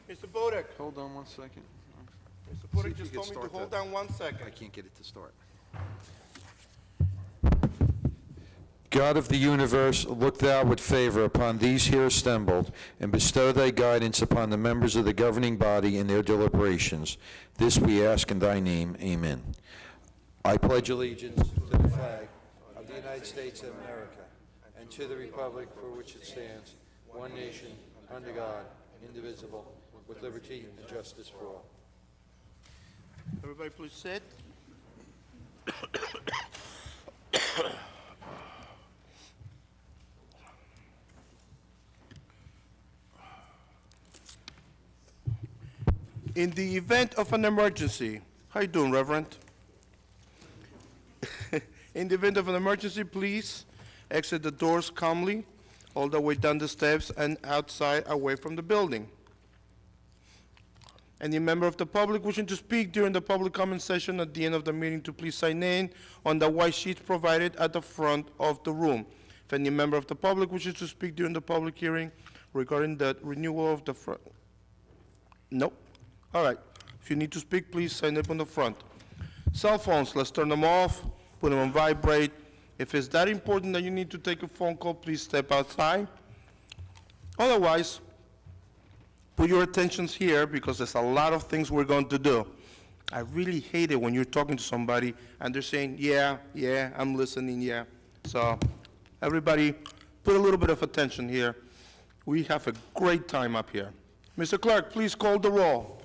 Mr. Bodek. Hold on one second. Mr. See Bodek if you just could told me to start hold that. down 1 second. I can't get it to start. God of the universe, look thou with favor upon these here assembled, and bestow thy guidance upon the members of the governing body in their deliberations. This we ask in thy name. Amen. I pledge allegiance to the flag of the United States of America, and to the republic for which it stands, one nation, under God, indivisible, with liberty and justice for all. Everybody please sit. In the event of an emergency, how you doing, Reverend? In the event of an emergency, please exit the doors calmly, all the way down the steps and outside away from the building. Any member of the public wishing to speak during the public comment session at the end of the meeting to please sign in on the white sheet provided at the front of the room. If any member of the public wishes to speak during the public hearing regarding the renewal of the front, nope. All right, if you need to speak, please sign up on the front. Cell phones, let's turn them off, put them on vibrate. If it's that important that you need to take a phone call, please step outside. Otherwise, put your attentions here because there's a lot of things we're going to do. I really hate it when you're talking to somebody and they're saying, yeah, I'm listening, yeah. So everybody, put a little bit of attention here. We have a great time up here. Mr. Clerk, please call the roll.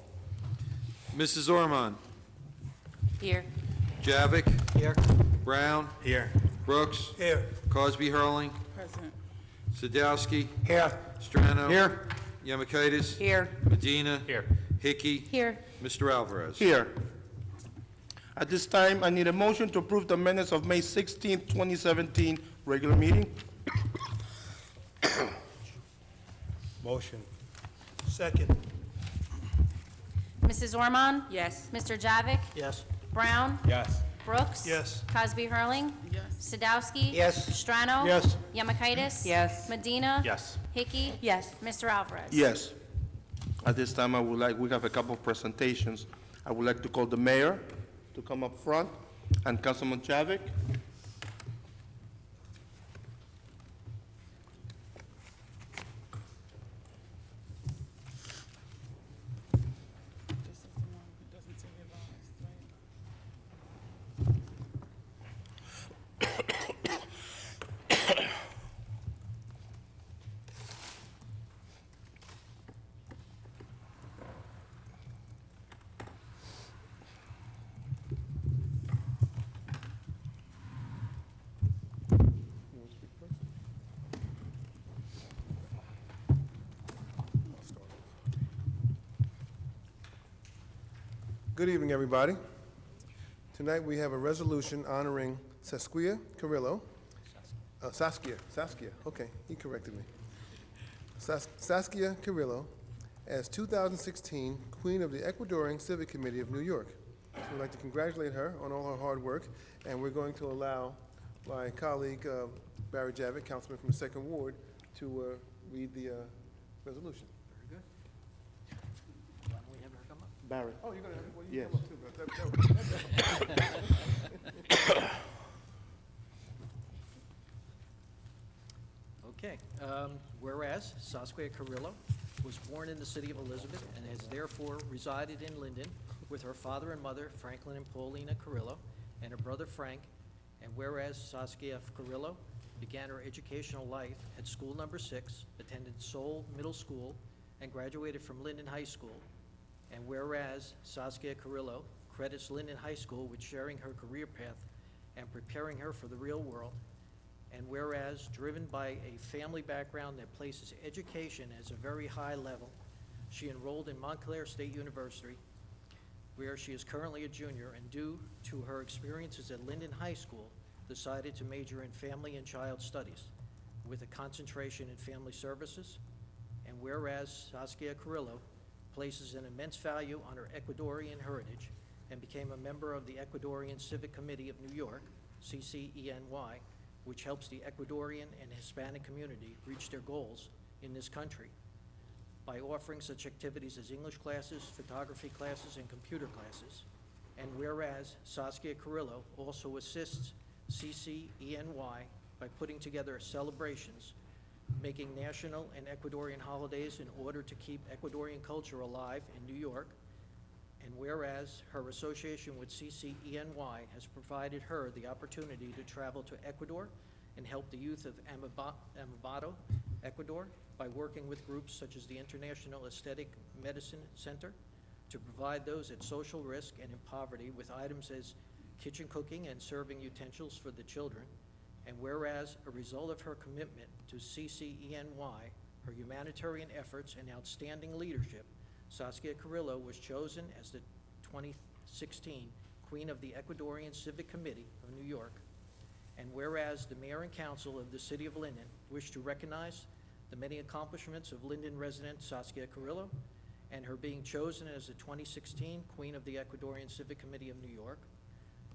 Mrs. Ormond. Here. Javik. Here. Brown. Here. Brooks. Here. Cosby Hurling. Present. Sadowski. Here. Strano. Here. Yamakaitis. Here. Medina. Here. Hickey. Here. Mr. Alvarez. Here. At this time, I need a motion to approve the minutes of May 16th, 2017 regular meeting. Motion. Second. Mrs. Ormond? Yes. Mr. Javik? Yes. Brown? Yes. Brooks? Yes. Cosby Hurling? Yes. Sadowski? Yes. Strano? Yes. Yamakaitis? Yes. Medina? Yes. Hickey? Yes. Mr. Alvarez? Yes. At this time, we have a couple of presentations. I would like to call the mayor to come up front and Councilman Javik. Good evening, everybody. Tonight we have a resolution honoring Saskia Carrillo. Saskia, okay, he corrected me. Saskia Carrillo as 2016 Queen of the Ecuadorian Civic Committee of New York. So we'd like to congratulate her on all her hard work, and we're going to allow my colleague, Barry Javik, Councilman from the 2nd Ward, to read the resolution. Barry. Oh, you're going to have, well, you Yes. come up too. Okay. Whereas Saskia Carrillo was born in the city of Elizabeth and has therefore resided in Linden with her father and mother, Franklin and Paulina Carrillo, and her brother Frank, and whereas Saskia Carrillo began her educational life at school number 6, attended Seoul Middle School, and graduated from Linden High School, and whereas Saskia Carrillo credits Linden High School with sharing her career path and preparing her for the real world, and whereas driven by a family background that places education as a very high level, she enrolled in Montclair State University, where she is currently a junior, and due to her experiences at Linden High School, decided to major in family and child studies with a concentration in family services, and whereas Saskia Carrillo places an immense value on her Ecuadorian heritage and became a member of the Ecuadorian Civic Committee of New York, CCENY, which helps the Ecuadorian and Hispanic community reach their goals in this country. by offering such activities as English classes, photography classes, and computer classes. And whereas Saskia Carrillo also assists CCENY by putting together celebrations, making national and Ecuadorian holidays in order to keep Ecuadorian culture alive in New York. And whereas her association with CCENY has provided her the opportunity to travel to Ecuador and help the youth of Ambato, Ecuador, by working with groups such as the International Aesthetic Medicine Center to provide those at social risk and in poverty with items as kitchen cooking and serving utensils for the children. And whereas a result of her commitment to CCENY, her humanitarian efforts and outstanding leadership, Saskia Carrillo was chosen as the 2016 Queen of the Ecuadorian Civic Committee of New York. And whereas the Mayor and Council of the City of Linden wish to recognize the many accomplishments of Linden resident Saskia Carrillo and her being chosen as the 2016 Queen of the Ecuadorian Civic Committee of New York,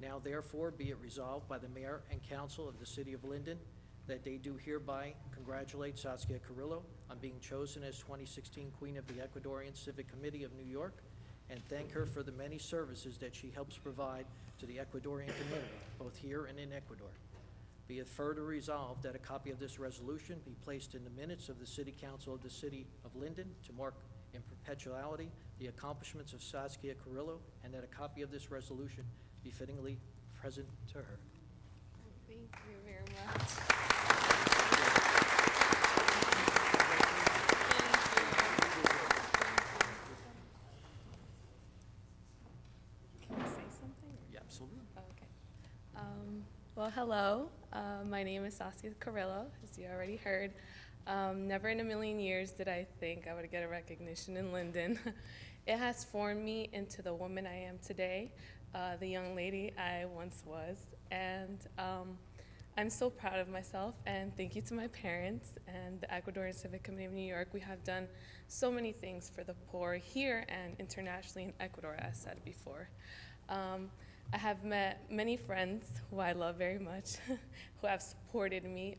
now therefore be it resolved by the Mayor and Council of the City of Linden that they do hereby congratulate Saskia Carrillo on being chosen as 2016 Queen of the Ecuadorian Civic Committee of New York and thank her for the many services that she helps provide to the Ecuadorian community, both here and in Ecuador. Be it further resolved that a copy of this resolution be placed in the minutes of the City Council of the City of Linden to mark in perpetuality the accomplishments of Saskia Carrillo, and that a copy of this resolution be fittingly present to her. Thank you very much. Can I say something? Yeah, absolutely. Okay. Well, hello. My name is Saskia Carrillo, as you already heard. Never in a million years did I think I would get a recognition in Linden. It has formed me into the woman I am today, the young lady I once was. And I'm so proud of myself, and thank you to my parents and the Ecuadorian Civic Committee of New York. We have done so many things for the poor here and internationally in Ecuador, as said before. I have met many friends who I love very much, who have supported me.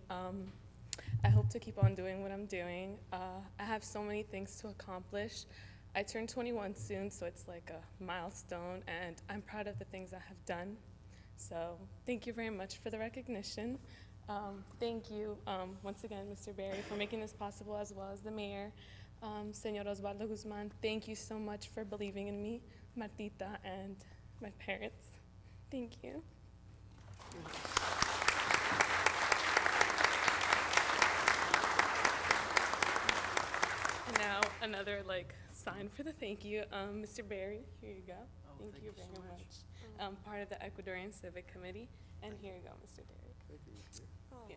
I hope to keep on doing what I'm doing. I have so many things to accomplish. I turn 21 soon, so it's like a milestone, and I'm proud of the things I have done. So thank you very much for the recognition. Thank you once again, Mr. Barry, for making this possible, as well as the mayor, Senor Osvaldo Guzman. Thank you so much for believing in me, Martita, and my parents. Thank you. And now another sign for the thank you. Mr. Barry, here you go. Thank you very much. Part of the Ecuadorian Civic Committee. And here you go, Mr. Derek. Thank you, Ms. Mayor. Yeah.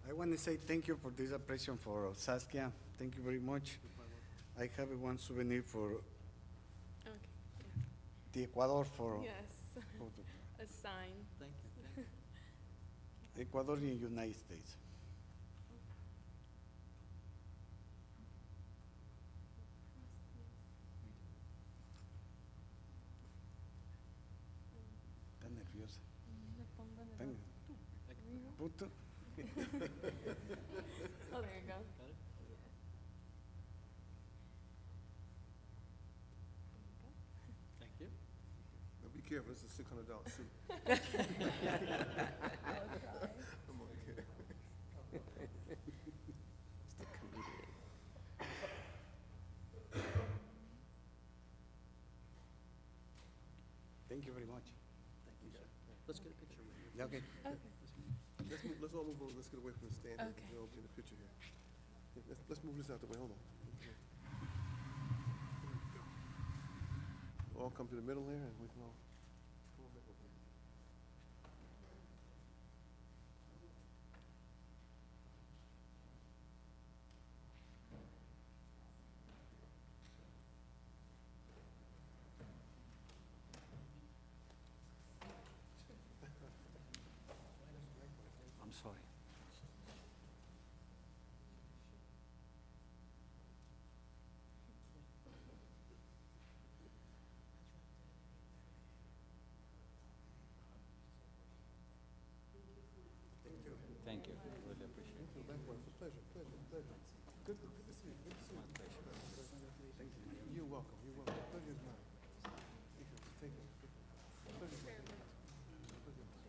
I want to say thank you for this appreciation for Saskia. Thank you very much. I have one souvenir for Okay. the Ecuador for Yes. A sign. Thank you. Ecuador and United States. ¿Estás nerviosa? Puto. Oh, there you go. Thank you. Now be careful, this is a $600 suit. Come on, kid. Thank you very much. Thank you, sir. Let's get a picture with you. Yeah, okay. Let's all move over, let's get away from the stand. here. Okay. We'll all be in the picture here. Yeah, let's move this out the way, hold on. Okay. There we go. All come to the middle here, and we can all, come on back over here. I'm sorry. Pleasure, pleasure, pleasure. Good to see you, good to see you. Thank you. You're welcome, you're welcome. Pleasure is mine. Take care. Pleasure is mine. Pleasure is mine.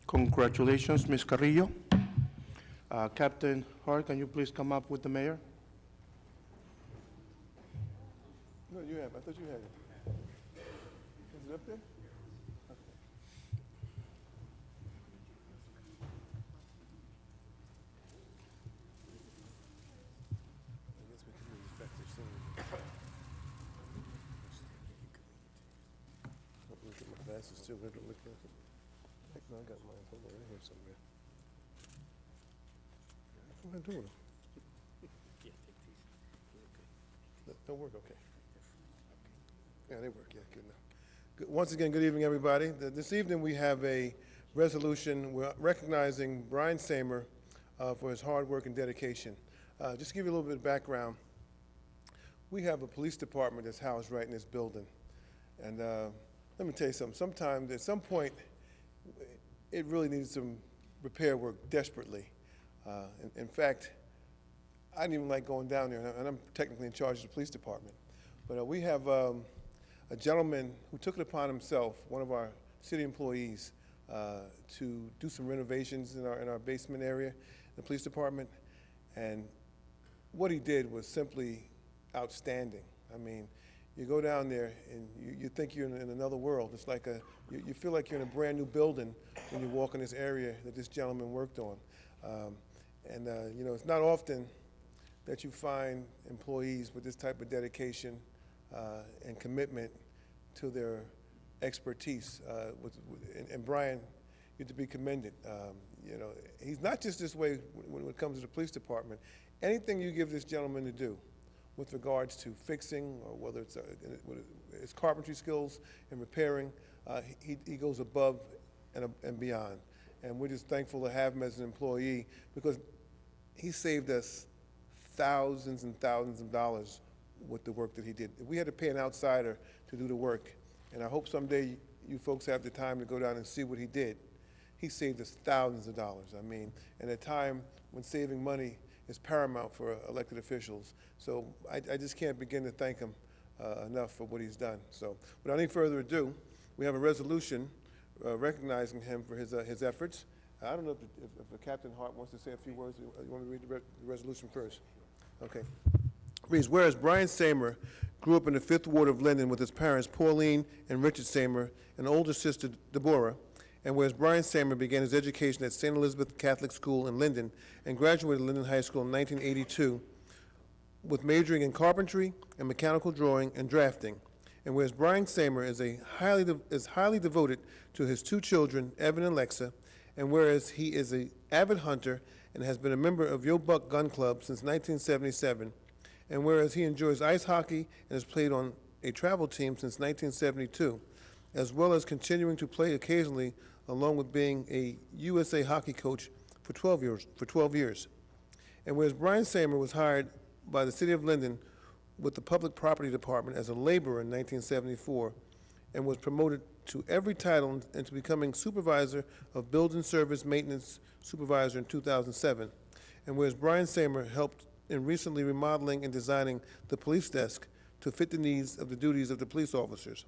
Congratulations, Ms. Carrillo. Captain Hart, can you please come up with the mayor? No, you have, I thought you had it. Is it up there? I guess we can move this back to the scene. Let me get my glasses too, let me look at it. Heck no, I got mine, hold on, right here somewhere. What am I doing? Don't work, okay. Yeah, they work, yeah, good enough. Once again, good evening, everybody. This evening, we have a resolution we're recognizing Brian Samer for his hard work and dedication. Just to give you a little bit of background, we have a police department that's housed right in this building. And let me tell you something, sometimes, at some point, it really needs some repair work desperately. In fact, I didn't even like going down there, and I'm technically in charge of the police department. But we have a gentleman who took it upon himself, one of our city employees, to do some renovations in our basement area, the police department. And what he did was simply outstanding. I mean, you go down there and you think you're in another world. It's like you feel like you're in a brand new building when you walk in this area that this gentleman worked on. You know, it's not often that you find employees with this type of dedication and commitment to their expertise. And Brian, you're to be commended. You know, he's not just this way when it comes to the police department. Anything you give this gentleman to do with regards to fixing, or whether it's his carpentry skills and repairing, he goes above and beyond. And we're just thankful to have him as an employee, because he saved us thousands and thousands of dollars with the work that he did. We had to pay an outsider to do the work, and I hope someday you folks have the time to go down and see what he did. He saved us thousands of dollars. I mean, in a time when saving money is paramount for elected officials. So I just can't begin to thank him enough for what he's done. So without any further ado, we have a resolution recognizing him for his efforts. I don't know if Captain Hart wants to say a few words. You want me to read the resolution first? Okay. Reads, whereas Brian Samer grew up in the 5th Ward of Linden with his parents, Pauline and Richard Samer, and older sister, Deborah, and whereas Brian Samer began his education at St. Elizabeth Catholic School in Linden and graduated Linden High School in 1982 with majoring in carpentry and mechanical drawing and drafting. And whereas Brian Samer is highly devoted to his 2 children, Evan and Lexa, and whereas he is an avid hunter and has been a member of Yo Buck Gun Club since 1977, and whereas he enjoys ice hockey and has played on a travel team since 1972, as well as continuing to play occasionally, along with being a USA hockey coach for 12 years. And whereas Brian Samer was hired by the City of Linden with the Public Property Department as a laborer in 1974, and was promoted to every title into becoming Supervisor of Building Service Maintenance Supervisor in 2007. And whereas Brian Samer helped in recently remodeling and designing the police desk to fit the needs of the duties of the police officers.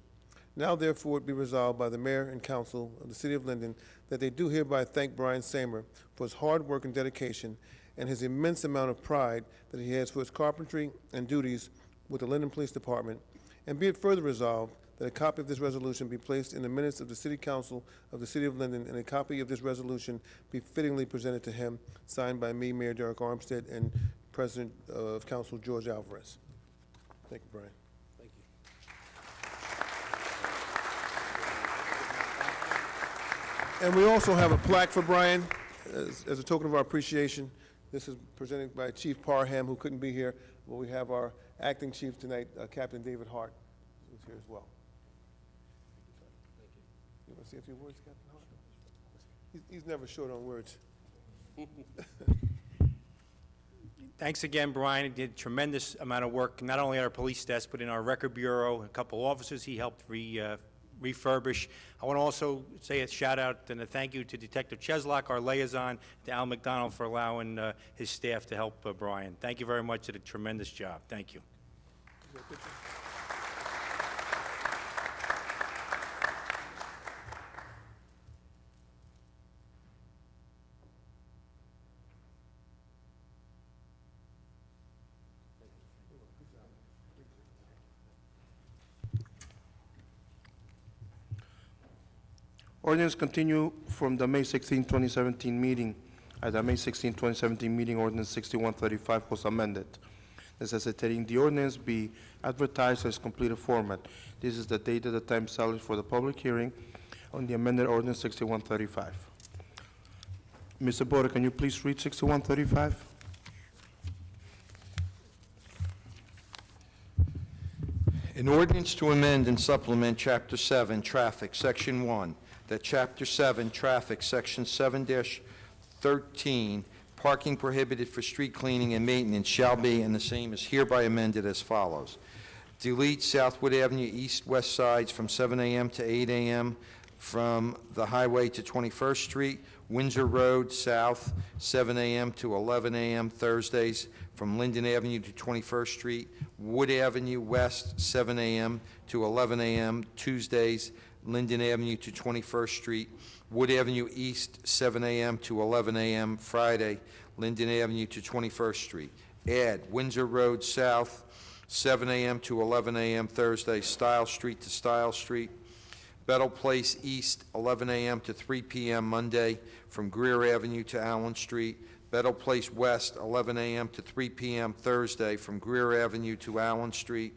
Now therefore it be resolved by the Mayor and Council of the City of Linden that they do hereby thank Brian Samer for his hard work and dedication and his immense amount of pride that he has for his carpentry and duties with the Linden Police Department, and be it further resolved that a copy of this resolution be placed in the minutes of the City Council of the City of Linden, and a copy of this resolution be fittingly presented to him, signed by me, Mayor Derek Armstead, and President of Council George Alvarez. Thank you, Brian. Thank you. And we also have a plaque for Brian as a token of our appreciation. This is presented by Chief Parham, who couldn't be here, but we have our acting chief tonight, Captain David Hart, who's here as well. You want to say a few words, Captain Hart? He's never short on words. Thanks again, Brian. He did a tremendous amount of work, not only at our police desk, but in our record bureau. A couple offices he helped refurbish. I want to also say a shout-out and a thank you to Detective Cheslock, our liaison, to Al McDonald for allowing his staff to help Brian. Thank you very much. Did a tremendous job. Thank you. Ordinance continue from the May 16, 2017 meeting. At the May 16, 2017 meeting, ordinance 6135 was amended, necessitating the ordinance be advertised as completed format. This is the date and the time established for the public hearing on the amended ordinance 6135. Mr. Boda, can you please read 6135? An ordinance to amend and supplement Chapter 7, Traffic, Section 1, that Chapter 7, Traffic, Section 7-13, parking prohibited for street cleaning and maintenance shall be, and the same is hereby amended as follows. Delete Southwood Avenue east-west sides from 7 a.m. to 8 a.m. from the highway to 21st Street, Windsor Road south, 7 a.m. to 11 a.m. Thursdays, from Linden Avenue to 21st Street, Wood Avenue west, 7 a.m. to 11 a.m. Tuesdays, Linden Avenue to 21st Street, Wood Avenue east, 7 a.m. to 11 a.m. Friday, Linden Avenue to 21st Street. Add Windsor Road south, 7 a.m. to 11 a.m. Thursday, Style Street to Style Street, Bettle Place east, 11 a.m. to 3 p.m. Monday, from Greer Avenue to Allen Street, Bettle Place west, 11 a.m. to 3 p.m. Thursday, from Greer Avenue to Allen Street,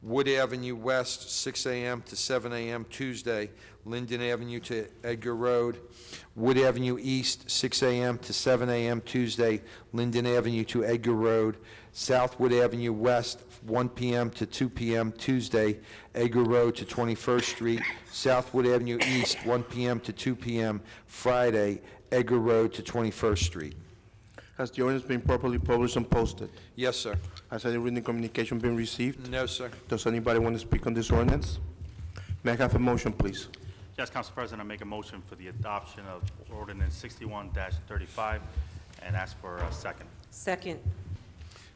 Wood Avenue west, 6 a.m. to 7 a.m. Tuesday, Linden Avenue to Edgar Road, Wood Avenue east, 6 a.m. to 7 a.m. Tuesday, Linden Avenue to Edgar Road, Southwood Avenue west, 1 p.m. to 2 p.m. Tuesday, Edgar Road to 21st Street, Southwood Avenue east, 1 p.m. to 2 p.m. Friday, Edgar Road to 21st Street. Has the ordinance been properly published and posted? Yes, sir. Has any written communication been received? No, sir. Does anybody want to speak on this ordinance? May I have a motion, please? Yes, Council President, I make a motion for the adoption of ordinance 61-35 and ask for a second. Second.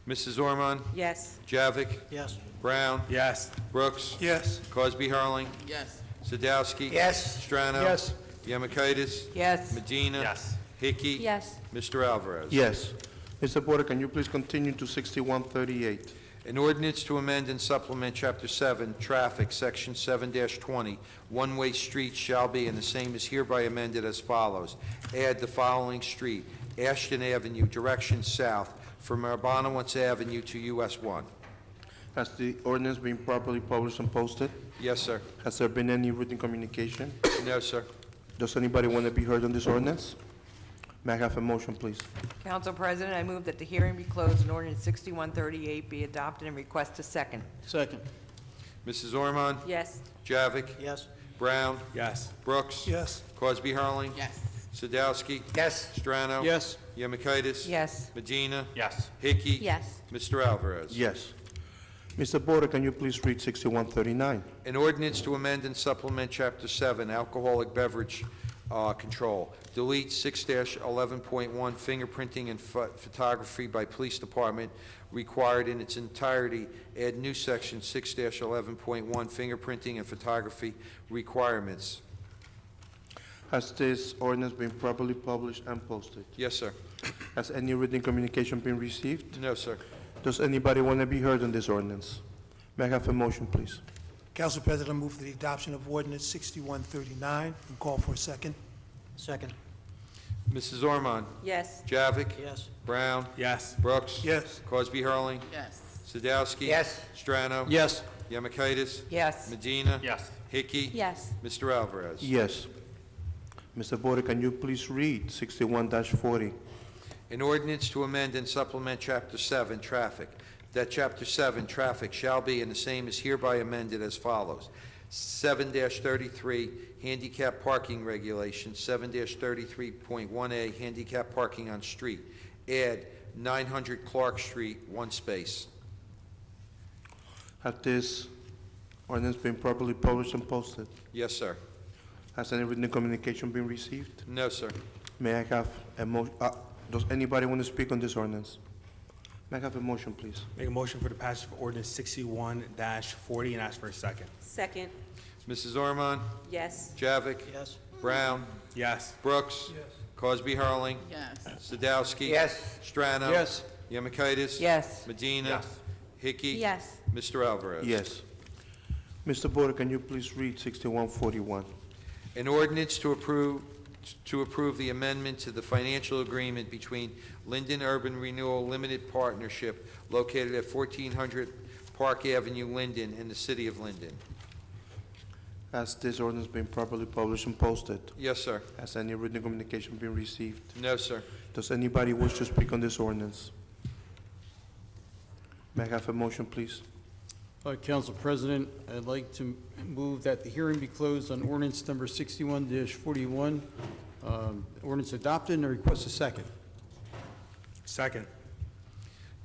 Mrs. Ormond? Yes. Javik? Yes. Brown? Yes. Brooks? Yes. Cosby Hurling? Yes. Sadowski? Yes. Strano? Yes. Yemakaitis? Yes. Medina? Yes. Hickey? Yes. Mr. Alvarez? Yes. Mr. Porter, can you please continue to 6138? An ordinance to amend and supplement Chapter 7, Traffic, Section 7-20, one-way streets shall be, and the same is hereby amended as follows. Add the following street: Ashton Avenue, direction south, from Urbanowitz Avenue to US 1. Has the ordinance been properly published and posted? Yes, sir. Has there been any written communication? No, sir. Does anybody want to be heard on this ordinance? May I have a motion, please? Council President, I move that the hearing be closed and ordinance 6138 be adopted and request a second. Second. Mrs. Ormond? Yes. Javik? Yes. Brown? Yes. Brooks? Yes. Cosby Hurling? Yes. Sadowski? Yes. Strano? Yes. Yemakaitis? Yes. Medina? Yes. Hickey? Yes. Mr. Alvarez? Yes. Mr. Porter, can you please read 6139? An ordinance to amend and supplement Chapter 7, Alcoholic Beverage Control. Delete 6-11.1, fingerprinting and photography by police department required in its entirety. Add new section 6-11.1, fingerprinting and photography requirements. Has this ordinance been properly published and posted? Yes, sir. Has any written communication been received? No, sir. Does anybody want to be heard on this ordinance? May I have a motion, please? Council President, I move for the adoption of ordinance 6139 and call for a second. Second. Mrs. Ormond? Yes. Javik? Yes. Brown? Yes. Brooks? Yes. Cosby Hurling? Yes. Sadowski? Yes. Strano? Yes. Yemakaitis? Yes. Medina? Yes. Hickey? Yes. Mr. Alvarez? Yes. Mr. Porter, can you please read 61-40? An ordinance to amend and supplement Chapter 7, Traffic, that Chapter 7, Traffic shall be, and the same is hereby amended as follows. 7-33, handicap parking regulations, 7-33.1A, handicap parking on street. Add 900 Clark Street, one space. Has this ordinance been properly published and posted? Yes, sir. Has any written communication been received? No, sir. May I have a does anybody want to speak on this ordinance? May I have a motion, please? Make a motion for the passage of ordinance 61-40 and ask for a second. Second. Mrs. Ormond? Yes. Javik? Yes. Brown? Yes. Brooks? Cosby Hurling? Yes. Sadowski? Yes. Strano? Yes. Yemakaitis? Yes. Medina? Yes. Hickey? Yes. Mr. Alvarez? Yes. Mr. Porter, can you please read 6141? An ordinance to approve the amendment to the financial agreement between Linden Urban Renewal Limited Partnership located at 1400 Park Avenue, Linden, in the city of Linden. Has this ordinance been properly published and posted? Yes, sir. Has any written communication been received? No, sir. Does anybody wish to speak on this ordinance? May I have a motion, please? Council President, I'd like to move that the hearing be closed on ordinance number 61-41. Ordinance adopted, and I request a second. Second.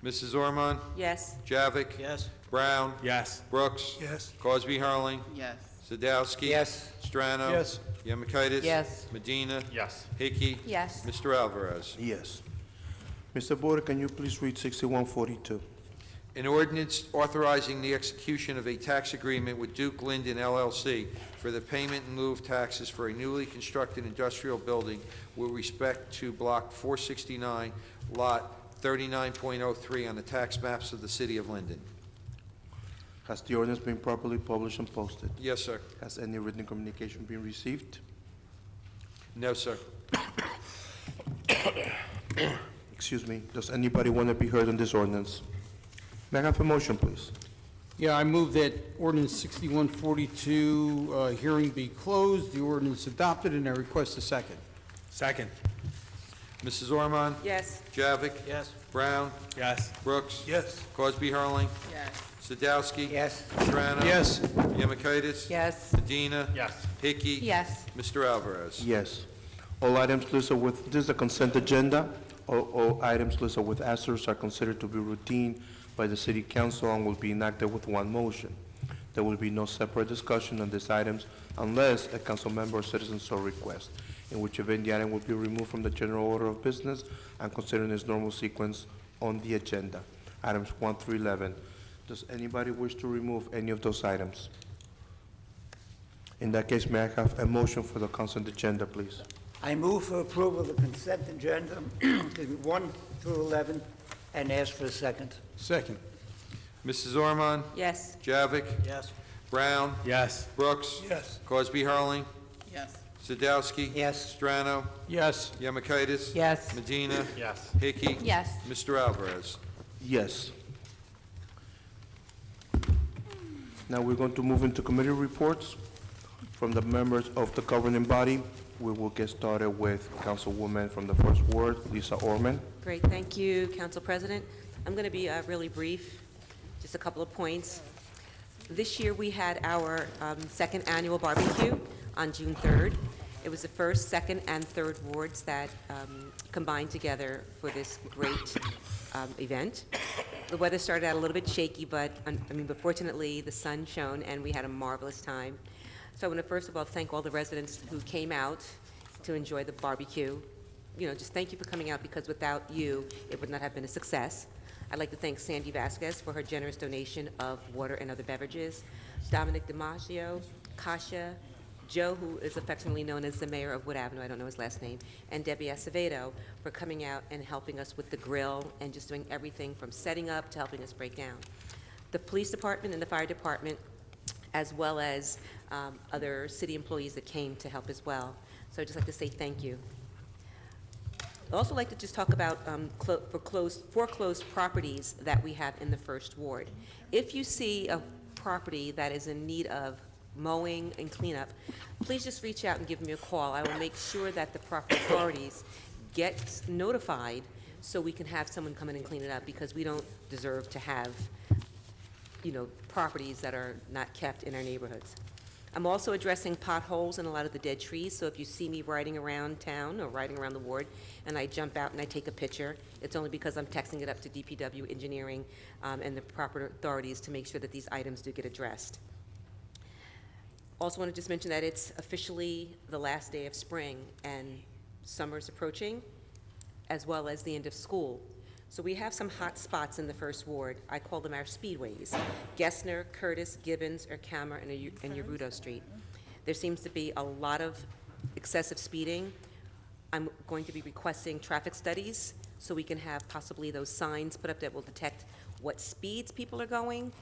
Mrs. Ormond? Yes. Javik? Yes. Brown? Yes. Brooks? Yes. Cosby Hurling? Yes. Sadowski? Yes. Strano? Yes. Yemakaitis? Yes. Medina? Yes. Hickey? Yes. Mr. Alvarez? Yes. Mr. Porter, can you please read 6142? An ordinance authorizing the execution of a tax agreement with Duke Linden LLC for the payment in lieu of taxes for a newly constructed industrial building with respect to Block 469, Lot 39.03 on the tax maps of the city of Linden. Has the ordinance been properly published and posted? Yes, sir. Has any written communication been received? No, sir. Excuse me. Does anybody want to be heard on this ordinance? May I have a motion, please? Yeah, I move that ordinance 6142 hearing be closed, the ordinance adopted, and I request a second. Second. Mrs. Ormond? Yes. Javik? Yes. Brown? Yes. Brooks? Yes. Cosby Hurling? Yes. Sadowski? Yes. Strano? Yes. Yemakaitis? Yes. Medina? Yes. Hickey? Yes. Mr. Alvarez? Yes. All items listed with, this is a consent agenda. All items listed with asterisks are considered to be routine by the city council and will be enacted with one motion. There will be no separate discussion on these items unless a council member or citizen so requests, in which event the item will be removed from the general order of business and considered in its normal sequence on the agenda. Items 1 through 11. Does anybody wish to remove any of those items? In that case, may I have a motion for the consent agenda, please? I move for approval of the consent agenda, 1 through 11, and ask for a second. Second. Mrs. Ormond? Yes. Javik? Yes. Brown? Yes. Brooks? Yes. Cosby Hurling? Yes. Sadowski? Yes. Strano? Yes. Yemakaitis? Yes. Medina? Yes. Hickey? Yes. Mr. Alvarez? Yes. Now we're going to move into committee reports from the members of the governing body. We will get started with Councilwoman from the First Ward, Lisa Orman. Great, thank you, Council President. I'm going to be really brief, just a couple of points. This year, we had our second annual barbecue on June 3rd. It was the first, second, and third wards that combined together for this great event. The weather started out a little bit shaky, but fortunately, the sun shone, and we had a marvelous time. So I want to first of all thank all the residents who came out to enjoy the barbecue. You know, just thank you for coming out, because without you, it would not have been a success. I'd like to thank Sandy Vasquez for her generous donation of water and other beverages, Dominic DiMaggio, Kasia, Joe, who is affectionately known as the mayor of Wood Avenue, I don't know his last name, and Debbie Acevedo for coming out and helping us with the grill and just doing everything from setting up to helping us break down. The police department and the fire department, as well as other city employees that came to help as well. So I'd just like to say thank you. I'd also like to just talk about foreclosed properties that we have in the First Ward. If you see a property that is in need of mowing and cleanup, please just reach out and give me a call. I will make sure that the proper authorities get notified so we can have someone come in and clean it up, because we don't deserve to have, you know, properties that are not kept in our neighborhoods. I'm also addressing potholes and a lot of the dead trees, so if you see me riding around town or riding around the ward, and I jump out and I take a picture, it's only because I'm texting it up to DPW engineering and the proper authorities to make sure that these items do get addressed. Also want to just mention that it's officially the last day of spring, and summer's approaching, as well as the end of school. So we have some hot spots in the first ward. I call them our speedways: Gessner, Curtis, Gibbons, Urquhart, and Urudo Street. There seems to be a lot of excessive speeding. I'm going to be requesting traffic studies so we can have possibly those signs put up that will detect what speeds people are going,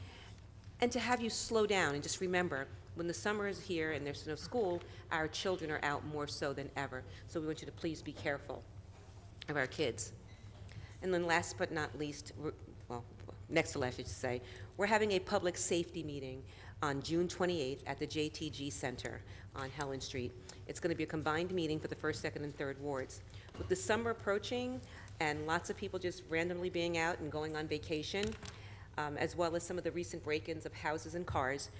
and to have you slow down and just remember, when the summer is here and there's no school, our children are out more so than ever. So we want you to please be careful of our kids. And then last but not least, well, next to last, I should say, we're having a public safety meeting on June 28th at the JTG Center on Helen Street. It's going to be a combined meeting for the first, second, and third wards. With the summer approaching and lots of people just randomly being out and going on vacation, as well as some of the recent break-ins of houses and cars,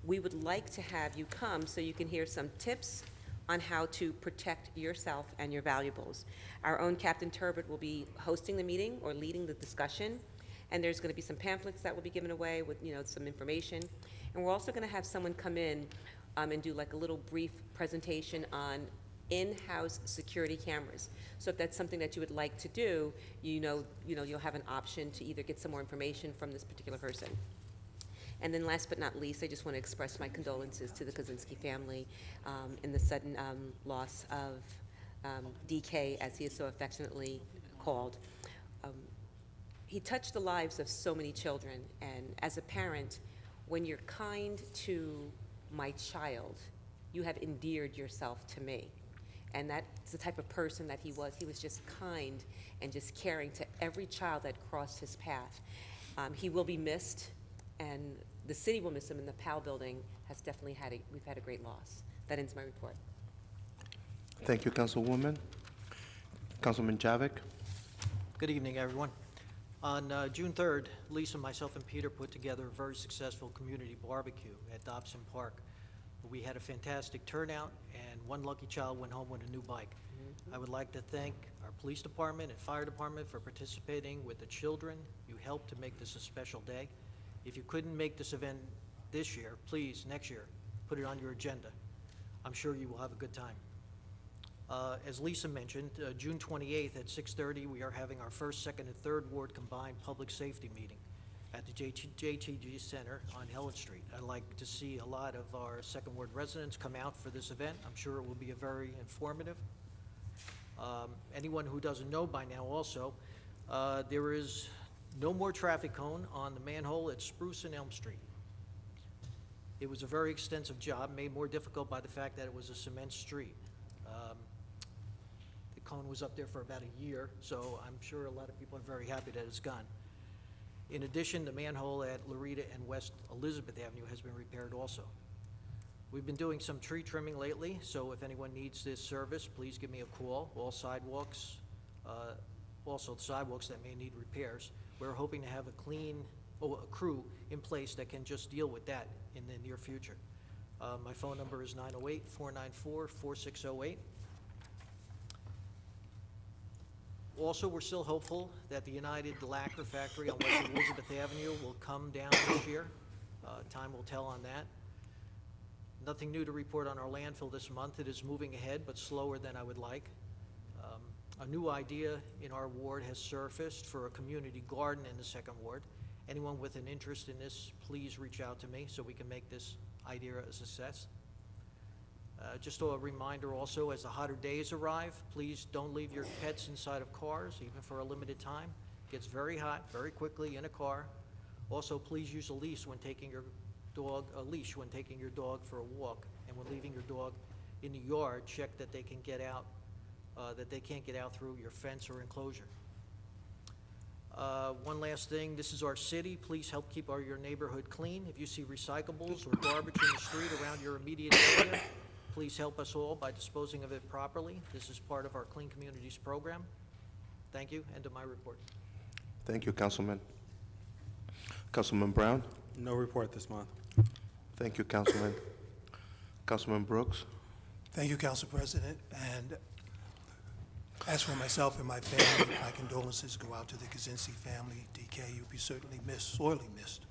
we would like to have you come so you can hear some tips on how to protect yourself and your valuables. Our own Captain Turbot will be hosting the meeting or leading the discussion, and there's going to be some pamphlets that will be given away with, some information. And we're also going to have someone come in and do like a little brief presentation on in-house security cameras. So if that's something that you would like to do, you'll have an option to either get some more information from this particular person. And then last but not least, I just want to express my condolences to the Kaczynski family in the sudden loss of DK, as he is so affectionately called. He touched the lives of so many children, and as a parent, when you're kind to my child, you have endeared yourself to me. And that's the type of person that he was. He was just kind and just caring to every child that crossed his path. He will be missed, and the city will miss him, and the PAL building has definitely we've had a great loss. That ends my report. Thank you, Councilwoman. Councilman Javik. Good evening, everyone. On June 3rd, Lisa, myself, and Peter put together a very successful community barbecue at Dobson Park. We had a fantastic turnout, and one lucky child went home with a new bike. I would like to thank our police department and fire department for participating with the children. You helped to make this a special day. If you couldn't make this event this year, please, next year, put it on your agenda. I'm sure you will have a good time. As Lisa mentioned, June 28th at 6:30, we are having our first, second, and third ward combined public safety meeting at the JTG Center on Helen Street. I'd like to see a lot of our second ward residents come out for this event. I'm sure it will be very informative. Anyone who doesn't know by now also, there is no more traffic cone on the manhole at Spruce and Elm Street. It was a very extensive job, made more difficult by the fact that it was a cement street. The cone was up there for about a year, so I'm sure a lot of people are very happy that it's gone. In addition, the manhole at Loretta and West Elizabeth Avenue has been repaired also. We've been doing some tree trimming lately, so if anyone needs this service, please give me a call. All sidewalks, also the sidewalks that may need repairs. We're hoping to have a crew in place that can just deal with that in the near future. My phone number is 908-494-4608. Also, we're still hopeful that the United Lacquer Factory on West Elizabeth Avenue will come down this year. Time will tell on that. Nothing new to report on our landfill this month. It is moving ahead, but slower than I would like. A new idea in our ward has surfaced for a community garden in the second ward. Anyone with an interest in this, please reach out to me so we can make this idea a success. Just a reminder also, as the hotter days arrive, please don't leave your pets inside of cars, even for a limited time. It gets very hot very quickly in a car. Also, please use a leash when taking your dog for a walk. And when leaving your dog in the yard, check that they can get out, that they can't get out through your fence or enclosure. One last thing, this is our city. Please help keep your neighborhood clean. If you see recyclables or garbage in the street around your immediate area, please help us all by disposing of it properly. This is part of our Clean Communities program. Thank you. End of my report. Thank you, Councilman. Councilman Brown. No report this month. Thank you, Councilman. Councilman Brooks. Thank you, Council President. And as for myself and my family, my condolences go out to the Kaczynski family. DK, you'll be certainly missed, sorely missed.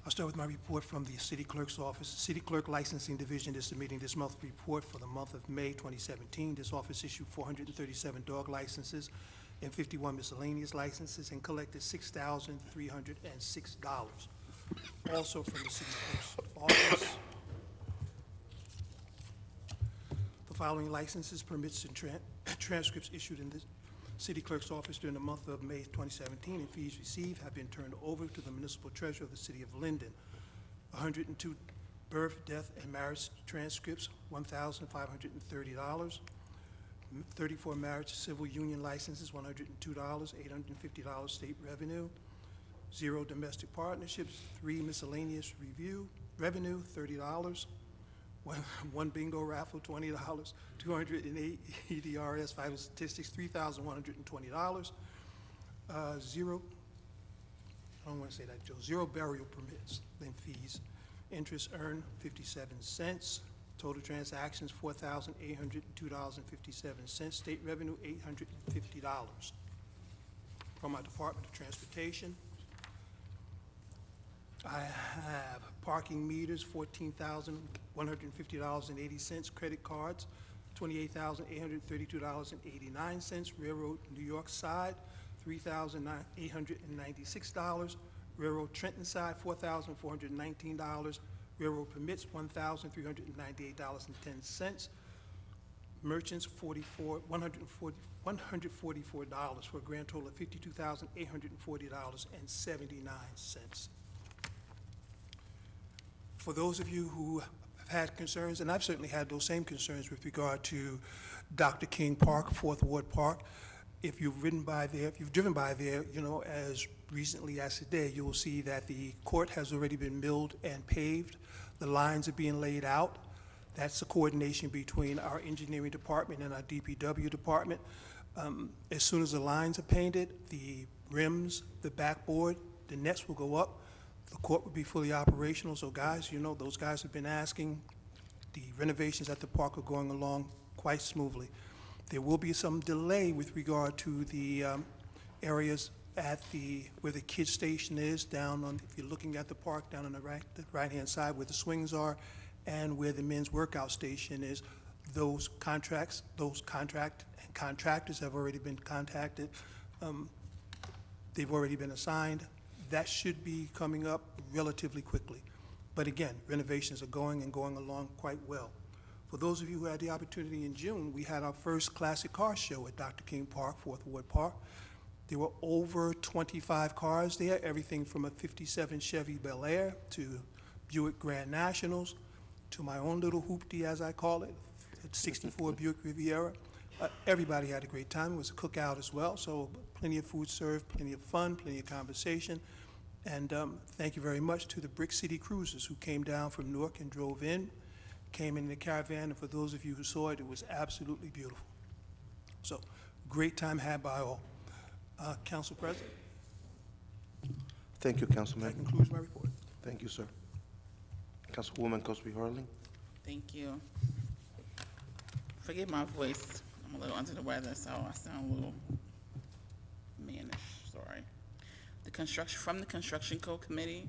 I'll start with my report from the City Clerk's Office. City Clerk Licensing Division is submitting this month's report for the month of May 2017. This office issued 437 dog licenses and 51 miscellaneous licenses and collected $6,306. Also from the City Clerk's Office, the following licenses, permits, and transcripts issued in the City Clerk's Office during the month of May 2017 and fees received have been turned over to the Municipal Treasurer of the City of Linden. 102 birth, death, and marriage transcripts, $1,530. 34 marriage civil union licenses, $102, $850 state revenue. 0 domestic partnerships, 3 miscellaneous revenue, $30. One bingo raffle, $20, 208 EDRS vital statistics, $3,120. 0, I don't want to say that, Joe, 0 burial permits, then fees. Interest earned, 57 cents. Total transactions, $4,802.57. State revenue, $850. From my Department of Transportation, I have parking meters, $14,150.80. Credit cards, $28,832.89. Railroad New York side, $3,896. Railroad Trenton side, $4,419. Railroad permits, $1,398.10. Merchants, $144 for a grand total of $52,840.79. For those of you who have had concerns, and I've certainly had those same concerns with regard to Dr. King Park, Fourth Ward Park, if you've driven by there, you know, as recently as today, you will see that the court has already been milled and paved. The lines are being laid out. That's the coordination between our engineering department and our DPW department. As soon as the lines are painted, the rims, the backboard, the nets will go up. The court will be fully operational. So guys, you know, those guys have been asking. The renovations at the park are going along quite smoothly. There will be some delay with regard to the areas at where the kids station is, down on, if you're looking at the park, down on the right-hand side where the swings are, and where the men's workout station is. Those contractors have already been contacted. They've already been assigned. That should be coming up relatively quickly. But again, renovations are going along quite well. For those of you who had the opportunity in June, we had our first classic car show at Dr. King Park, Fourth Ward Park. There were over 25 cars there, everything from a 57 Chevy Bel Air to Buick Grand Nationals to my own little hoopty, as I call it, 64 Buick Riviera. Everybody had a great time. It was a cookout as well, so plenty of food served, plenty of fun, plenty of conversation. And thank you very much to the Brick City Cruisers who came down from Newark and drove in, came in the caravan, and for those of you who saw it, it was absolutely beautiful. So, great time had by all. Council President? Thank you, Councilman. That concludes my report. Thank you, sir. Councilwoman Cosby Harling. Thank you. Forgive my voice. I'm a little under the weather, so I sound a little mannish. Sorry. From the Construction Code Committee,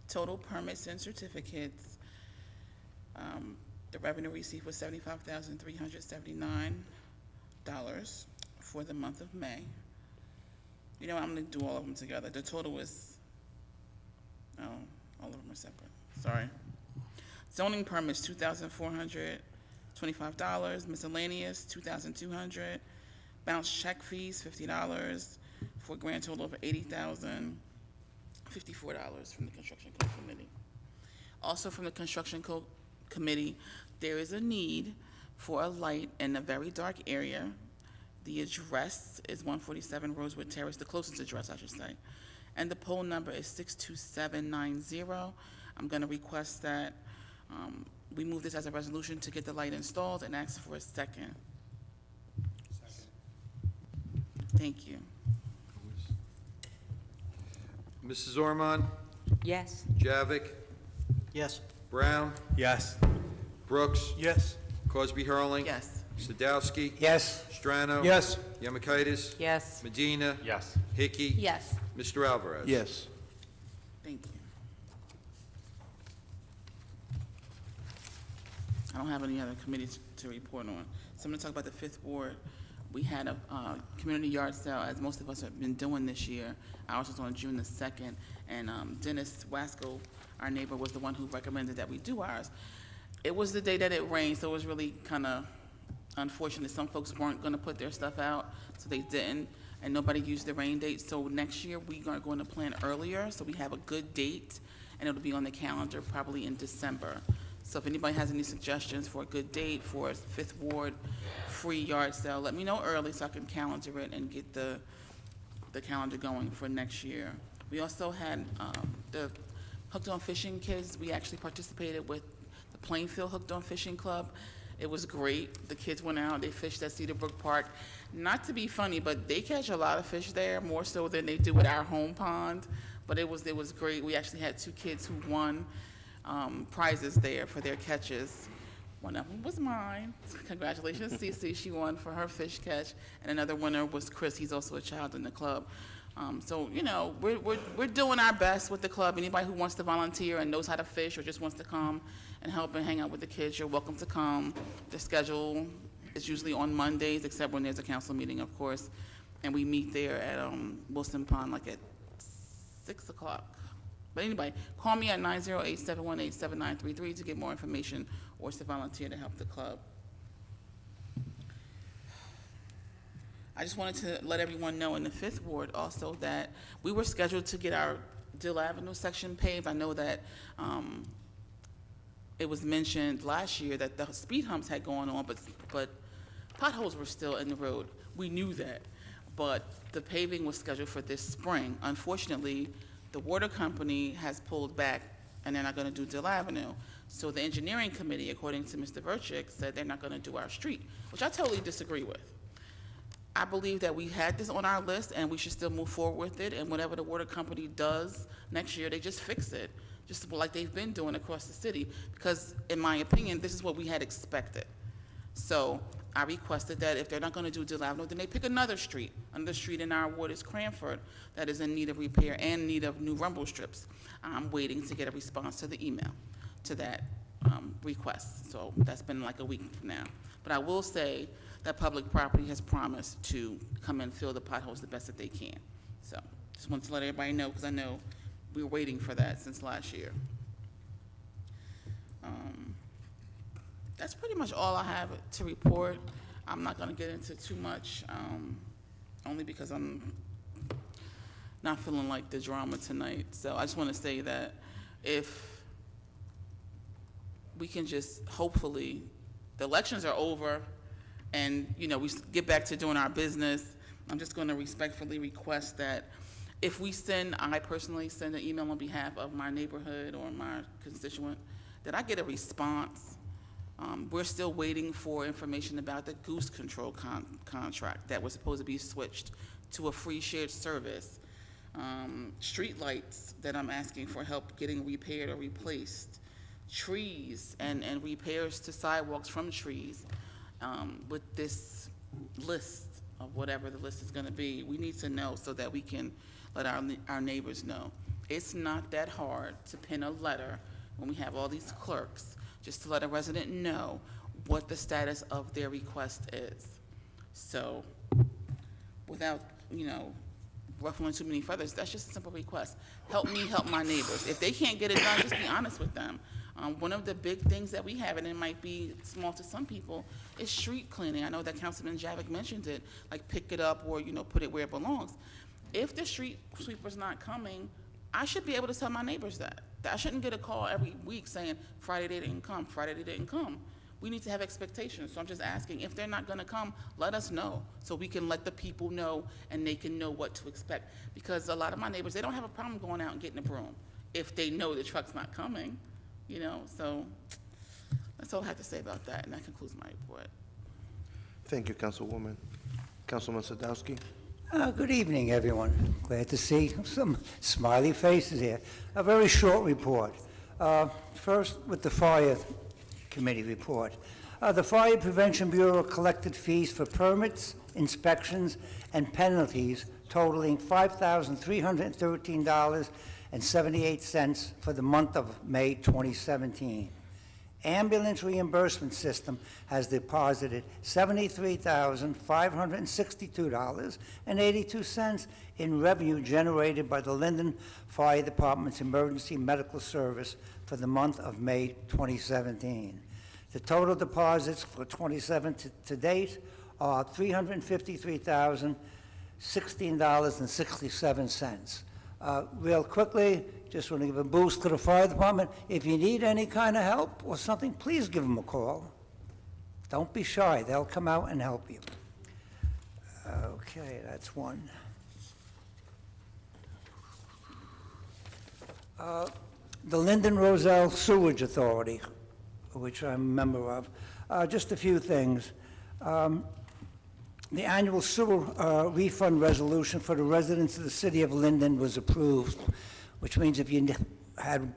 total permits and certificates. The revenue received was $75,379 for the month of May. You know what, I'm gonna do all of them together. The total was, all of them are separate, sorry. Zoning permits, $2,425, miscellaneous, $2,200, bounce check fees, $50, for a grand total of $80,054 from the Construction Code Committee. Also from the Construction Code Committee, there is a need for a light in a very dark area. The address is 147 Rosewood Terrace, the closest address, I should say. And the poll number is 62790. I'm going to request that we move this as a resolution to get the light installed and ask for a second. Thank you. Mrs. Ormond? Yes. Javik? Yes. Brown, Yes. Brooks, Yes. Cosby Hurling. Yes. Sadowski. Yes. Strano. Yes. Yemakaitis. Yes. Medina. Yes. Hickey. Yes. Mr. Alvarez. Yes. Thank you. I don't have any other committees to report on. So I'm going to talk about the Fifth Ward. We had a community yard sale, as most of us have been doing this year. Ours was on June the 2nd, and Dennis Wasco, our neighbor, was the one who recommended that we do ours. It was the day that it rained, so it was really kind of unfortunate. Some folks weren't going to put their stuff out, so they didn't, and nobody used the rain date. So next year, we are going to plan earlier, so we have a good date, and it'll be on the calendar probably in December. So if anybody has any suggestions for a good date for a Fifth Ward free yard sale, let me know early so I can calendar it and get the calendar going for next year. We also had the Hooked on Fishing kids. We actually participated with the Plainfield Hooked on Fishing Club. It was great. The kids went out, they fished at Cedar Brook Park. Not to be funny, but they catch a lot of fish there, more so than they do at our home pond. But it was great. We actually had 2 kids who won prizes there for their catches. One of them was mine. Congratulations, Cece. She won for her fish catch. And another winner was Chris. He's also a child in the club. So, you know, we're doing our best with the club. Anybody who wants to volunteer and knows how to fish or just wants to come and help and hang out with the kids, you're welcome to come. The schedule is usually on Mondays, except when there's a council meeting, of course. And we meet there at Wilson Pond, like at 6 o'clock. But anyway, call me at 908-718-7933 to get more information or to volunteer to help the club. I just wanted to let everyone know in the Fifth Ward also that we were scheduled to get our Dill Avenue section paved. I know that it was mentioned last year that the speed humps had gone on, but potholes were still in the road. We knew that, but the paving was scheduled for this spring. Unfortunately, the water company has pulled back, and they're not going to do Dill Avenue. So the engineering committee, according to Mr. Verchik, said they're not going to do our street, which I totally disagree with. I believe that we had this on our list, and we should still move forward with it, and whatever the water company does next year, they just fix it, just like they've been doing across the city, because in my opinion, this is what we had expected. So I requested that if they're not going to do Dill Avenue, then they pick another street. Another street in our ward is Cranford that is in need of repair and need of new rumble strips. I'm waiting to get a response to the email to that request. So that's been like a week now. But I will say that public property has promised to come and fill the potholes the best that they can. So just wanted to let everybody know, because I know we were waiting for that since last year. That's pretty much all I have to report. I'm not going to get into too much, only because I'm not feeling like the drama tonight. So I just want to say that if we can just, hopefully, the elections are over and, you know, we get back to doing our business, I'm just going to respectfully request that if we I personally send an email on behalf of my neighborhood or my constituent, that I get a response. We're still waiting for information about the goose control contract that was supposed to be switched to a free shared service. Street lights that I'm asking for help getting repaired or replaced. Trees and repairs to sidewalks from trees. With this list of whatever the list is going to be, we need to know so that we can let our neighbors know. It's not that hard to pen a letter when we have all these clerks, just to let a resident know what the status of their request is. So, without, you know, ruffling too many feathers, that's just a simple request. Help me help my neighbors. If they can't get it done, just be honest with them. One of the big things that we have, and it might be small to some people, is street cleaning. I know that Councilman Javik mentioned it, like pick it up or, you know, put it where it belongs. If the street sweeper's not coming, I should be able to tell my neighbors that. I shouldn't get a call every week saying, Friday they didn't come, Friday they didn't come. We need to have expectations. So I'm just asking, if they're not going to come, let us know so we can let the people know and they can know what to expect. Because a lot of my neighbors, they don't have a problem going out and getting a broom if they know the truck's not coming, you know. So that's all I have to say about that, and that concludes my report. Thank you, Councilwoman. Councilman Sadowski. Good evening, everyone. Glad to see some smiley faces here. A very short report. First, with the Fire Committee report. The Fire Prevention Bureau collected fees for permits, inspections, and penalties totaling $5,313.78 for the month of May 2017. Ambulance reimbursement system has deposited $73,562.82 in revenue generated by the Linden Fire Department's Emergency Medical Service for the month of May 2017. The total deposits for 27 to date are $353,016.67. Real quickly, just want to give a boost to the fire department. If you need any kind of help or something, please give them a call. Don't be shy. They'll come out and help you. Okay, that's one. The Linden Roselle Sewage Authority, which I'm a member of. Just a few things. The annual sewer refund resolution for the residents of the city of Linden was approved, which means if you had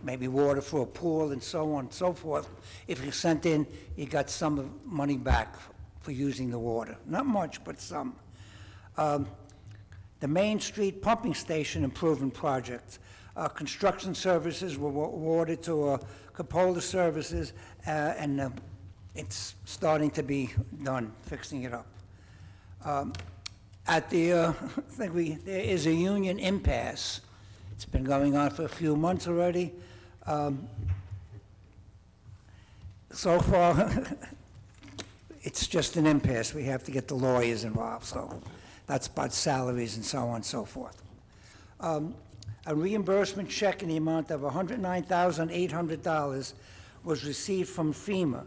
maybe water for a pool and so on and so forth, if you sent in, you got some money back for using the water. Not much, but some. The Main Street Pumping Station Improvement Project. Construction services were awarded to Capola Services, and it's starting to be done, fixing it up. At the, I think there is a union impasse. It's been going on for a few months already. So far, it's just an impasse. We have to get the lawyers involved, so that's about salaries and so on and so forth. A reimbursement check in the amount of $109,800 was received from FEMA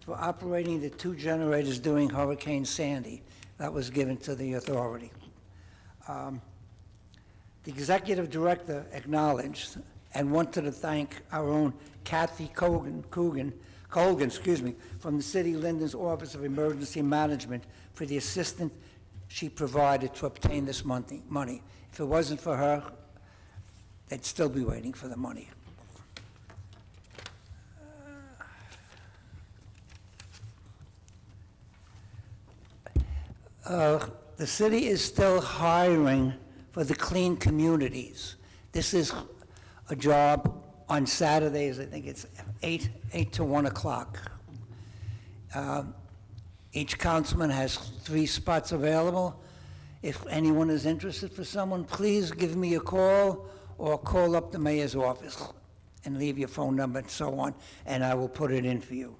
for operating the 2 generators during Hurricane Sandy. That was given to the authority. The executive director acknowledged and wanted to thank our own Kathy Colgan, from the City Linden's Office of Emergency Management for the assistance she provided to obtain this money. If it wasn't for her, they'd still be waiting for the money. The city is still hiring for the clean communities. This is a job on Saturdays. I think it's 8 to 1 o'clock. Each councilman has 3 spots available. If anyone is interested for someone, please give me a call or call up the mayor's office and leave your phone number and so on, and I will put it in for you.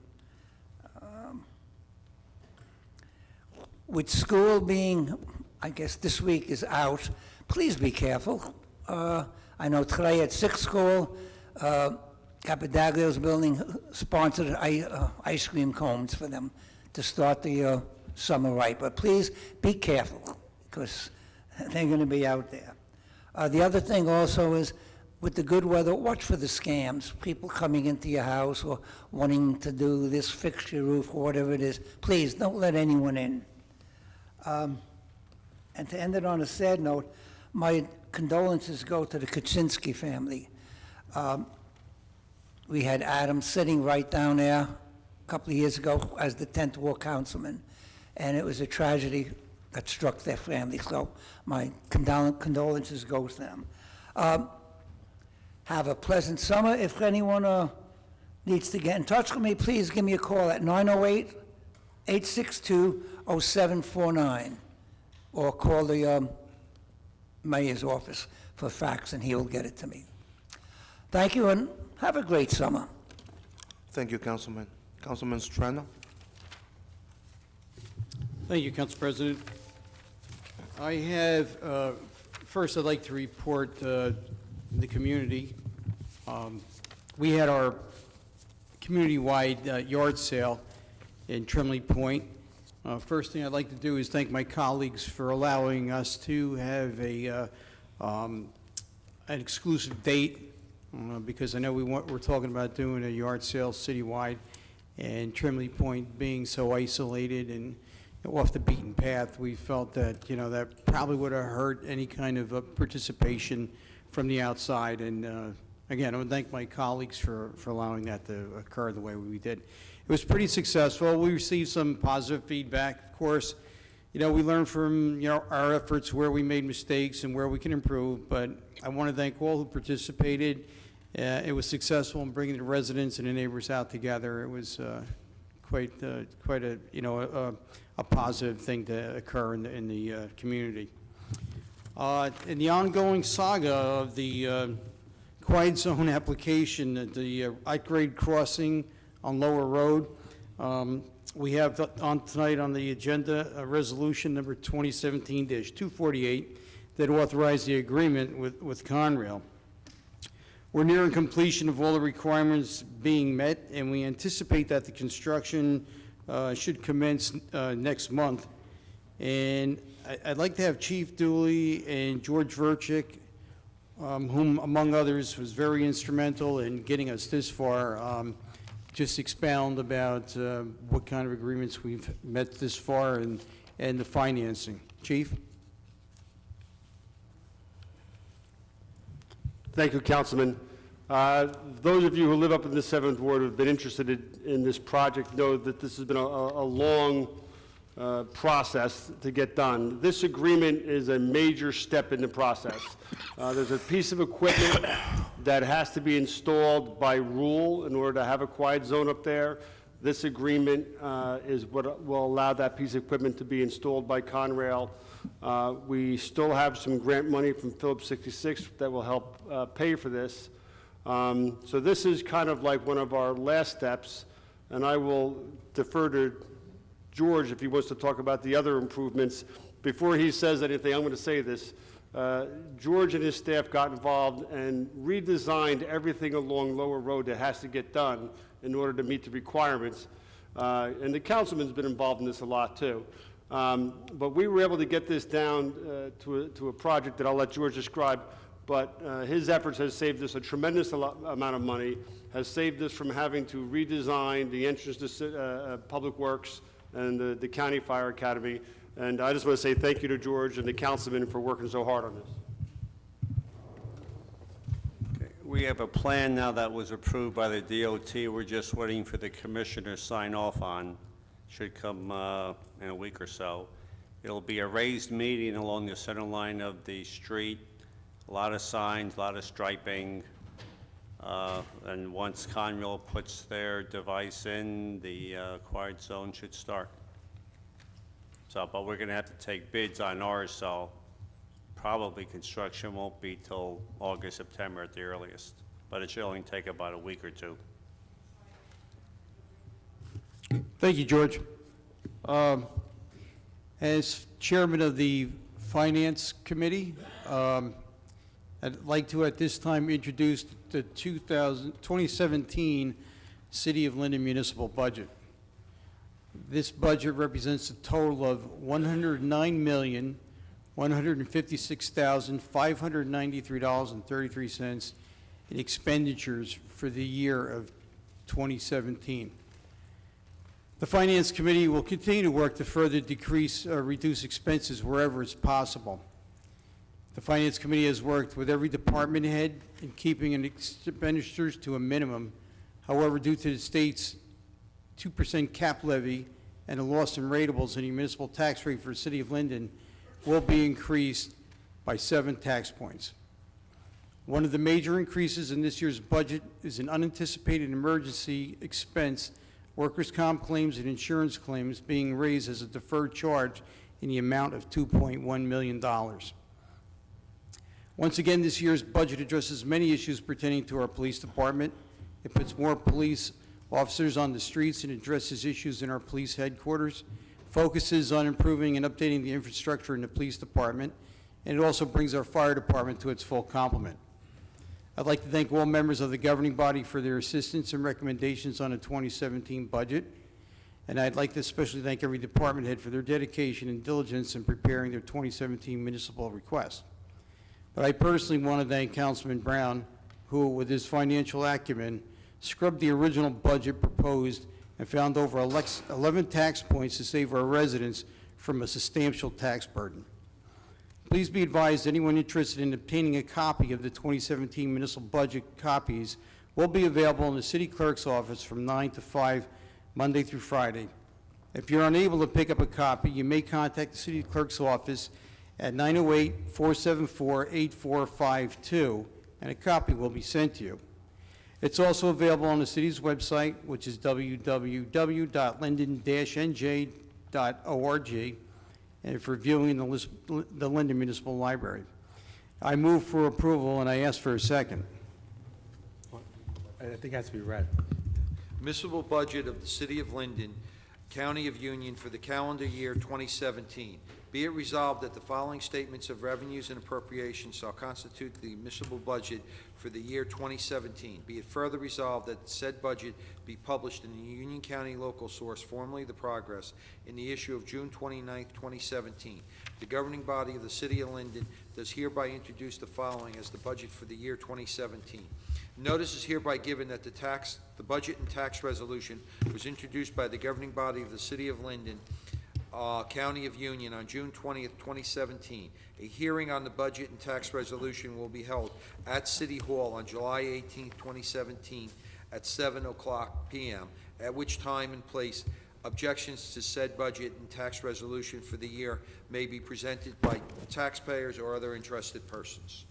With school being, I guess this week is out, please be careful. I know today at 6 school, Capadaglio's building sponsored ice cream cones for them to start the summer right. But please be careful, because they're going to be out there. The other thing also is, with the good weather, watch for the scams. People coming into your house or wanting to do this, fix your roof, or whatever it is. Please, don't let anyone in. And to end it on a sad note, my condolences go to the Kaczynski family. We had Adam sitting right down there a couple of years ago as the 10th Ward Councilman, and it was a tragedy that struck their family, so my condolences go to them. Have a pleasant summer. If anyone needs to get in touch with me, please give me a call at 908-862-0749, or call the mayor's office for fax, and he will get it to me. Thank you, and have a great summer. Thank you, Councilman. Councilman Strano. Thank you, Council President. I have, first I'd like to report the community. We had our community-wide yard sale in Trimley Point. First thing I'd like to do is thank my colleagues for allowing us to have an exclusive date, because I know we're talking about doing a yard sale citywide, and Trimley Point being so isolated and off the beaten path, we felt that, that probably would have hurt any kind of participation from the outside, and again, I want to thank my colleagues for allowing that to occur the way we did. It was pretty successful. We received some positive feedback, of course. You know, we learned from, you know, our efforts where we made mistakes and where we can improve, but I want to thank all who participated. It was successful in bringing the residents and the neighbors out together. It was quite a, you know, a positive thing to occur in the community. In the ongoing saga of the quiet zone application at the at-grade crossing on Lower Road, we have on tonight on the agenda a resolution number 2017-248 that authorized the agreement with Conrail. We're nearing completion of all the requirements being met, and we anticipate that the construction should commence next month. And I'd like to have Chief Dooley and George Verchick, whom, among others, was very instrumental in getting us this far, just expound about what kind of agreements we've met this far and the financing. Chief? Thank you, Councilman. Those of you who live up in the 7th Ward who have been interested in this project know that this has been a long process to get done. This agreement is a major step in the process. There's a piece of equipment that has to be installed by rule in order to have a quiet zone up there. This agreement is what will allow that piece of equipment to be installed by Conrail. We still have some grant money from Phillips 66 that will help pay for this. So this is kind of like one of our last steps, and I will defer to George if he wants to talk about the other improvements. Before he says anything, I'm going to say this. George and his staff got involved and redesigned everything along Lower Road that has to get done in order to meet the requirements. And the councilman's been involved in this a lot too. But we were able to get this down to a project that I'll let George describe. But his efforts has saved us a tremendous amount of money, has saved us from having to redesign the entrance to Public Works and the County Fire Academy. And I just want to say thank you to George and the councilman for working so hard on this. We have a plan now that was approved by the DOT. We're just waiting for the commissioner to sign off on. Should come in a week or so. It'll be a raised median along the center line of the street. A lot of signs, a lot of striping. And once Conrail puts their device in, the quiet zone should start. So, but we're going to have to take bids on ours, so probably construction won't be till August, September at the earliest. But it should only take about a week or two. Thank you, George. As chairman of the Finance Committee, I'd like to at this time introduce the 2017 City of Linden municipal budget. This budget represents a total of $109,156,593.33 in expenditures for the year of 2017. The Finance Committee will continue to work to further reduce expenses wherever it's possible. The Finance Committee has worked with every department head in keeping expenditures to a minimum. However, due to the state's 2% cap levy and a loss in ratables in the municipal tax rate for the City of Linden will be increased by 7 tax points. One of the major increases in this year's budget is an unanticipated emergency expense, workers' comp claims and insurance claims being raised as a deferred charge in the amount of $2.1 million. Once again, this year's budget addresses many issues pertaining to our police department. It puts more police officers on the streets and addresses issues in our police headquarters, focuses on improving and updating the infrastructure in the police department, and it also brings our fire department to its full complement. I'd like to thank all members of the governing body for their assistance and recommendations on the 2017 budget, and I'd like to especially thank every department head for their dedication and diligence in preparing their 2017 municipal request. But I personally want to thank Councilman Brown, who, with his financial acumen, scrubbed the original budget proposed and found over 11 tax points to save our residents from a substantial tax burden. Please be advised, anyone interested in obtaining a copy of the 2017 municipal budget copies will be available in the city clerk's office from 9 to 5, Monday through Friday. If you're unable to pick up a copy, you may contact the city clerk's office at 908-474-8452, and a copy will be sent to you. It's also available on the city's website, which is www.linden-nj.org, and for viewing the Linden Municipal Library. I move for approval, and I ask for a second. I think it has to be read. Municipal budget of the City of Linden, County of Union for the calendar year 2017. Be it resolved that the following statements of revenues and appropriations shall constitute the municipal budget for the year 2017. Be it further resolved that said budget be published in the Union County Local Source, formerly The Progress, in the issue of June 29, 2017. The governing body of the City of Linden does hereby introduce the following as the budget for the year 2017. Notice is hereby given that the budget and tax resolution was introduced by the governing body of the City of Linden, County of Union, on June 20th, 2017. A hearing on the budget and tax resolution will be held at City Hall on July 18th, 2017, at 7:00 p.m., at which time and place objections to said budget and tax resolution for the year may be presented by taxpayers or other interested persons.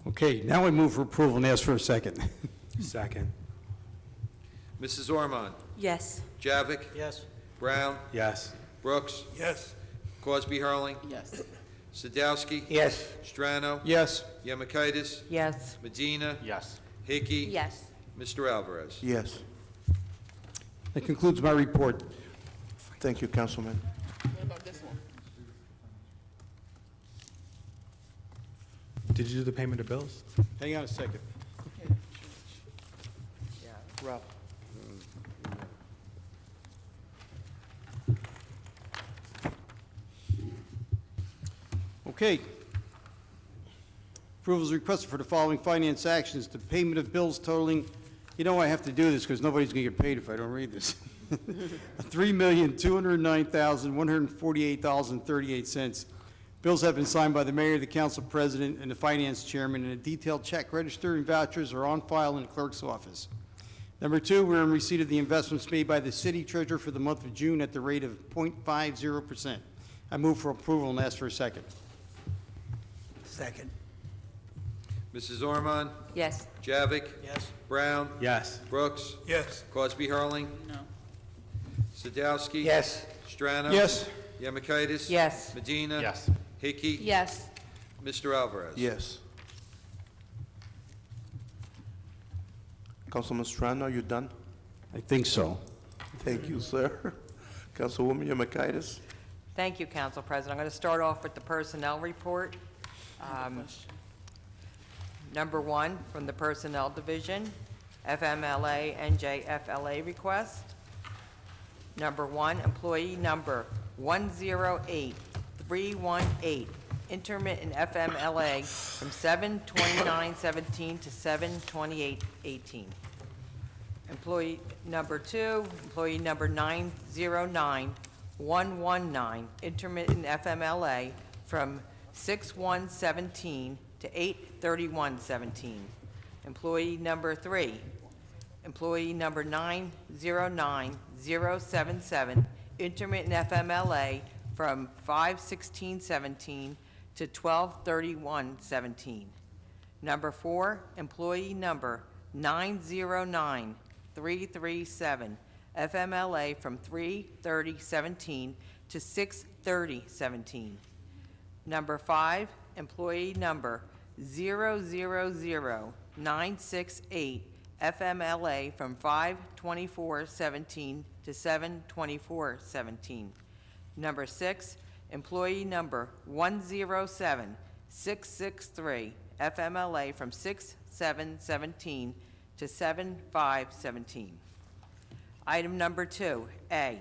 Okay, now I move for approval and ask for a second. Second. Mrs. Ormond? Yes. Javik? Yes. Brown? Yes. Brooks? Yes. Cosby Hurling? Yes. Sadowski? Yes. Strano? Yes. Yemakaitis? Yes. Medina? Yes. Hickey? Yes. Mr. Alvarez? Yes. That concludes my report. Thank you, Councilman. What about this one? Did you do the payment of bills? Hang on a second. Rob. Okay. Approval is requested for the following finance actions: the payment of bills totaling, you know I have to do this because nobody's going to get paid if I don't read this, $3,209,148.38. Bills have been signed by the mayor, the council president, and the finance chairman, and a detailed check register and vouchers are on file in the clerk's office. Number two, we're in receipt of the investments made by the city treasurer for the month of June at the rate of 0.50%. I move for approval and ask for a second. Second. Mrs. Ormond? Yes. Javik? Yes. Brown? Yes. Brooks? Yes. Cosby Hurling? No. Sadowski? Yes. Strano? Yes. Yemakaitis? Yes. Medina? Yes. Hickey? Yes. Mr. Alvarez? Yes. Councilman Strano, are you done? I think so. Thank you, sir. Councilwoman Yemakaitis? Thank you, Council President. I'm going to start off with the personnel report. Number one, from the Personnel Division, FMLA NJFLA request. Number one, employee number 108318, intermittent FMLA from 7/29/17 to 7/28/18. Employee number two, employee number 909119, intermittent FMLA from 6/1/17 to 8/31/17. Employee number three, employee number 909077, intermittent FMLA from 5/16/17 to 12/31/17. Number four, employee number 909337, FMLA from 3/30/17 to 6/30/17. Number five, employee number 000968, FMLA from 5/24/17 to 7/24/17. Number six, employee number 107663, FMLA from 6/7/17 to 7/5/17. Item number two, A,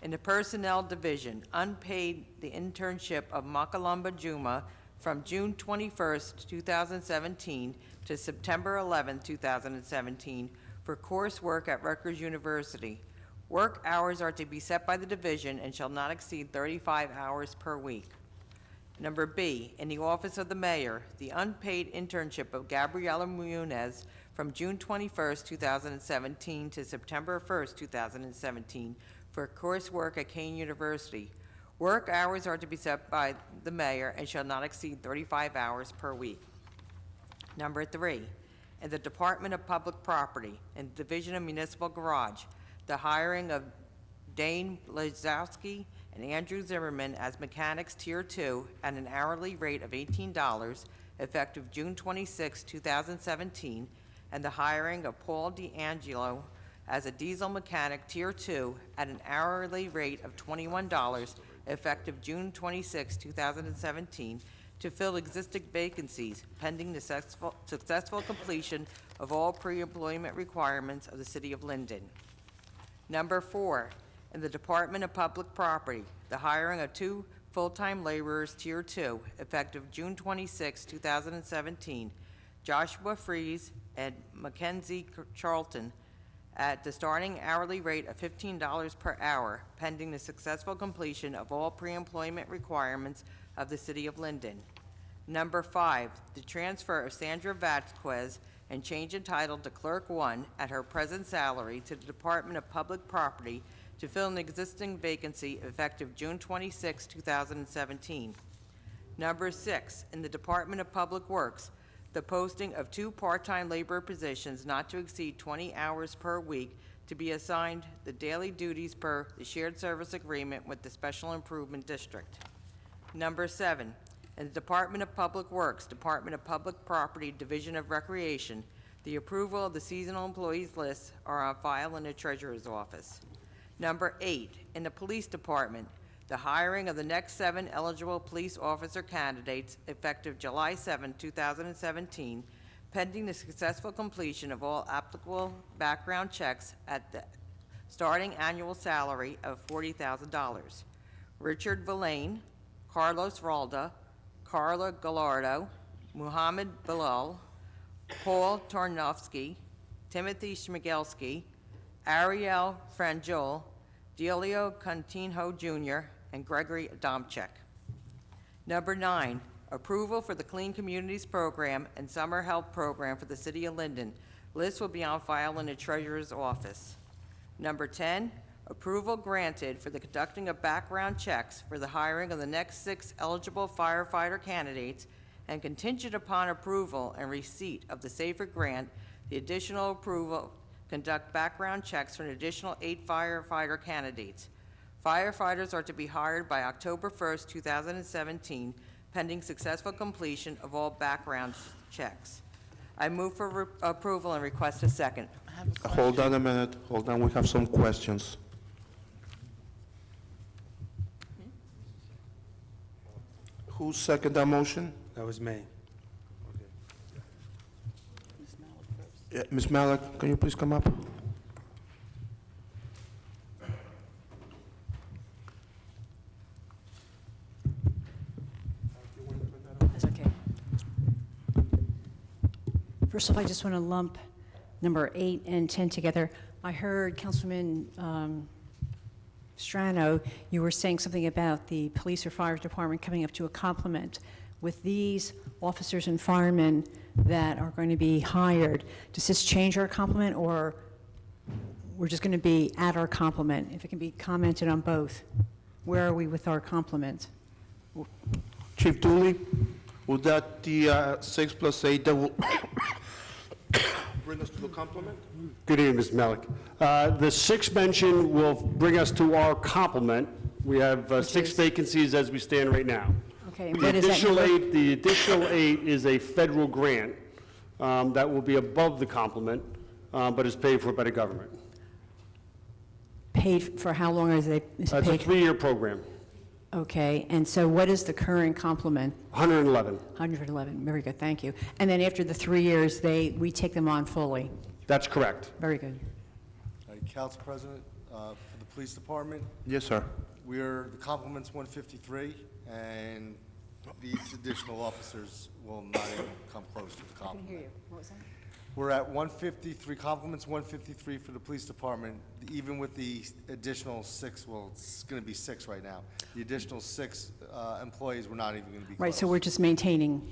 in the Personnel Division, unpaid the internship of Makalamba Juma from June 21st, 2017 to September 11th, 2017 for coursework at Rutgers University. Work hours are to be set by the division and shall not exceed 35 hours per week. Number B, in the office of the mayor, the unpaid internship of Gabriela Munez from June 21st, 2017 to September 1st, 2017 for coursework at Kane University. Work hours are to be set by the mayor and shall not exceed 35 hours per week. Number 3, in the Department of Public Property and Division of Municipal Garage, the hiring of Dane Blazowski and Andrew Zimmerman as mechanics Tier 2 at an hourly rate of $18 effective June 26, 2017, and the hiring of Paul D'Angelo as a diesel mechanic Tier 2 at an hourly rate of $21 effective June 26, 2017, to fill existing vacancies pending the successful completion of all pre-employment requirements of the City of Linden. Number 4, in the Department of Public Property, the hiring of 2 full-time laborers Tier 2 effective June 26, 2017, Joshua Fries and Mackenzie Charlton at the starting hourly rate of $15 per hour, pending the successful completion of all pre-employment requirements of the City of Linden. Number 5, the transfer of Sandra Vasquez and change in title to Clerk 1 at her present salary to the Department of Public Property to fill an existing vacancy effective June 26, 2017. Number 6, in the Department of Public Works, the posting of 2 part-time labor positions not to exceed 20 hours per week to be assigned the daily duties per the shared service agreement with the Special Improvement District. Number 7, in the Department of Public Works, Department of Public Property, Division of Recreation, the approval of the seasonal employees lists are on file in the Treasurer's office. Number 8, in the Police Department, the hiring of the next 7 eligible police officer candidates effective July 7, 2017, pending the successful completion of all applicable background checks at the starting annual salary of $40,000. Richard Villain, Carlos Ralda, Carla Gallardo, Muhammad Bilal, Paul Tarnowski, Timothy Schmigelski, Ariel Franjol, Delio Continho Jr., and Gregory Adamczyk. Number 9, approval for the Clean Communities Program and Summer Help Program for the City of Linden. List will be on file in the Treasurer's office. Number 10, approval granted for the conducting of background checks for the hiring of the next 6 eligible firefighter candidates, and contingent upon approval and receipt of the SAFER grant, the additional approval conduct background checks for an additional 8 firefighter candidates. Firefighters are to be hired by October 1st, 2017, pending successful completion of all background checks. I move for approval and request a second. Hold on a minute, hold on, we have some questions. Who seconded that motion? That was me. Yeah, Ms. Malik, can you please come up? That's okay. First off, I just want to lump number 8 and 10 together. I heard Councilman Strano, you were saying something about the police or fire department coming up to a complement. With these officers and firemen that are going to be hired, does this change our complement, or we're just going to be at our complement? If it can be commented on both, where are we with our complement? Chief Dooley, would that the 6 plus 8 that will bring us to the complement? Good evening, Mr. Malik. The 6 mentioned will bring us to our complement. We have 6 vacancies as we stand right now. Okay, and what is that number? The additional 8 is a federal grant that will be above the complement, but is paid for by the government. Paid for how long is it It's a paid? 3-year program, Okay, and so what is the current complement? 111. 111, very good, thank you. And then after the 3 years, we take them on fully? That's correct. Very good. Council President, for the police department, Yes, sir. the complement's 153, and these additional officers will not even come close to the complement. What was that? We're at 153, compliments 153 for the police department, even with the additional 6, well, it's going to be 6 right now. The additional 6 employees, we're not even going to be close. Right, so we're just maintaining.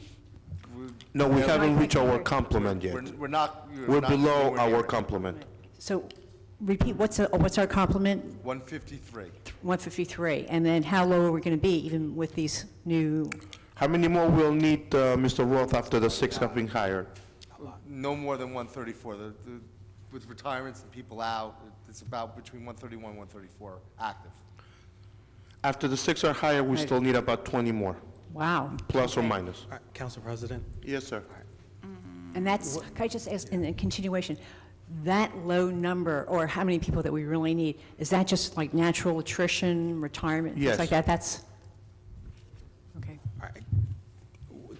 No, we Yeah, haven't Right, reached right, our right. complement yet. We're not. We're not below anywhere near our it. complement. So repeat, what's our complement? 153. 153. And then how low are we going to be even with these new, How many more we'll need, Mr. Roth, after the 6 have been hired? No more than 134. With retirements and people out, it's about between 131 and 134 active. After the 6 are hired, we Right. still need about 20 more, wow. plus or Okay. minus. Council President? Yes, sir. And that's, can I just ask, in a continuation, that low number, or how many people that we really need, is that just like natural attrition, retirement, things Yes. like that? That's, okay. All right.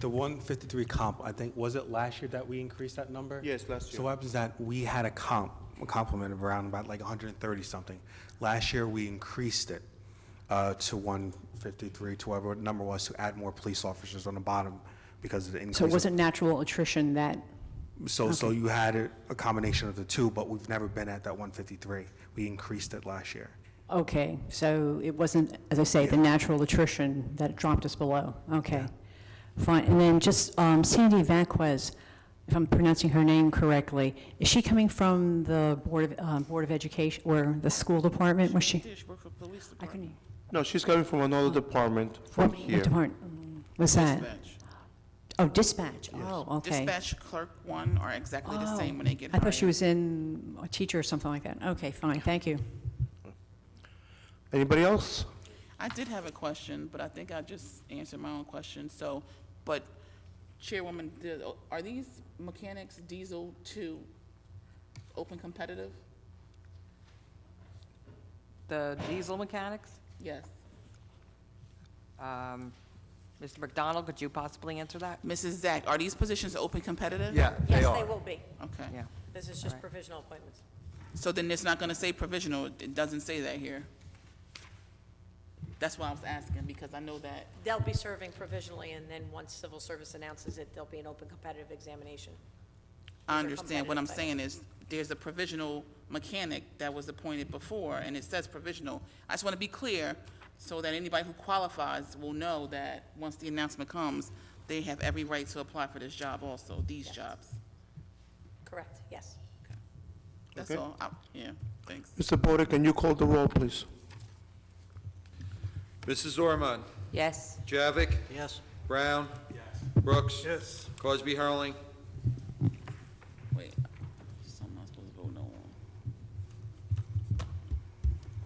The 153 comp, I think, was it last year that we increased that number? Yes, last year. So what happens is that we had a complement of around about like 130 something. Last year, we increased it to 153, to whatever the number was, to add more police officers on the bottom because of the increase. So it wasn't natural attrition that, So you had a combination of the two, but we've never been at that 153. We increased it last year. okay, so it wasn't, as I say, the natural attrition that dropped us below. Okay, fine. And then just Sandy Vaquez, if I'm pronouncing her name correctly, is she coming from the Board of Education or the school department? Was she? She worked for police I couldn't. No, she's coming from another department from What here. department was that? Dispatch. Oh, dispatch. Oh, okay. Dispatch clerk 1 are exactly the same when they get I hired. thought she was in a teacher or something like that. Okay, fine, thank you. Anybody else? I did have a question, but I think I just answered my own question. So, but Chairwoman, are these mechanics diesel 2 open competitive? The diesel mechanics? Yes. Mr. McDonald, could you possibly answer that? Mrs. Zach, are these positions open competitive? Yeah, they Yes, are. they will be. Okay. Yeah. This is just provisional appointments. So then it's not going to say provisional. It doesn't say that here. That's why I was asking, because I know that. They'll be serving provisionally, and then once civil service announces it, there'll be an open competitive examination. I Those are understand. What I'm competitive saying is, there's a provisional mechanic that was appointed before, and it says provisional. I just want to be clear, so that anybody who qualifies will know that once the announcement comes, they have every right to apply for this job also, these jobs. Correct, yes. That's Okay. all. Yeah, thanks. Mr. Bode, can you call the roll, please? Mrs. Ormond? Yes. Javik? Yes. Brown? Brooks? Yes. Cosby Hurling? Wait, something I'm supposed to vote no on.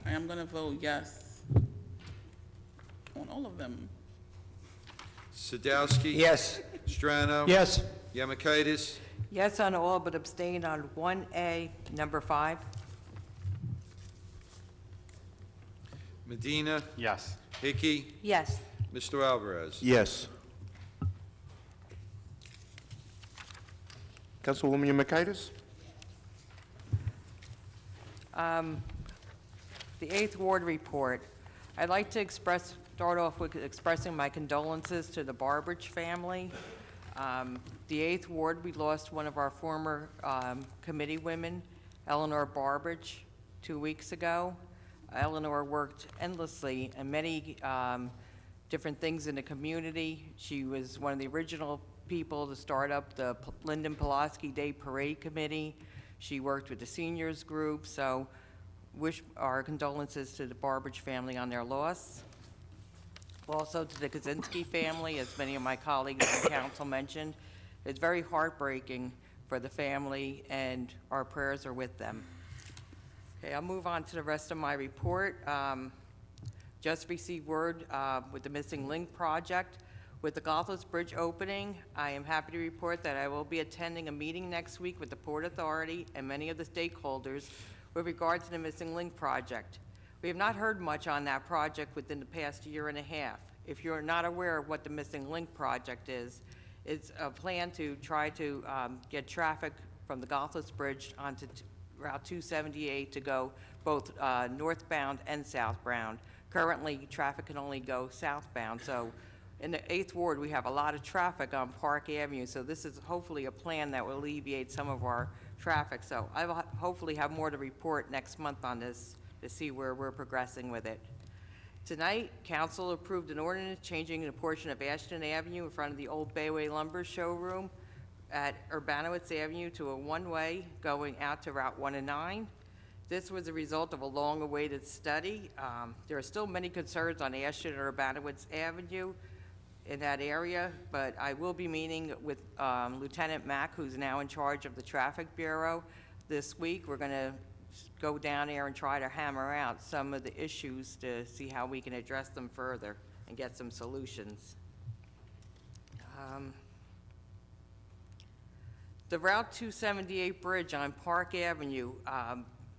I am gonna vote yes on all of them. Sadowski? Yes. Strano? Yes. Yamakaitis? Yes on all, but abstain on 1A, number 5. Medina? Yes. Hickey? Yes. Mr. Alvarez? Yes. Councilwoman Yamakaitis? The 8th Ward report. I'd like to start off with expressing my condolences to the Barbridge family. The 8th Ward, we lost one of our former committee women, Eleanor Barbridge, 2 weeks ago. Eleanor worked endlessly in many different things in the community. She was one of the original people to start up the Linden Pulaski Day Parade Committee. She worked with the seniors group, so wish our condolences to the Barbridge family on their loss. Also to the Kaczynski family, as many of my colleagues on the council mentioned. It's very heartbreaking for the family, and our prayers are with them. Okay, I'll move on to the rest of my report. Just received word with the Missing Link project. With the Gothels Bridge opening, I am happy to report that I will be attending a meeting next week with the Port Authority and many of the stakeholders with regard to the Missing Link project. We have not heard much on that project within the past year and a half. If you're not aware of what the Missing Link project is, it's a plan to try to get traffic from the Gothels Bridge onto Route 278 to go both northbound and southbound. Currently, traffic can only go southbound, so in the 8th Ward, we have a lot of traffic on Park Avenue, so this is hopefully a plan that will alleviate some of our traffic. So I will hopefully have more to report next month on this to see where we're progressing with it. Tonight, council approved an ordinance changing a portion of Ashton Avenue in front of the old Bayway Lumber showroom at Urbanowitz Avenue to a one-way going out to Route 1 and 9. This was a result of a long-awaited study. There are still many concerns on Ashton and Urbanowitz Avenue in that area, but I will be meeting with Lieutenant Mack, who's now in charge of the Traffic Bureau, this week. We're going to go down there and try to hammer out some of the issues to see how we can address them further and get some solutions. The Route 278 bridge on Park Avenue,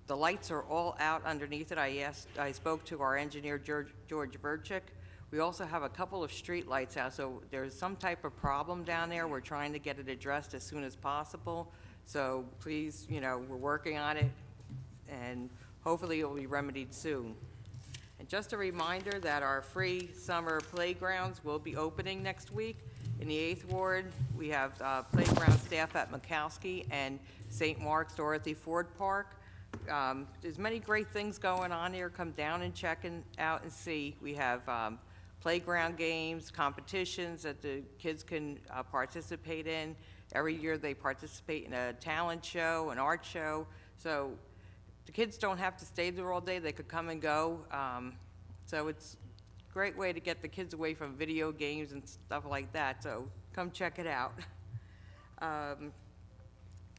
the lights are all out underneath it. I spoke to our engineer, George Verchik. We also have a couple of street lights out, so there's some type of problem down there. We're trying to get it addressed as soon as possible. So please, we're working on it, and hopefully it will be remedied soon. And just a reminder that our free summer playgrounds will be opening next week. In the 8th Ward, we have playground staff at Mikowski and St. Mark's Dorothy Ford Park. There's many great things going on here. Come down and check out and see. We have playground games, competitions that the kids can participate in. Every year they participate in a talent show, an art show. So the kids don't have to stay there all day. They could come and go. So it's a great way to get the kids away from video games and stuff like that. So come check it out.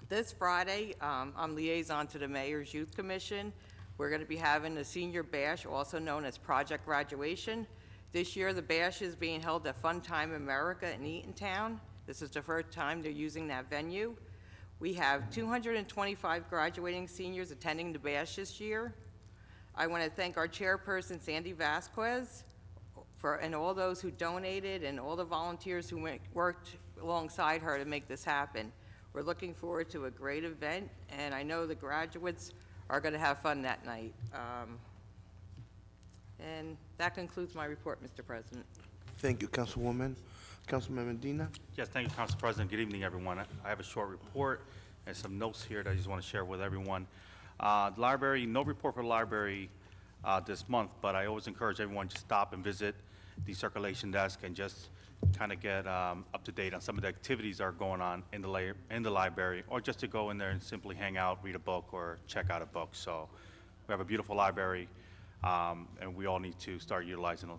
This Friday, I'm liaison to the Mayor's Youth Commission. We're going to be having the Senior Bash, also known as Project Graduation. This year, the bash is being held at Fun Time America in Eatontown. This is the first time they're using that venue. We have 225 graduating seniors attending the bash this year. I want to thank our chairperson, Sandy Vasquez, and all those who donated and all the volunteers who worked alongside her to make this happen. We're looking forward to a great event, and I know the graduates are going to have fun that night. And that concludes my report, Mr. President. Thank you, Councilwoman. Councilman Medina? Yes, thank you, Council President. Good evening, everyone. I have a short report and some notes here that I just want to share with everyone. The library, no report for the library this month, but I always encourage everyone to stop and visit the circulation desk and just kind of get up to date on some of the activities that are going on in the library, or just to go in there and simply hang out, read a book, or check out a book. So we have a beautiful library, and we all need to start utilizing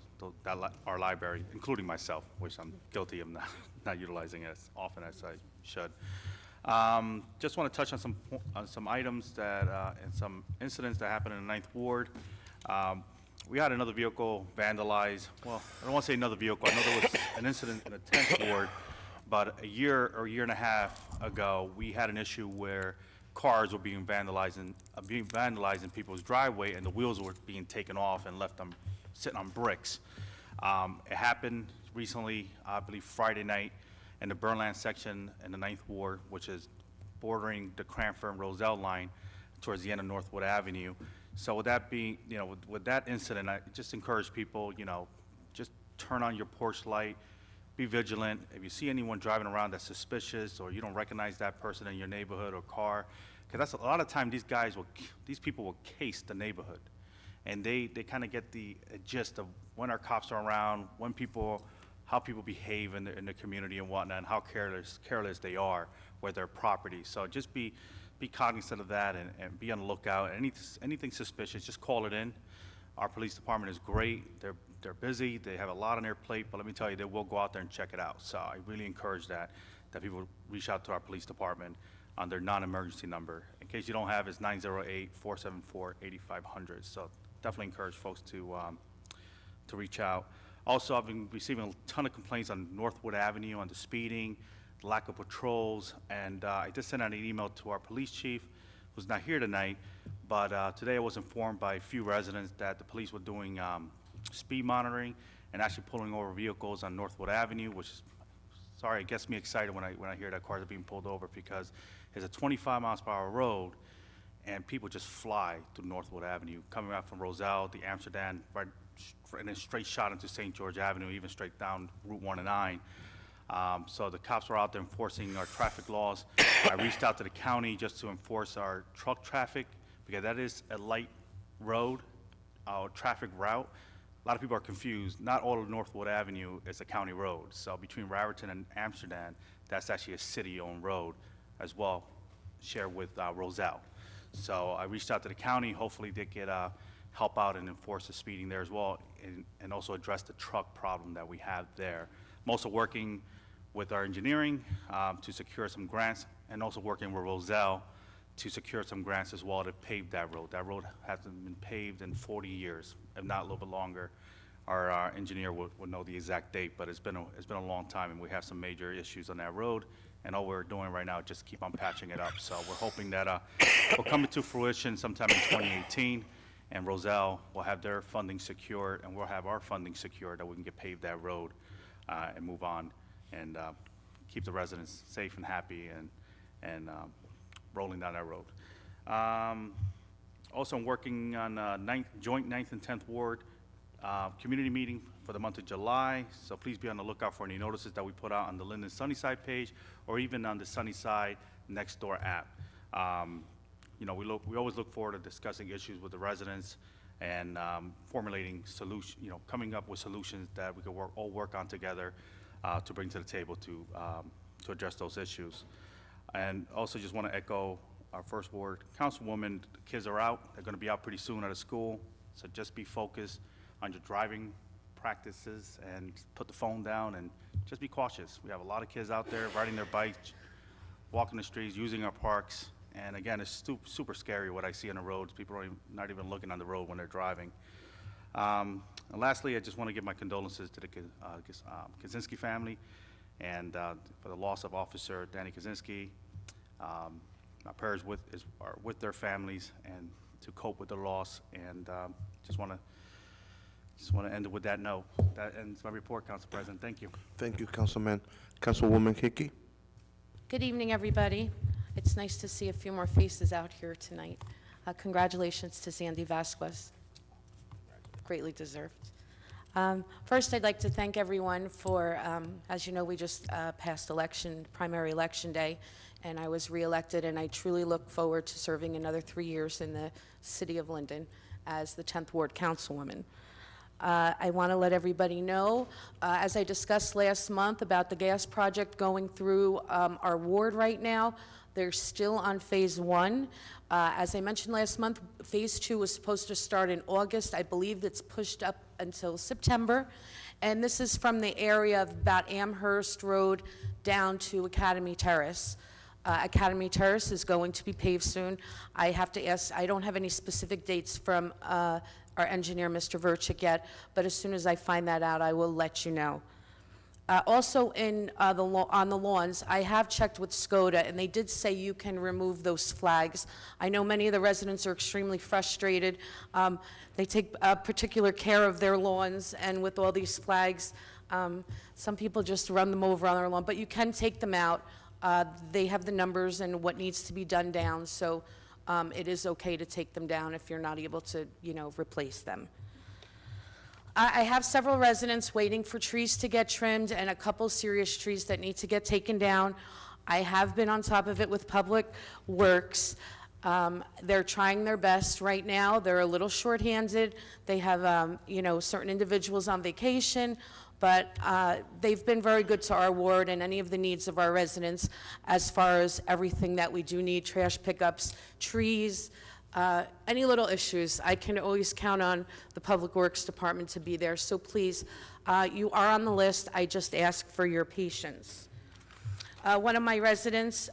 our library, including myself, which I'm guilty of not utilizing as often as I should. Just want to touch on some items that and some incidents that happened in the 9th Ward. We had another vehicle vandalized. Well, I don't want to say another vehicle. I know there was an incident in the 10th Ward, but a year or year and a half ago, we had an issue where cars were being vandalized in people's driveway, and the wheels were being taken off and left them sitting on bricks. It happened recently, I believe Friday night, in the Burnland section in the 9th Ward, which is bordering the Cranford and Roselle line towards the end of Northwood Avenue. So with that being, with that incident, I just encourage people, just turn on your porch light, be vigilant. If you see anyone driving around that's suspicious, or you don't recognize that person in your neighborhood or car, because that's a lot of time these people will case the neighborhood, and they kind of get the gist of when our cops are around, how people behave in the community and whatnot, and how careless they are with their property. So just be cognizant of that and be on the lookout. Anything suspicious, just call it in. Our police department is great. They're busy. They have a lot on their plate, but let me tell you, they will go out there and check it out. So I really encourage that people reach out to our police department on their non-emergency number. In case you don't have, it's 908-474-8500. So definitely encourage folks to reach out. Also, I've been receiving a ton of complaints on Northwood Avenue on the speeding, lack of patrols, and I just sent out an email to our police chief, who's not here tonight, but today I was informed by a few residents that the police were doing speed monitoring and actually pulling over vehicles on Northwood Avenue, which is, it gets me excited when I hear that cars are being pulled over, because it's a 25 miles per hour road, and people just fly through Northwood Avenue, coming out from Roselle, the Amsterdam, right, and then straight shot into St. George Avenue, even straight down Route 1 and 9. So the cops were out there enforcing our traffic laws. I reached out to the county just to enforce our truck traffic, because that is a light road, traffic route. A lot of people are confused. Not all of Northwood Avenue is a county road. So between Raritan and Amsterdam, that's actually a city-owned road as well, shared with Roselle. So I reached out to the county. Hopefully they could help out and enforce the speeding there as well, and also address the truck problem that we have there. I'm also working with our engineering to secure some grants, and also working with Roselle to secure some grants as well to pave that road. That road hasn't been paved in 40 years, if not a little bit longer. Our engineer would know the exact date, but it's been a long time, and we have some major issues on that road. And all we're doing right now is just keep on patching it up. So we're hoping that will come into fruition sometime in 2018, and Roselle will have their funding secured, and we'll have our funding secured, that we can get paved that road and move on, and keep the residents safe and happy, and rolling down that road. Also, I'm working on joint 9th and 10th Ward community meeting for the month of July, so please be on the lookout for any notices that we put out on the Linden Sunnyside page, or even on the Sunnyside Nextdoor app. You know, we always look forward to discussing issues with the residents, and formulating solutions, you know, coming up with solutions that we could all work on together to bring to the table to address those issues. And also just want to echo our first ward councilwoman. The kids are out. They're going to be out pretty soon out of school, so just be focused on your driving practices, and put the phone down, and just be cautious. We have a lot of kids out there riding their bikes, walking the streets, using our parks, and again, it's super scary what I see on the roads. People are not even looking on the road when they're driving. And lastly, I just want to give my condolences to the Kaczynski family, and for the loss of Officer Danny Kaczynski. My prayers are with their families, and to cope with the loss, and just want to end it with that note. That ends my report, Council President. Thank you. Thank you, Councilman. Councilwoman Hickey? Good evening, everybody. It's nice to see a few more faces out here tonight. Congratulations to Sandy Vasquez. Greatly deserved. First, I'd like to thank everyone for, as you know, we just passed primary election day, and I was reelected, and I truly look forward to serving another 3 years in the city of Linden as the 10th Ward Councilwoman. I want to let everybody know, as I discussed last month about the gas project going through our ward right now, they're still on phase 1. As I mentioned last month, phase 2 was supposed to start in August. I believe it's pushed up until September. And this is from the area of about Amherst Road down to Academy Terrace. Academy Terrace is going to be paved soon. I have to ask, I don't have any specific dates from our engineer, Mr. Verchik, yet, but as soon as I find that out, I will let you know. Also on the lawns, I have checked with SCOTA, and they did say you can remove those flags. I know many of the residents are extremely frustrated. They take particular care of their lawns, and with all these flags, some people just run them over on their lawn, but you can take them out. They have the numbers and what needs to be done down, so it is okay to take them down if you're not able to, replace them. I have several residents waiting for trees to get trimmed, and a couple serious trees that need to get taken down. I have been on top of it with Public Works. They're trying their best right now. They're a little shorthanded. They have, certain individuals on vacation, but they've been very good to our ward and any of the needs of our residents as far as everything that we do need: trash pickups, trees, any little issues. I can always count on the Public Works Department to be there. So please, you are on the list. I just ask for your patience. One of my residents,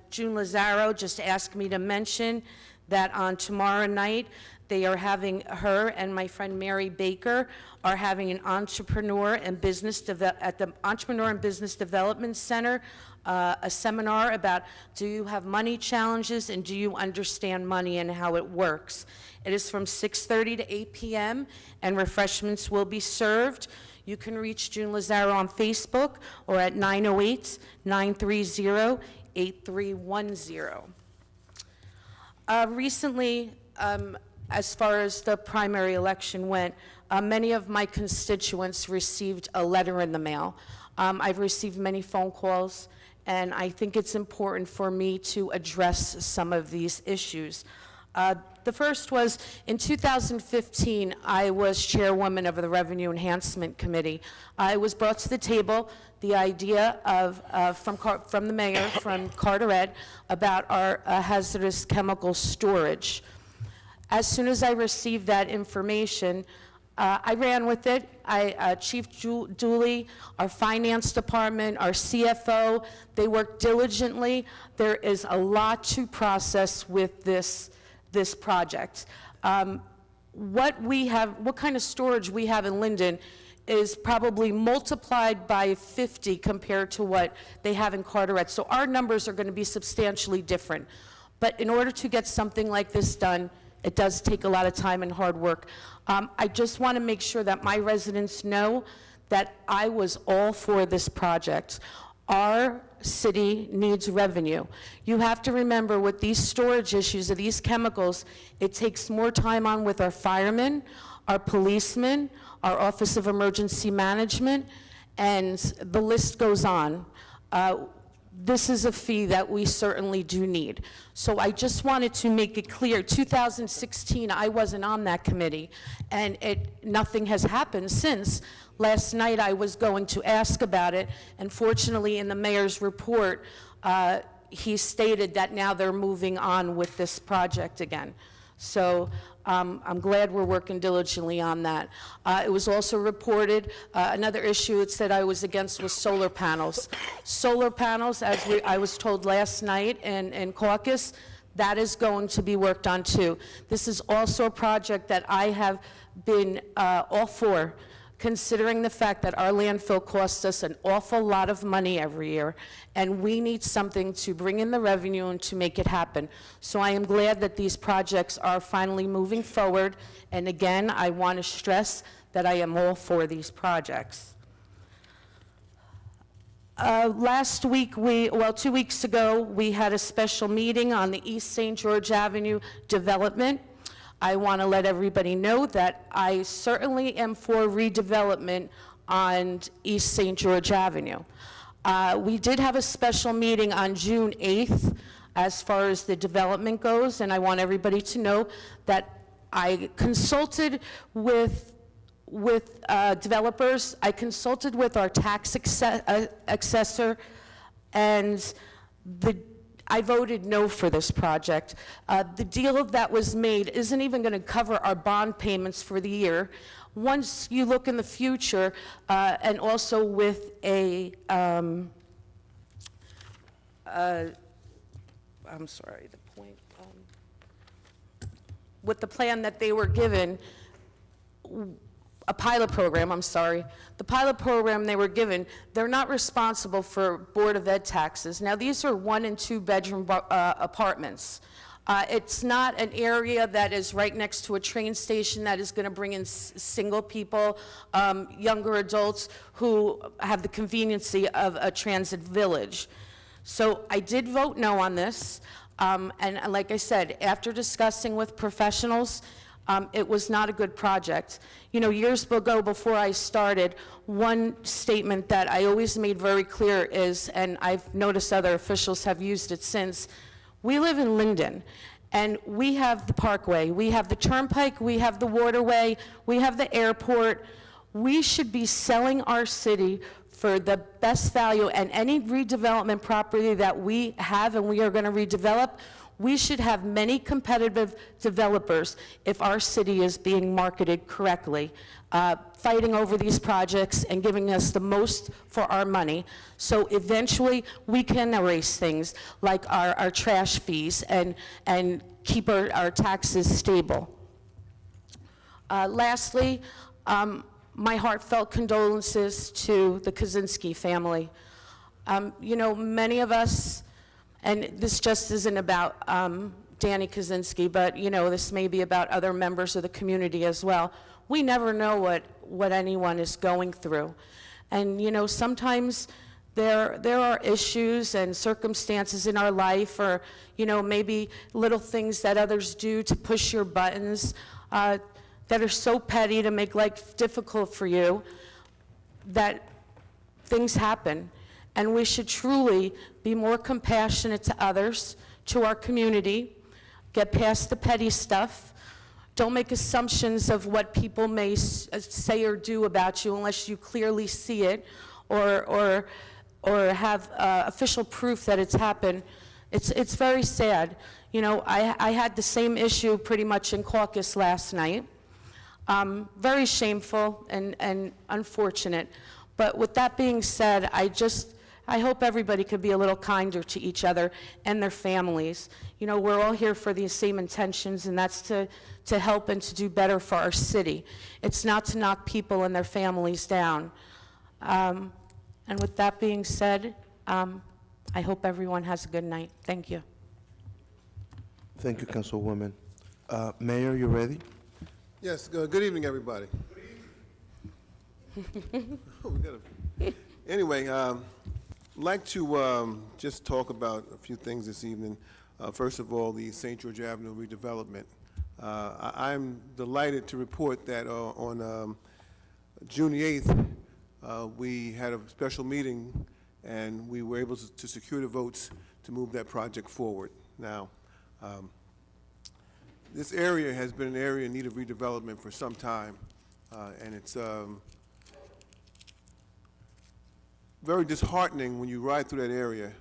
June Lazaro, just asked me to mention that on tomorrow night, they are having, her and my friend Mary Baker are having an entrepreneur and business at the Entrepreneur and Business Development Center, a seminar about, do you have money challenges and do you understand money and how it works? It is from 6:30 to 8 p.m. and refreshments will be served. You can reach June Lazaro on Facebook or at 908-930-8310. Recently, as far as the primary election went, many of my constituents received a letter in the mail. I've received many phone calls, and I think it's important for me to address some of these issues. The first was, in 2015, I was chairwoman of the Revenue Enhancement Committee. It was brought to the table, the idea of, from the mayor, from Carteret, about our hazardous chemical storage. As soon as I received that information, I ran with it. Chief Dooley, our finance department, our CFO, they worked diligently. There is a lot to process with this project. What kind of storage we have in Linden is probably multiplied by 50 compared to what they have in Carteret. So our numbers are going to be substantially different. But in order to get something like this done, it does take a lot of time and hard work. I just want to make sure that my residents know that I was all for this project. Our city needs revenue. You have to remember, with these storage issues of these chemicals, it takes more time on with our firemen, our policemen, our Office of Emergency Management, and the list goes on. This is a fee that we certainly do need. So I just wanted to make it clear, 2016, I wasn't on that committee, and nothing has happened since. Last night I was going to ask about it, and fortunately in the mayor's report, he stated that now they're moving on with this project again. So I'm glad we're working diligently on that. It was also reported, another issue it said I was against was solar panels. Solar panels, as I was told last night in caucus, that is going to be worked on too. This is also a project that I have been all for, considering the fact that our landfill costs us an awful lot of money every year, and we need something to bring in the revenue and to make it happen. So I am glad that these projects are finally moving forward, and again, I want to stress that I am all for these projects. Last week, 2 weeks ago, we had a special meeting on the East St. George Avenue development. I want to let everybody know that I certainly am for redevelopment on East St. George Avenue. We did have a special meeting on June 8th as far as the development goes, and I want everybody to know that I consulted with developers. I consulted with our tax assessor, and I voted no for this project. The deal that was made isn't even going to cover our bond payments for the year. Once you look in the future, and also with I'm sorry, with the plan that they were given, a pilot program, the pilot program they were given, they're not responsible for Board of Ed taxes. Now, these are 1 and 2 bedroom apartments. It's not an area that is right next to a train station that is going to bring in single people, younger adults who have the conveniency of a transit village. So I did vote no on this. And like I said, after discussing with professionals, it was not a good project. You know, years ago, before I started, one statement that I always made very clear is, and I've noticed other officials have used it since, we live in Linden, and we have the Parkway, we have the Turnpike, we have the Waterway, we have the airport. We should be selling our city for the best value, and any redevelopment property that we have and we are going to redevelop, we should have many competitive developers if our city is being marketed correctly, fighting over these projects and giving us the most for our money. So eventually, we can erase things like our trash fees and keep our taxes stable. Lastly, my heartfelt condolences to the Kaczynski family. You know, many of us, and this just isn't about Danny Kaczynski, but you know, this may be about other members of the community as well. We never know what anyone is going through. And you know, sometimes there are issues and circumstances in our life, or, maybe little things that others do to push your buttons, that are so petty to make life difficult for you, that things happen. And we should truly be more compassionate to others, to our community, get past the petty stuff. Don't make assumptions of what people may say or do about you unless you clearly see it, or have official proof that it's happened. It's very sad. I had the same issue pretty much in caucus last night. Very shameful and unfortunate. But with that being said, I hope everybody could be a little kinder to each other and their families. We're all here for the same intentions, and that's to help and to do better for our city. It's not to knock people and their families down. And with that being said, I hope everyone has a good night. Thank you. Thank you, Councilwoman. Mayor, you ready? Yes, good evening, everybody. Anyway, I'd like to just talk about a few things this evening. First of all, the St. George Avenue redevelopment. I'm delighted to report that on June the 8th, we had a special meeting, and we were able to secure the votes to move that project forward. Now, this area has been an area in need of redevelopment for some time, and it's very disheartening when you ride through that area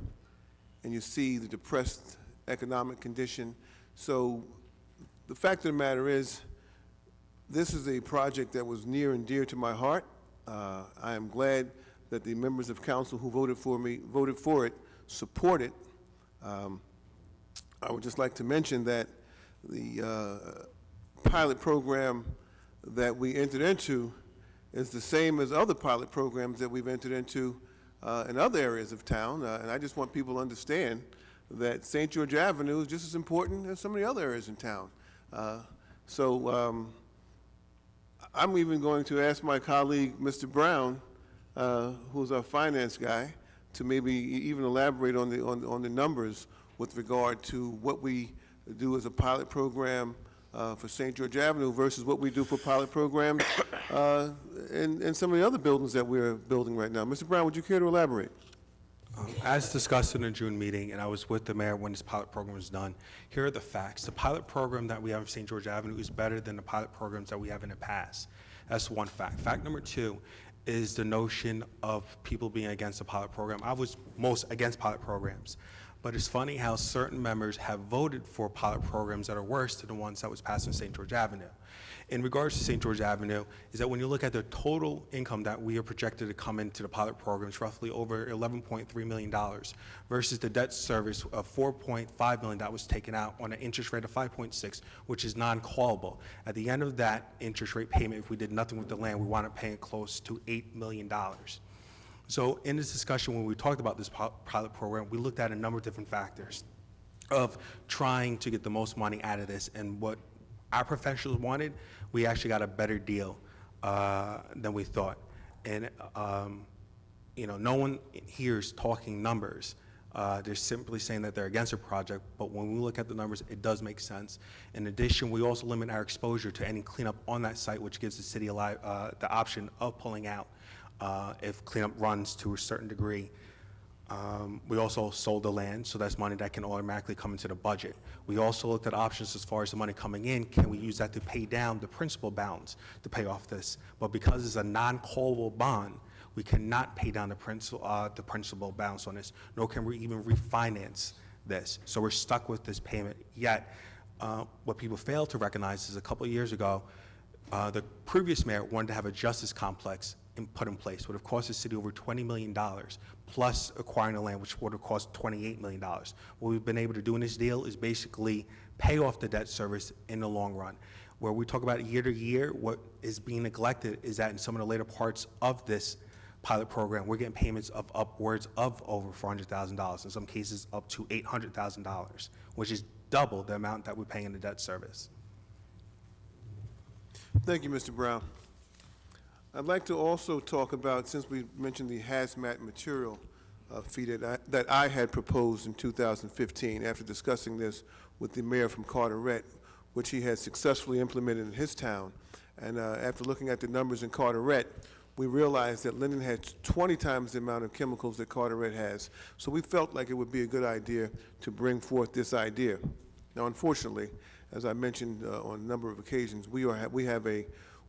and you see the depressed economic condition. So the fact of the matter is, this is a project that was near and dear to my heart. I am glad that the members of council who voted for it, support it. I would just like to mention that the pilot program that we entered into is the same as other pilot programs that we've entered into in other areas of town. And I just want people to understand that St. George Avenue is just as important as some of the other areas in town. I'm even going to ask my colleague, Mr. Brown, who's our finance guy, to maybe even elaborate on the numbers with regard to what we do as a pilot program for St. George Avenue versus what we do for pilot programs in some of the other buildings that we're building right now. Mr. Brown, would you care to elaborate? As discussed in the June meeting, and I was with the mayor when this pilot program was done, here are the facts. The pilot program that we have in St. George Avenue is better than the pilot programs that we have in the past. That's one fact. Fact number two is the notion of people being against the pilot program. I was most against pilot programs. But it's funny how certain members have voted for pilot programs that are worse than the ones that was passed in St. George Avenue. In regards to St. George Avenue, is that when you look at the total income that we are projected to come into the pilot programs, roughly over $11.3 million, versus the debt service of $4.5 million that was taken out on an interest rate of 5.6, which is non-callable. At the end of that interest rate payment, if we did nothing with the land, we wound up paying close to $8 million. So in this discussion, when we talked about this pilot program, we looked at a number of different factors of trying to get the most money out of this, and what our professionals wanted, we actually got a better deal than we thought. And no one here is talking numbers. They're simply saying that they're against a project, but when we look at the numbers, it does make sense. In addition, we also limit our exposure to any cleanup on that site, which gives the city the option of pulling out if cleanup runs to a certain degree. We also sold the land, so that's money that can automatically come into the budget. We also looked at options as far as the money coming in. Can we use that to pay down the principal balance to pay off this? But because it's a non-callable bond, we cannot pay down the principal balance on this, nor can we even refinance this. So we're stuck with this payment. Yet, what people fail to recognize is a couple of years ago, the previous mayor wanted to have a justice complex put in place. Would have cost the city over $20 million, plus acquiring the land, which would have cost $28 million. What we've been able to do in this deal is basically pay off the debt service in the long run. Where we talk about year to year, what is being neglected is that in some of the later parts of this pilot program, we're getting payments of upwards of over $400,000, in some cases up to $800,000, which is double the amount that we're paying in the debt service. Thank you, Mr. Brown. I'd like to also talk about, since we mentioned the hazmat material, fee that I had proposed in 2015 after discussing this with the mayor from Carteret, which he had successfully implemented in his town. And after looking at the numbers in Carteret, we realized that Linden had 20 times the amount of chemicals that Carteret has. So we felt like it would be a good idea to bring forth this idea. Now, unfortunately, as I mentioned on a number of occasions, we have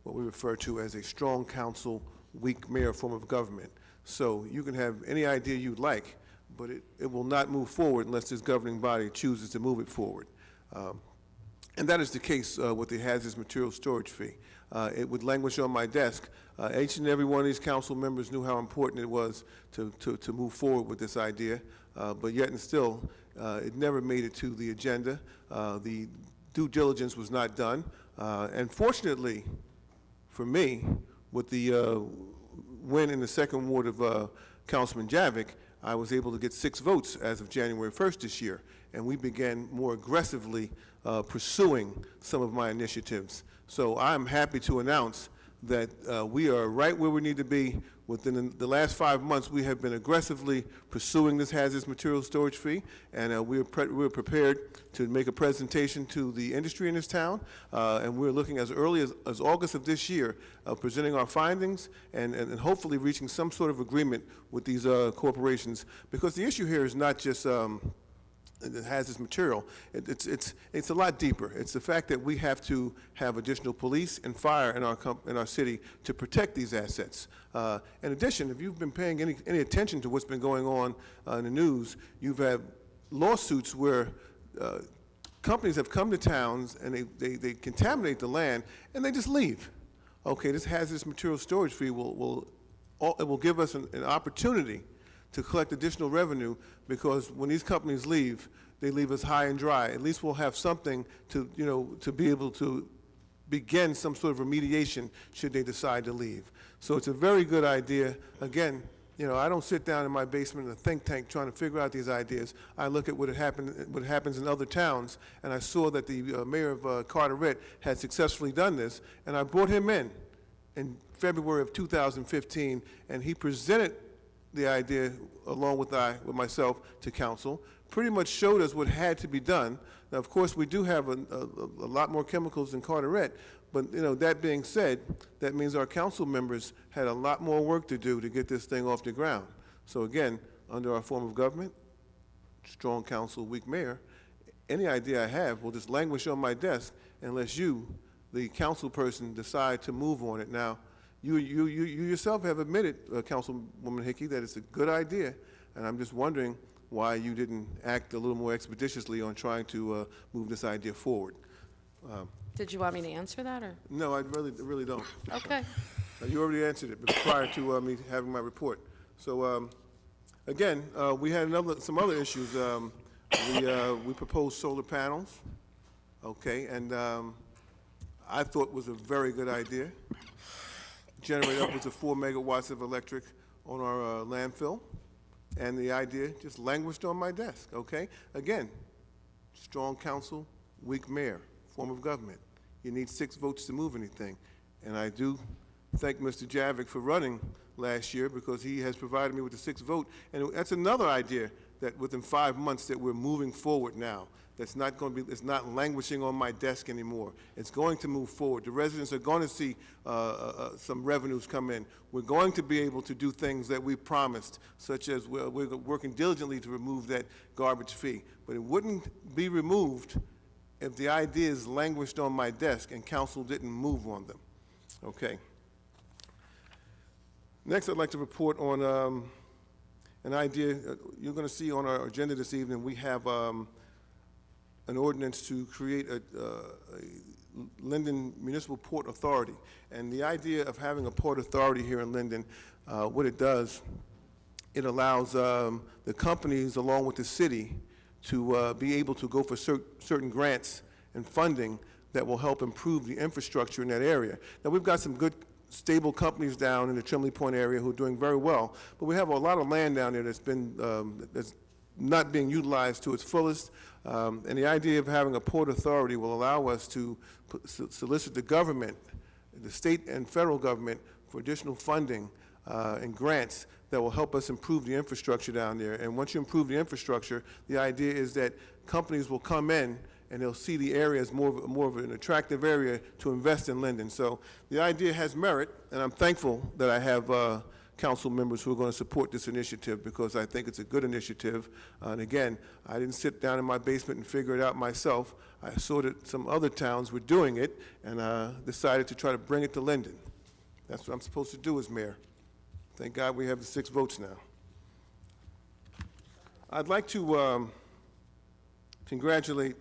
what we refer to as a strong council, weak mayor form of government. So you can have any idea you'd like, but it will not move forward unless this governing body chooses to move it forward. And that is the case with the hazardous material storage fee. It would languish on my desk. Each and every one of these council members knew how important it was to move forward with this idea, but yet and still, it never made it to the agenda. The due diligence was not done. And fortunately, for me, with the win in the second ward of Councilman Javik, I was able to get 6 votes as of January 1st this year, and we began more aggressively pursuing some of my initiatives. So I'm happy to announce that we are right where we need to be. Within the last 5 months, we have been aggressively pursuing this hazardous material storage fee, and we're prepared to make a presentation to the industry in this town, and we're looking as early as August of this year, presenting our findings and hopefully reaching some sort of agreement with these corporations, because the issue here is not just that has this material. It's a lot deeper. It's the fact that we have to have additional police and fire in our city to protect these assets. In addition, if you've been paying any attention to what's been going on in the news, you've had lawsuits where companies have come to towns and they contaminate the land and they just leave. Okay, this hazardous material storage fee will give us an opportunity to collect additional revenue, because when these companies leave, they leave us high and dry. At least we'll have something to be able to begin some sort of remediation should they decide to leave. So it's a very good idea. Again, I don't sit down in my basement in a think tank trying to figure out these ideas. I look at what happens in other towns, and I saw that the mayor of Carteret had successfully done this, and I brought him in February of 2015, and he presented the idea, along with myself, to council, pretty much showed us what had to be done. Now, of course, we do have a lot more chemicals in Carteret, but that being said, that means our council members had a lot more work to do to get this thing off the ground. So again, under our form of government, strong council, weak mayor, any idea I have will just languish on my desk unless you, the council person, decide to move on it. Now, you yourself have admitted, Councilwoman Hickey, that it's a good idea, and I'm just wondering why you didn't act a little more expeditiously on trying to move this idea forward. Did you want me to answer that, or? No, I really don't. Okay. You already answered it prior to me having my report. So again, we had some other issues. We proposed solar panels, okay, and I thought was a very good idea. Generate upwards of 4 megawatts of electric on our landfill, and the idea just languished on my desk, okay? Again, strong council, weak mayor, form of government. You need 6 votes to move anything, and I do thank Mr. Javik for running last year, because he has provided me with the 6th vote, and that's another idea that within 5 months that we're moving forward now. That's not going to be, it's not languishing on my desk anymore. It's going to move forward. The residents are going to see some revenues come in. We're going to be able to do things that we promised, such as we're working diligently to remove that garbage fee. But it wouldn't be removed if the ideas languished on my desk and council didn't move on them. Okay. Next, I'd like to report on an idea. You're going to see on our agenda this evening, we have an ordinance to create a Linden Municipal Port Authority. And the idea of having a port authority here in Linden, what it does, it allows the companies along with the city to be able to go for certain grants and funding that will help improve the infrastructure in that area. Now, we've got some good, stable companies down in the Trimley Point area who are doing very well, but we have a lot of land down there that's been that's not being utilized to its fullest. And the idea of having a port authority will allow us to solicit the government, the state and federal government, for additional funding and grants that will help us improve the infrastructure down there. And once you improve the infrastructure, the idea is that companies will come in and they'll see the area as more of an attractive area to invest in Linden. So the idea has merit, and I'm thankful that I have council members who are going to support this initiative because I think it's a good initiative. And again, I didn't sit down in my basement and figure it out myself. I saw that some other towns were doing it and decided to try to bring it to Linden. That's what I'm supposed to do as mayor. Thank God we have the 6 votes now. I'd like to congratulate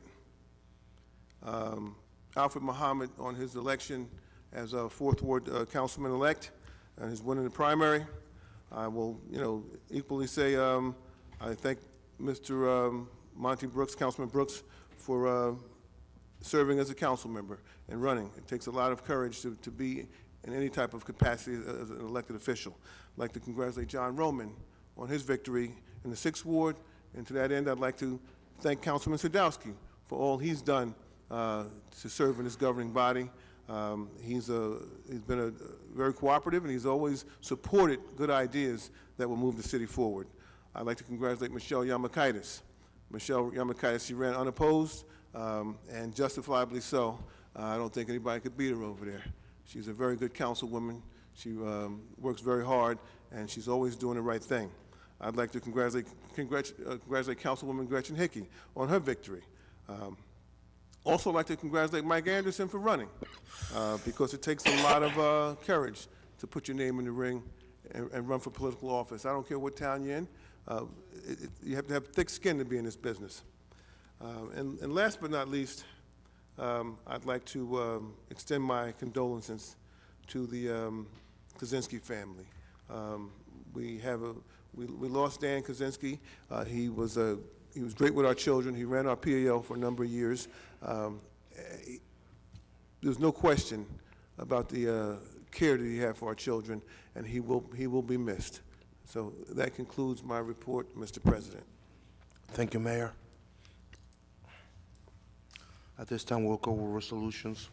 Alfred Muhammad on his election as a 4th Ward councilman-elect and his win in the primary. I will, equally say I thank Mr. Monty Brooks, Councilman Brooks, for serving as a council member and running. It takes a lot of courage to be in any type of capacity as an elected official. I'd like to congratulate John Roman on his victory in the 6th Ward, and to that end, I'd like to thank Councilman Sadowski for all he's done to serve in this governing body. He's been very cooperative, and he's always supported good ideas that will move the city forward. I'd like to congratulate Michelle Yamakaitis. Michelle Yamakaitis, she ran unopposed, and justifiably so. I don't think anybody could beat her over there. She's a very good councilwoman. She works very hard, and she's always doing the right thing. I'd like to congratulate Councilwoman Gretchen Hickey on her victory. Also, I'd like to congratulate Mike Anderson for running, because it takes a lot of courage to put your name in the ring and run for political office. I don't care what town you're in. You have to have thick skin to be in this business. And last but not least, I'd like to extend my condolences to the Kaczynski family. We lost Dan Kaczynski. He was great with our children. He ran our PAL for a number of years. There's no question about the care that he had for our children, and he will be missed. So that concludes my report, Mr. President. Thank you, Mayor. At this time, we'll go with resolutions.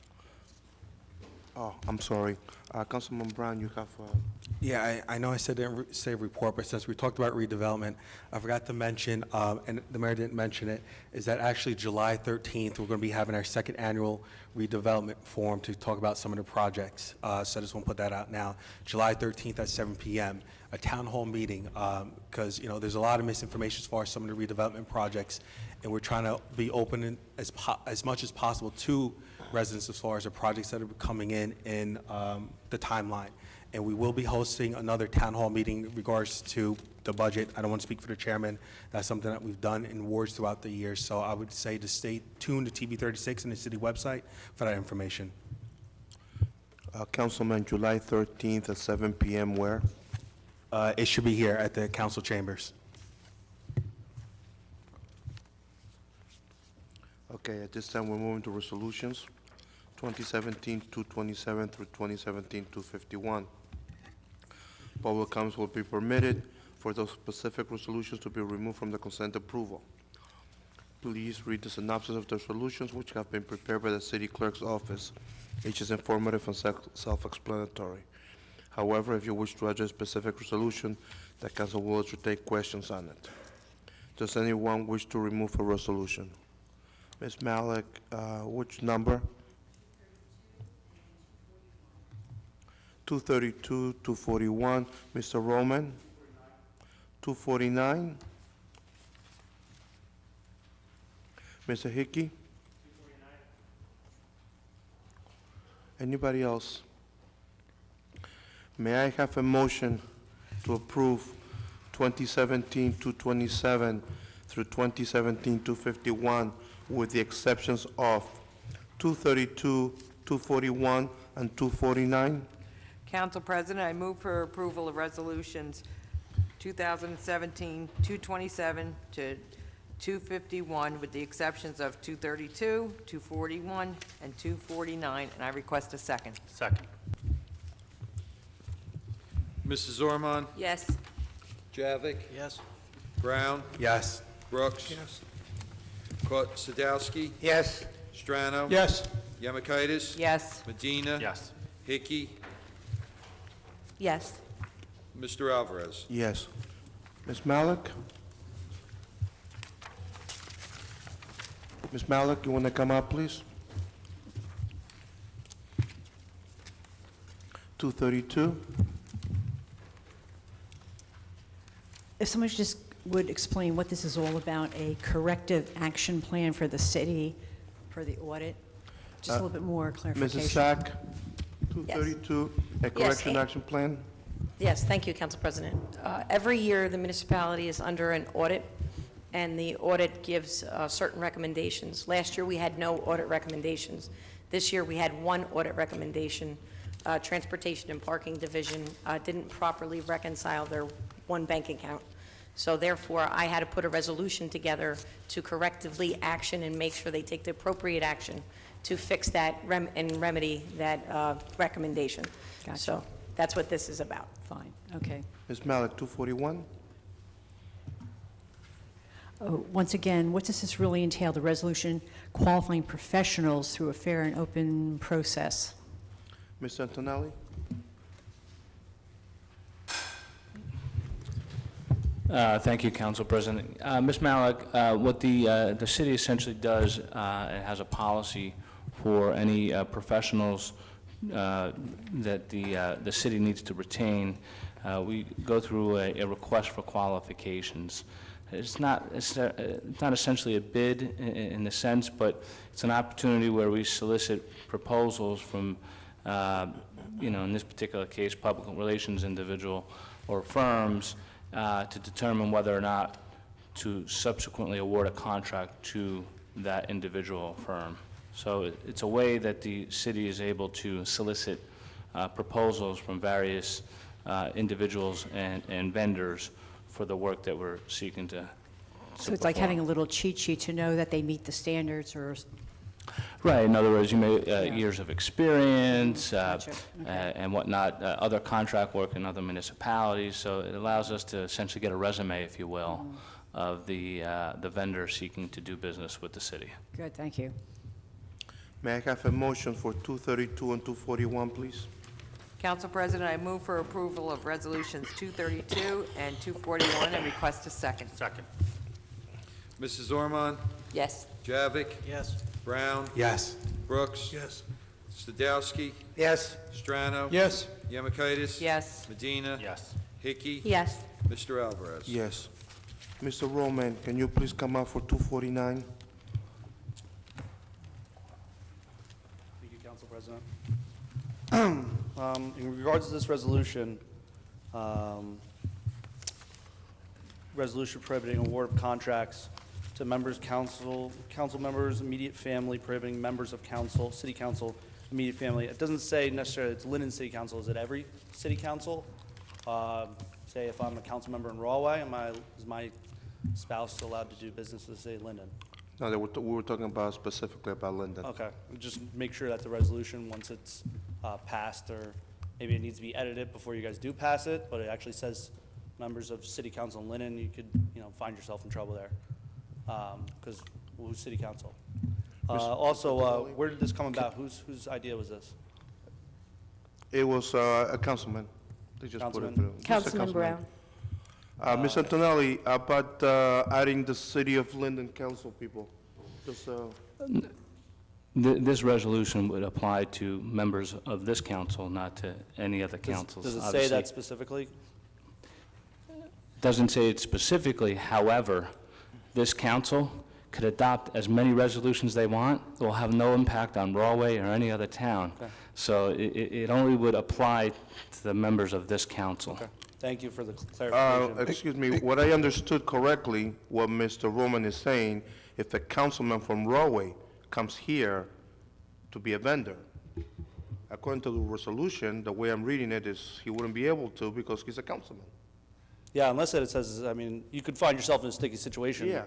Oh, I'm sorry. Councilman Brown, you have... Yeah, I know I said didn't say report, but since we talked about redevelopment, I forgot to mention, and the mayor didn't mention it, is that actually July 13th, we're going to be having our 2nd annual redevelopment forum to talk about some of the projects. So I just want to put that out now. July 13th at 7 p.m., a town hall meeting, because, there's a lot of misinformation as far as some of the redevelopment projects, and we're trying to be open as much as possible to residents as far as the projects that are coming in the timeline. And we will be hosting another town hall meeting in regards to the budget. I don't want to speak for the chairman. That's something that we've done in wards throughout the years. So I would say to stay tuned to TV 36 and the city website for that information. Councilman, July 13th at 7 p.m. where? It should be here at the council chambers. Okay, at this time, we're moving to resolutions. 2017-227 through 2017-251. Public comments will be permitted for those specific resolutions to be removed from the consent approval. Please read the synopsis of the resolutions which have been prepared by the city clerk's office. Each is informative and self-explanatory. However, if you wish to address a specific resolution, the council will entertain questions on it. Does anyone wish to remove a resolution? Ms. Malik, which number? 232, 241. Mr. Roman? 249. Mr. Hickey? Anybody else? May I have a motion to approve 2017-227 through 2017-251 with the exceptions of 232, 241, and 249? Council President, I move for approval of resolutions 2017-227 to 251 with the exceptions of 232, 241, and 249, and I request a second. Second. Mrs. Ormond? Yes. Javik? Yes. Brown? Yes. Brooks? Yes. Sadowski? Yes. Strano? Yes. Yamakaitis? Yes. Medina? Yes. Hickey? Yes. Mr. Alvarez. Yes. Ms. Malik? Ms. Malik, you want to come up, please? 232. If someone just would explain what this is all about, a corrective action plan for the city for the audit? Just a little bit more clarification. Mrs. Sack, 232, a correction action plan? Yes, thank you, Council President. Every year, the municipality is under an audit, and the audit gives certain recommendations. Last year, we had no audit recommendations. This year, we had one audit recommendation. Transportation and Parking Division didn't properly reconcile their one bank account. So therefore, I had to put a resolution together to correctively action and make sure they take the appropriate action to fix that and remedy that recommendation. Gotcha. So that's what this is about. Fine, okay. Ms. Malik, 241. Once again, what does this really entail, the resolution qualifying professionals through a fair and open process? Ms. Antonelli? Thank you, Council President. Ms. Malik, what the city essentially does, it has a policy for any professionals that the city needs to retain. We go through a request for qualifications. It's not essentially a bid in the sense, but it's an opportunity where we solicit proposals from, in this particular case, public relations individual or firms to determine whether or not to subsequently award a contract to that individual firm. So it's a way that the city is able to solicit proposals from various individuals and vendors for the work that we're seeking to So it's like having a little cheat sheet to know that they meet the standards or... Right, in other words, you may, years of experience Gotcha. Okay. and whatnot, other contract work in other municipalities, so it allows us to essentially get a resume, if you will, of the vendor seeking to do business with the city. Good, thank you. May I have a motion for 232 and 241, please? Council President, I move for approval of Resolutions 232 and 241 and request a second. Second. Mrs. Ormond? Yes. Javik? Yes. Brown? Yes. Brooks? Yes. Sadowski? Yes. Strano? Yes. Yemakaitis? Yes. Medina? Yes. Hickey? Yes. Mr. Alvarez? Yes. Mr. Roman, can you please come up for 249? Thank you, Council President. In regards to this resolution, resolution prohibiting award of contracts to members, council members, immediate family, prohibiting members of council, city council, immediate family. It doesn't say necessarily it's Linden City Council. Is it every city council? Say if I'm a council member in Rawway, is my spouse still allowed to do business with the city of Linden? No, we were talking about specifically about Linden. Okay, just make sure that the resolution, once it's passed, or maybe it needs to be edited before you guys do pass it, but it actually says members of city council in Linden, you could, find yourself in trouble there. Because who's city council? Also, where did this come about? Whose idea was this? It was a councilman. They just put it through. Just a Councilman Brown. Ms. Antonelli, about adding the city of Linden council people. Just, This resolution would apply to members of this council, not to any other councils. Does it say Obviously, that specifically? Doesn't say it specifically, however, this council could adopt as many resolutions they want. It will have no impact on Rawway or any other town. Okay. So it only would apply to the members of this council. Okay. Thank you for the clarification. excuse me, what I understood correctly, what Mr. Roman is saying, if a councilman from Rawway comes here to be a vendor, according to the resolution, the way I'm reading it is he wouldn't be able to because he's a councilman. Yeah, unless it says, you could find yourself in a sticky situation. Yeah.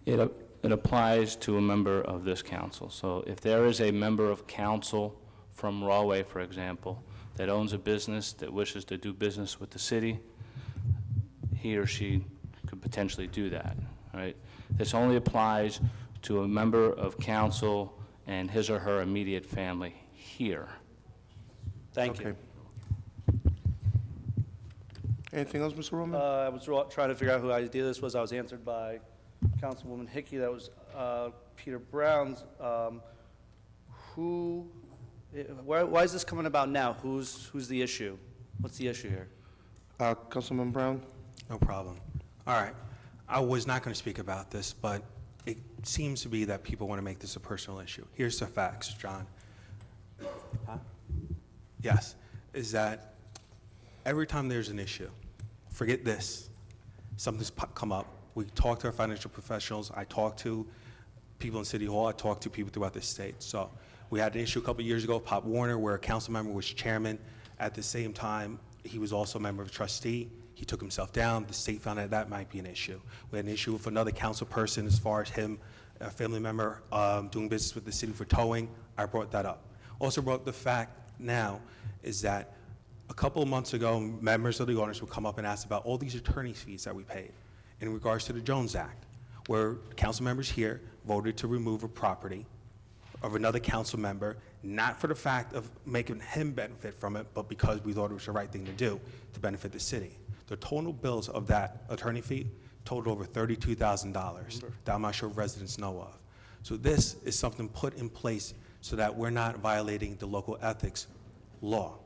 It applies to a member of this council. So if there is a member of council from Rawway, for example, that owns a business that wishes to do business with the city, he or she could potentially do that, right? This only applies to a member of council and his or her immediate family here. Thank you. Anything else, Mr. Roman? I was trying to figure out whose idea this was. I was answered by Councilwoman Hickey. That was Peter Brown's. Why is this coming about now? Who's the issue? What's the issue here? Councilman Brown? No problem. All right. I was not going to speak about this, but it seems to be that people want to make this a personal issue. Here's the facts, John. Huh? Yes, is that every time there's an issue, forget this, something's come up, we talk to our financial professionals, I talk to people in City Hall, I talk to people throughout the state. So we had an issue a couple years ago, Pop Warner, where a council member was chairman. At the same time, he was also a member of trustee. He took himself down. The state found that might be an issue. We had an issue with another council person as far as him, a family member, doing business with the city for towing. I brought that up. Also brought the fact now is that a couple of months ago, members of the audience would come up and ask about all these attorney's fees that we paid in regards to the Jones Act, where council members here voted to remove a property of another council member, not for the fact of making him benefit from it, but because we thought it was the right thing to do to benefit the city. The total bills of that attorney fee totaled over $32,000 that I'm not sure residents know of. So this is something put in place so that we're not violating the local ethics law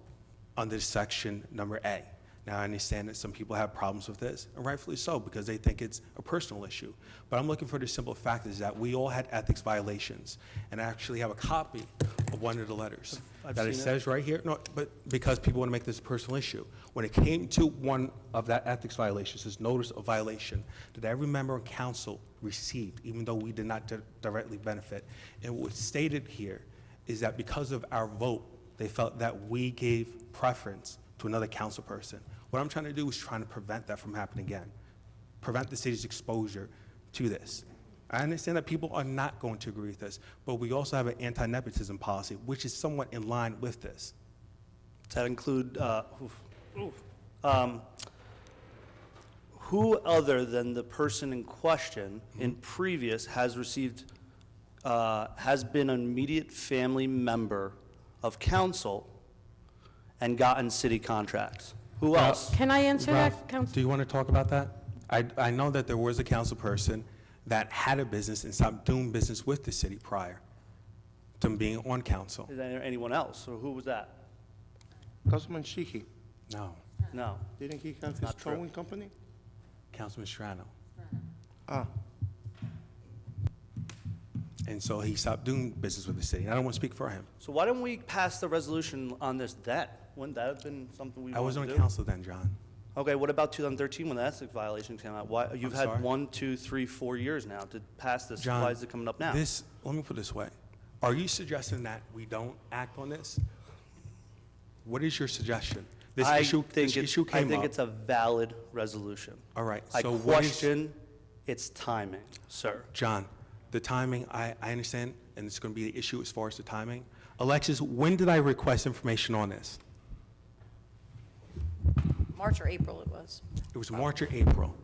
under section number A. Now, I understand that some people have problems with this, and rightfully so, because they think it's a personal issue. But I'm looking for the simple fact is that we all had ethics violations, and I actually have a copy of one of the letters that it says right here. No, but because people want to make this a personal issue. When it came to one of that ethics violations, this notice of violation that every member of council received, even though we did not directly benefit, and what's stated here is that because of our vote, they felt that we gave preference to another council person. What I'm trying to do is trying to prevent that from happening again, prevent the city's exposure to this. I understand that people are not going to agree with this, but we also have an anti-nepotism policy, which is somewhat in line with this. Does that include, who other than the person in question in previous has received, has been an immediate family member of council and gotten city contracts? Who else? Can I answer Ralph, that, Council? do you want to talk about that? I know that there was a council person that had a business and stopped doing business with the city prior to being on council. Is there anyone else, or who was that? Councilman Sheehy, No, No. didn't he have his Not true. towing company? Councilman Strano. Ah, And so he stopped doing business with the city. I don't want to speak for him. So why don't we pass the resolution on this then? Wouldn't that have been something we I wanted wasn't to on do? council then, John. Okay, what about 2013 when the ethics violation came out? Why, you've sorry? had 1, 2, 3, 4 years now to pass this. John, Why is it coming up now? Let me put it this way. Are you suggesting that we don't act on this? What is your suggestion? This issue came up. it's a valid resolution. All right, I so what is- question its timing, sir. John, the timing, I understand, and it's going to be the issue as far as the timing. Alexis, when did I request information on this? March or April it was. It was March or April.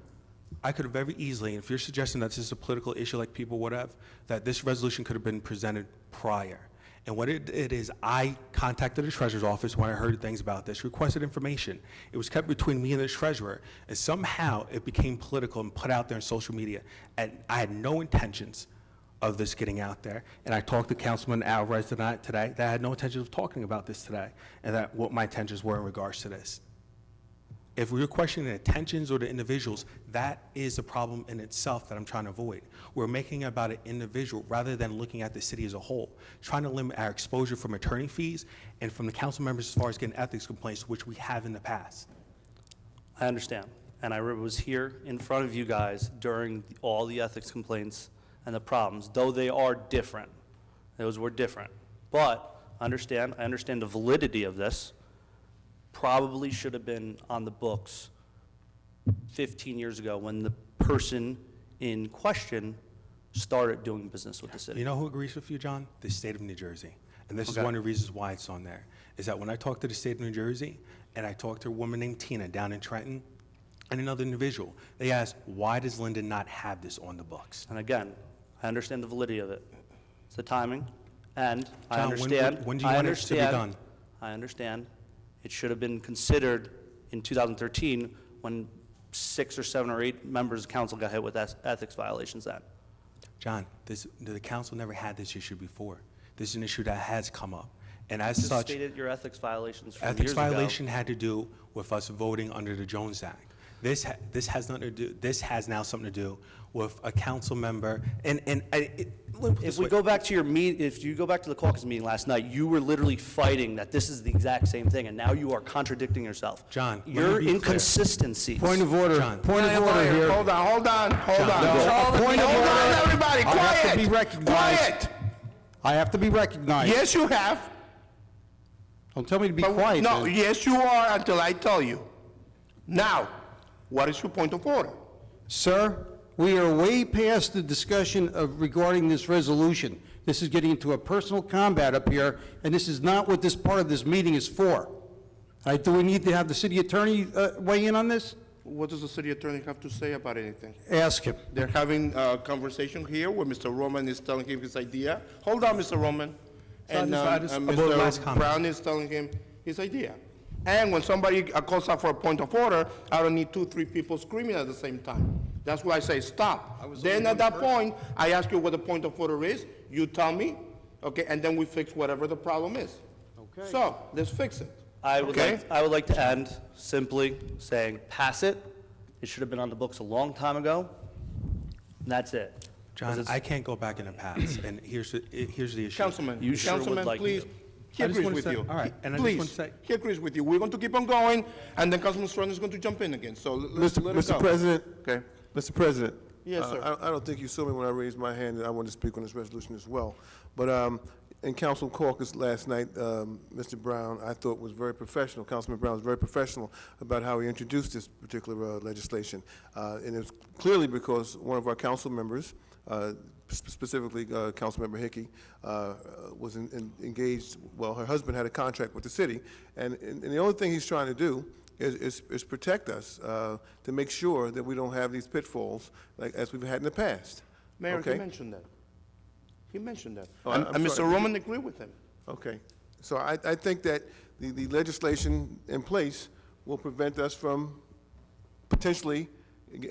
I could have very easily, and if you're suggesting that this is a political issue like people would have, that this resolution could have been presented prior. And what it is, I contacted the treasurer's office when I heard things about this, requested information. It was kept between me and the treasurer, and somehow it became political and put out there on social media. And I had no intentions of this getting out there. And I talked to Councilman Alvarez today, that I had no intention of talking about this today, and that what my intentions were in regards to this. If we were questioning the intentions or the individuals, that is a problem in itself that I'm trying to avoid. We're making it about an individual rather than looking at the city as a whole, trying to limit our exposure from attorney fees and from the council members as far as getting ethics complaints, which we have in the past. I understand. And I was here in front of you guys during all the ethics complaints and the problems, though they are different. Those were different. But I understand the validity of this. Probably should have been on the books 15 years ago when the person in question started doing business with the city. You know who agrees with you, John? The state of New Jersey. And this is Okay. one of the reasons why it's on there, is that when I talked to the state of New Jersey, and I talked to a woman named Tina down in Trenton, and another individual, they asked, why does Linden not have this on the books? And again, I understand the validity of it. It's the timing, and I John, understand. when do you want it to be done? I understand. It should have been considered in 2013 when 6 or 7 or 8 members of council got hit with ethics violations then? John, the council never had this issue before. This is an issue that has come up. And as You just such, stated your ethics violations from ethics years ago. violation had to do with us voting under the Jones Act. This has nothing to do, this has now something to do with a council member, If we go back to if you go back to the caucus meeting last night, you were literally fighting that this is the exact same thing, and now you are contradicting yourself. John, let me Your be clear. inconsistencies. Point of order, John. point of order here. Hold on. No, point of Hold order. on, everybody, I have to quiet. be recognized. Quiet. I have to be recognized. Yes, you have. Don't tell me to be But- quiet. No, then. yes, you are until I tell you. Now, what is your point of order? Sir, we are way past the discussion regarding this resolution. This is getting into a personal combat up here, and this is not what this part of this meeting is for. Do we need to have the city attorney weigh in on this? What does the city attorney have to say about anything? Ask him. They're having a conversation here where Mr. Roman is telling him his idea. Hold on, Mr. Roman. And Mr. Brown is telling him his idea. And when somebody calls out for a point of order, I don't need 2, 3 people screaming at the same time. That's why I say stop. Then at that point, I ask you what the point of order is, you tell me, okay, and then we fix whatever the problem is. Okay. So, let's fix it. I would Okay? like to end simply saying, pass it. It should have been on the books a long time ago. And that's it. John, I can't go back in the past, and here's the issue. Councilman, You sure would Councilman, like please, to. he I just agrees wanna with say- you. all right, and I just Please, wanna say- he agrees with you. We're going to keep on going, and then Councilman Strong is going to jump in again, so let's let it Mr. go. President. Okay. Mr. President. Yes, sir. I don't think you saw me when I raised my hand, and I want to speak on this resolution as well. But in council caucus last night, Mr. Brown, I thought was very professional. Councilman Brown was very professional about how he introduced this particular legislation. And it was clearly because one of our council members, specifically Councilmember Hickey, was engaged, well, her husband had a contract with the city, and the only thing he's trying to do is protect us, to make sure that we don't have these pitfalls like as we've had in the past. Mayor, Okay? he mentioned that. He mentioned that. Oh, And I'm and Mr. sorry. Roman agreed with him. Okay. So I think that the legislation in place will prevent us from potentially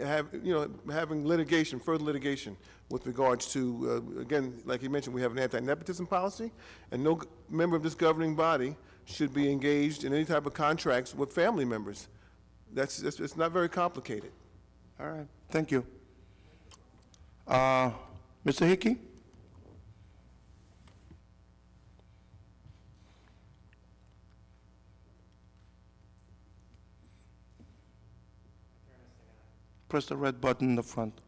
having litigation, further litigation with regards to, again, like you mentioned, we have an anti-nepotism policy, and no member of this governing body should be engaged in any type of contracts with family members. It's not very complicated. All right, thank you. Mr. Hickey? Press the red button in the front.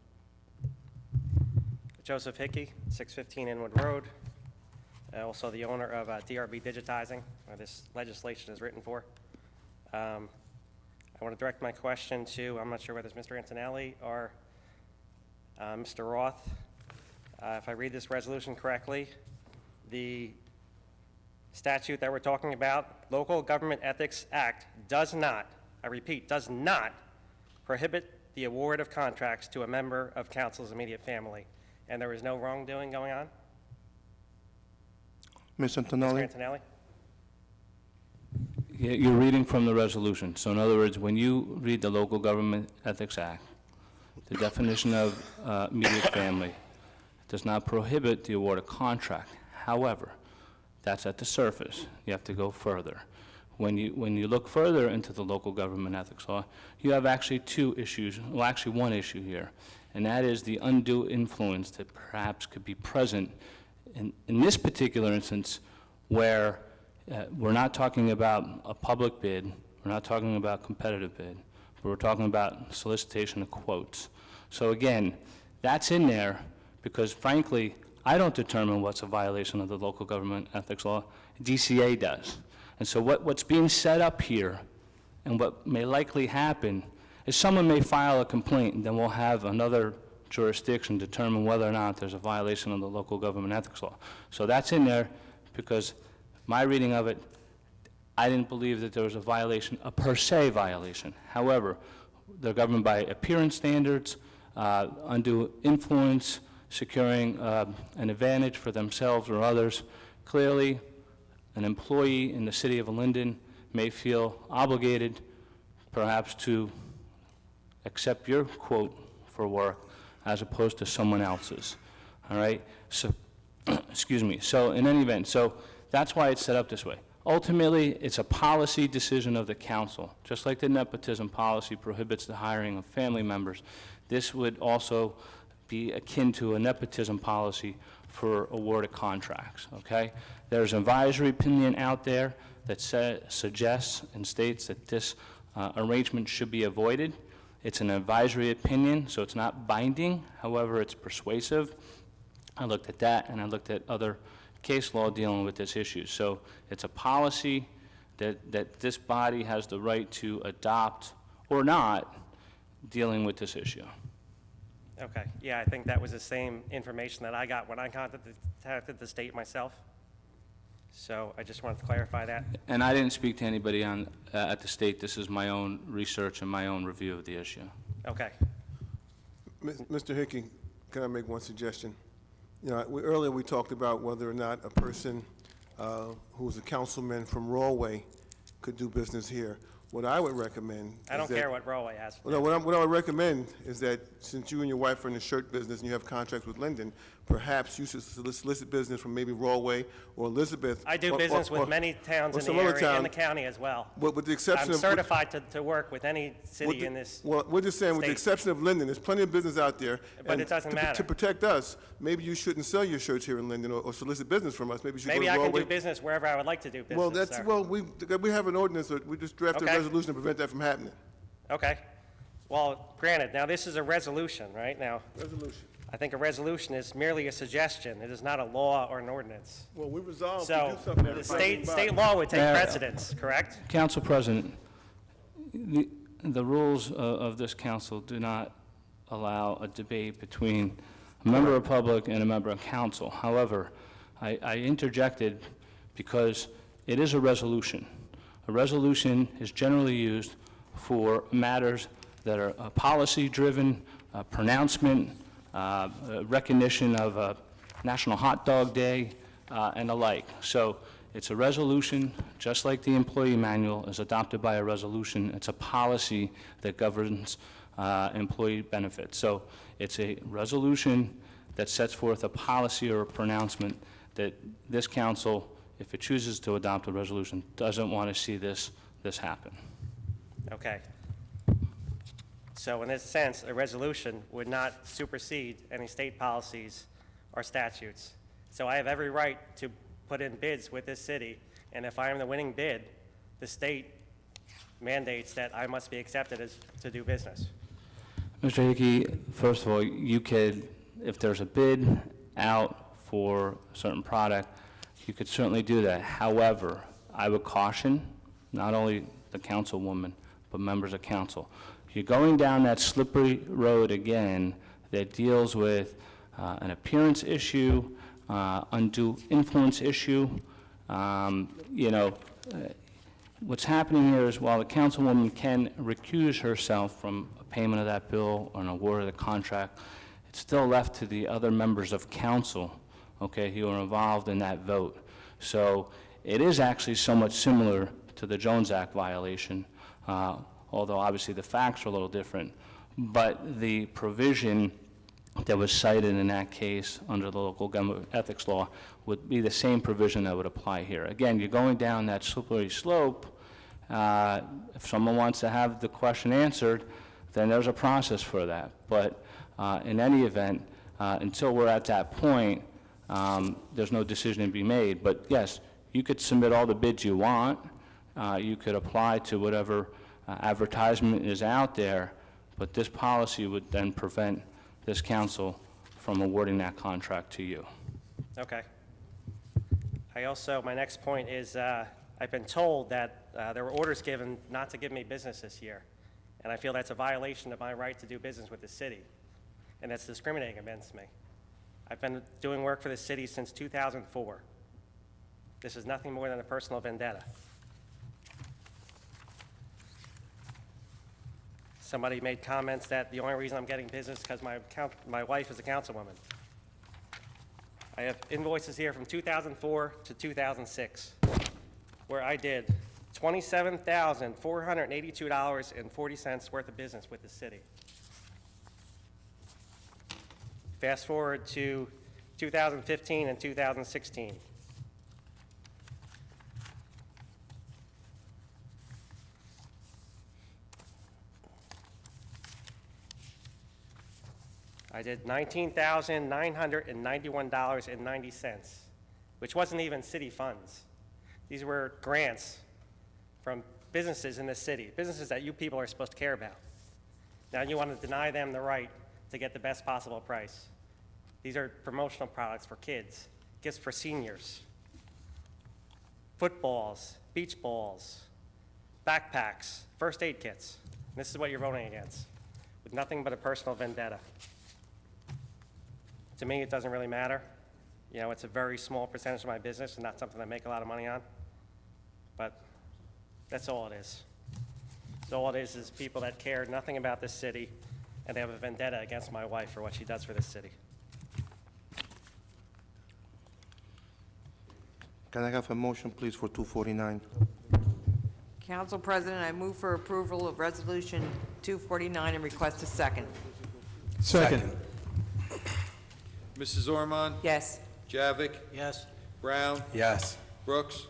Joseph Hickey, 615 Inwood Road, also the owner of DRB Digitizing, where this legislation is written for. I want to direct my question to, I'm not sure whether it's Mr. Antonelli or Mr. Roth. If I read this resolution correctly, the statute that we're talking about, Local Government Ethics Act, does not, I repeat, does not prohibit the award of contracts to a member of council's immediate family, and there is no wrongdoing going on? Ms. Antonelli? Mr. Antonelli? You're reading from the resolution. So in other words, when you read the Local Government Ethics Act, the definition of immediate family does not prohibit the award of contract. However, that's at the surface. You have to go further. When you look further into the local government ethics law, you have actually 2 issues, well, actually 1 issue here, and that is the undue influence that perhaps could be present in this particular instance where we're not talking about a public bid, we're not talking about competitive bid, but we're talking about solicitation of quotes. So again, that's in there because frankly, I don't determine what's a violation of the local government ethics law, DCA does. And so what's being set up here and what may likely happen is someone may file a complaint and then we'll have another jurisdiction determine whether or not there's a violation of the local government ethics law. So that's in there because my reading of it, I didn't believe that there was a violation, a per se violation. However, they're governed by appearance standards, undue influence, securing an advantage for themselves or others. Clearly, an employee in the city of Linden may feel obligated perhaps to accept your quote for work as opposed to someone else's, all right? So, excuse me, so in any event, so that's why it's set up this way. Ultimately, it's a policy decision of the council. Just like the nepotism policy prohibits the hiring of family members, this would also be akin to a nepotism policy for awarded contracts, okay? There's an advisory opinion out there that suggests and states that this arrangement should be avoided. It's an advisory opinion, so it's not binding. However, it's persuasive. I looked at that, and I looked at other case law dealing with this issue. So it's a policy that this body has the right to adopt or not dealing with this issue. Okay, yeah, I think that was the same information that I got when I contacted the state myself. So I just wanted to clarify that. And I didn't speak to anybody at the state. This is my own research and my own review of the issue. Okay. Mr. Hickey, can I make one suggestion? You know, earlier we talked about whether or not a person who was a councilman from Rawway could do business here. What I would recommend I don't care what Rawway has. Well, no, what I would recommend is that since you and your wife are in the shirt business and you have contracts with Linden, perhaps you should solicit business from maybe Rawway or Elizabeth. I do business with many towns in the area, in the county as well. With the exception I'm of... certified to work with any city in this Well, we're just saying, with the state. exception of Linden, there's plenty of business out there. But and it doesn't to matter. protect us, maybe you shouldn't sell your shirts here in Linden or solicit business from us. Maybe you should Maybe go I to can do Rawway. business wherever I would like to do business, Well, that's, sir. well, we have an ordinance, that we just drafted a Okay. resolution to prevent that from happening. Okay. Well, granted, now this is a resolution, right? Now, Resolution. I think a resolution is merely a suggestion. It is not a law or an ordinance. Well, we resolved to So do something. the as a state body. law would take Yeah. precedence, correct? Council President, the rules of this council do not allow a debate between a member of public and a member of council. However, I interjected because it is a resolution. A resolution is generally used for matters that are policy-driven, pronouncement, recognition of a National Hot Dog Day, and the like. So it's a resolution, just like the employee manual is adopted by a resolution. It's a policy that governs employee benefits. So it's a resolution that sets forth a policy or a pronouncement that this council, if it chooses to adopt a resolution, doesn't want to see this happen. Okay. So in this sense, a resolution would not supersede any state policies or statutes. So I have every right to put in bids with this city, and if I am the winning bid, the state mandates that I must be accepted to do business. Mr. Hickey, first of all, you could, if there's a bid out for a certain product, you could certainly do that. However, I would caution not only the councilwoman, but members of council. You're going down that slippery road again that deals with an appearance issue, undue influence issue. What's happening here is while the councilwoman can recuse herself from a payment of that bill or an award of the contract, it's still left to the other members of council, okay, who are involved in that vote. So it is actually somewhat similar to the Jones Act violation, although obviously the facts are a little different. But the provision that was cited in that case under the local government ethics law would be the same provision that would apply here. Again, you're going down that slippery slope. If someone wants to have the question answered, then there's a process for that. But in any event, until we're at that point, there's no decision to be made. But yes, you could submit all the bids you want. You could apply to whatever advertisement is out there, but this policy would then prevent this council from awarding that contract to you. Okay. My next point is, I've been told that there were orders given not to give me business this year, and I feel that's a violation of my right to do business with the city, and that's discriminating against me. I've been doing work for the city since 2004. This is nothing more than a personal vendetta. Somebody made comments that the only reason I'm getting business is because my wife is a councilwoman. I have invoices here from 2004 to 2006, where I did $27,482.40 worth of business with the city. Fast forward to 2015 and 2016. I did $19,991.90, which wasn't even city funds. These were grants from businesses in the city, businesses that you people are supposed to care about. Now you want to deny them the right to get the best possible price. These are promotional products for kids, gifts for seniors, footballs, beach balls, backpacks, first aid kits. And this is what you're voting against, with nothing but a personal vendetta. To me, it doesn't really matter. You know, it's a very small percentage of my business and not something I make a lot of money on. But that's all it is. So all it is people that care nothing about this city, and they have a vendetta against my wife for what she does for this city. Can I have a motion, please, for 249? Council President, I move for approval of Resolution 249 and request a second. Second. Mrs. Ormond? Yes. Javik? Yes. Brown? Yes. Brooks?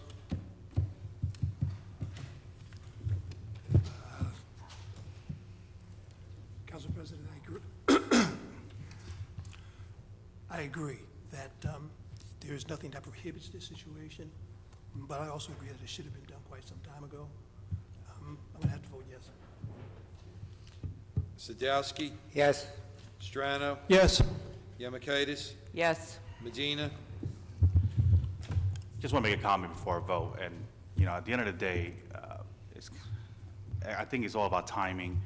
Council President, I agree that there is nothing that prohibits this situation, but I also agree that it should have been done quite some time ago. I'm going to have to vote yes. Sadowski? Yes. Strano? Yes. Yemakaitis? Yes. Medina? Just want to make a comment before I vote, and, you know, at the end of the day, I think it's all about timing.